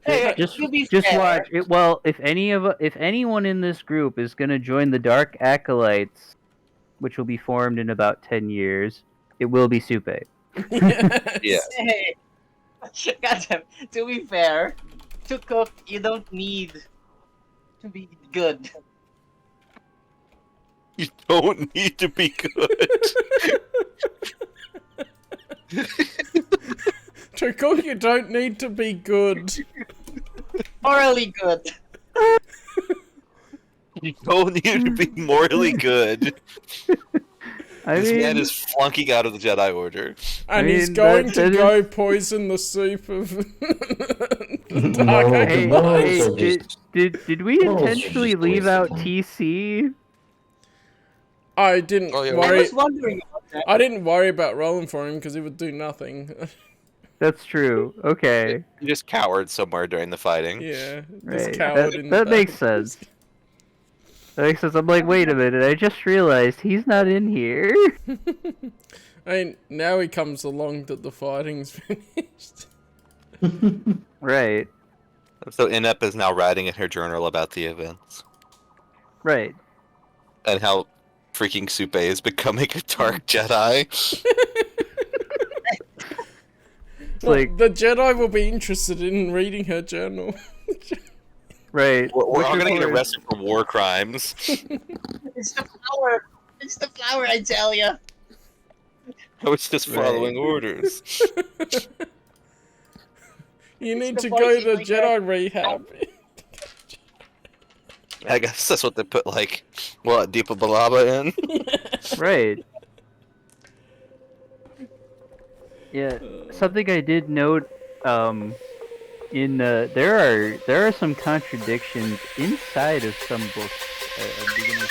Hey, just to be just fair, watch it. Well, if anyone in this group is gonna join the Dark Acolytes, which will be formed in about 10 years, it will be Supe. Yes. Yeah. Hey, goddamn. To be fair, to cook you don't need to be good. You don't need to be good. To cook, you don't need to be good. Morally good. You don't need to be morally good. I This man mean, is flunking out of the Jedi Order. And I he's mean, going that- to that go poison the soup of the No, dark hey, Morals acolytes. are just- did we morals are intentionally just leave waste of out time. TC? I didn't Oh, yeah, I worry. was wondering about that. I didn't worry about rolling for him because he would do nothing. That's true. Okay, You just cowered somewhere during the fighting. Yeah, this right. coward That, in that the makes back. sense. That makes sense. I'm like, wait a minute. I just realized he's not in here. I mean, now he comes along that the fighting's finished. Right. So Inept is now writing in her journal about the events. Right. And how freaking Supe is becoming a Dark Jedi. Well, like- the Jedi will be interested in reading her journal. Right. We're all gonna get report? arrested for war crimes. It's the flower. It's the flower, I tell ya. I was just following orders. You need the to voice go in to my Jedi rehab. I guess that's what they put, like, what, Deepa Balaba in? Right. Yeah. Something I did note. There are some contradictions inside of some books. I'm beginning to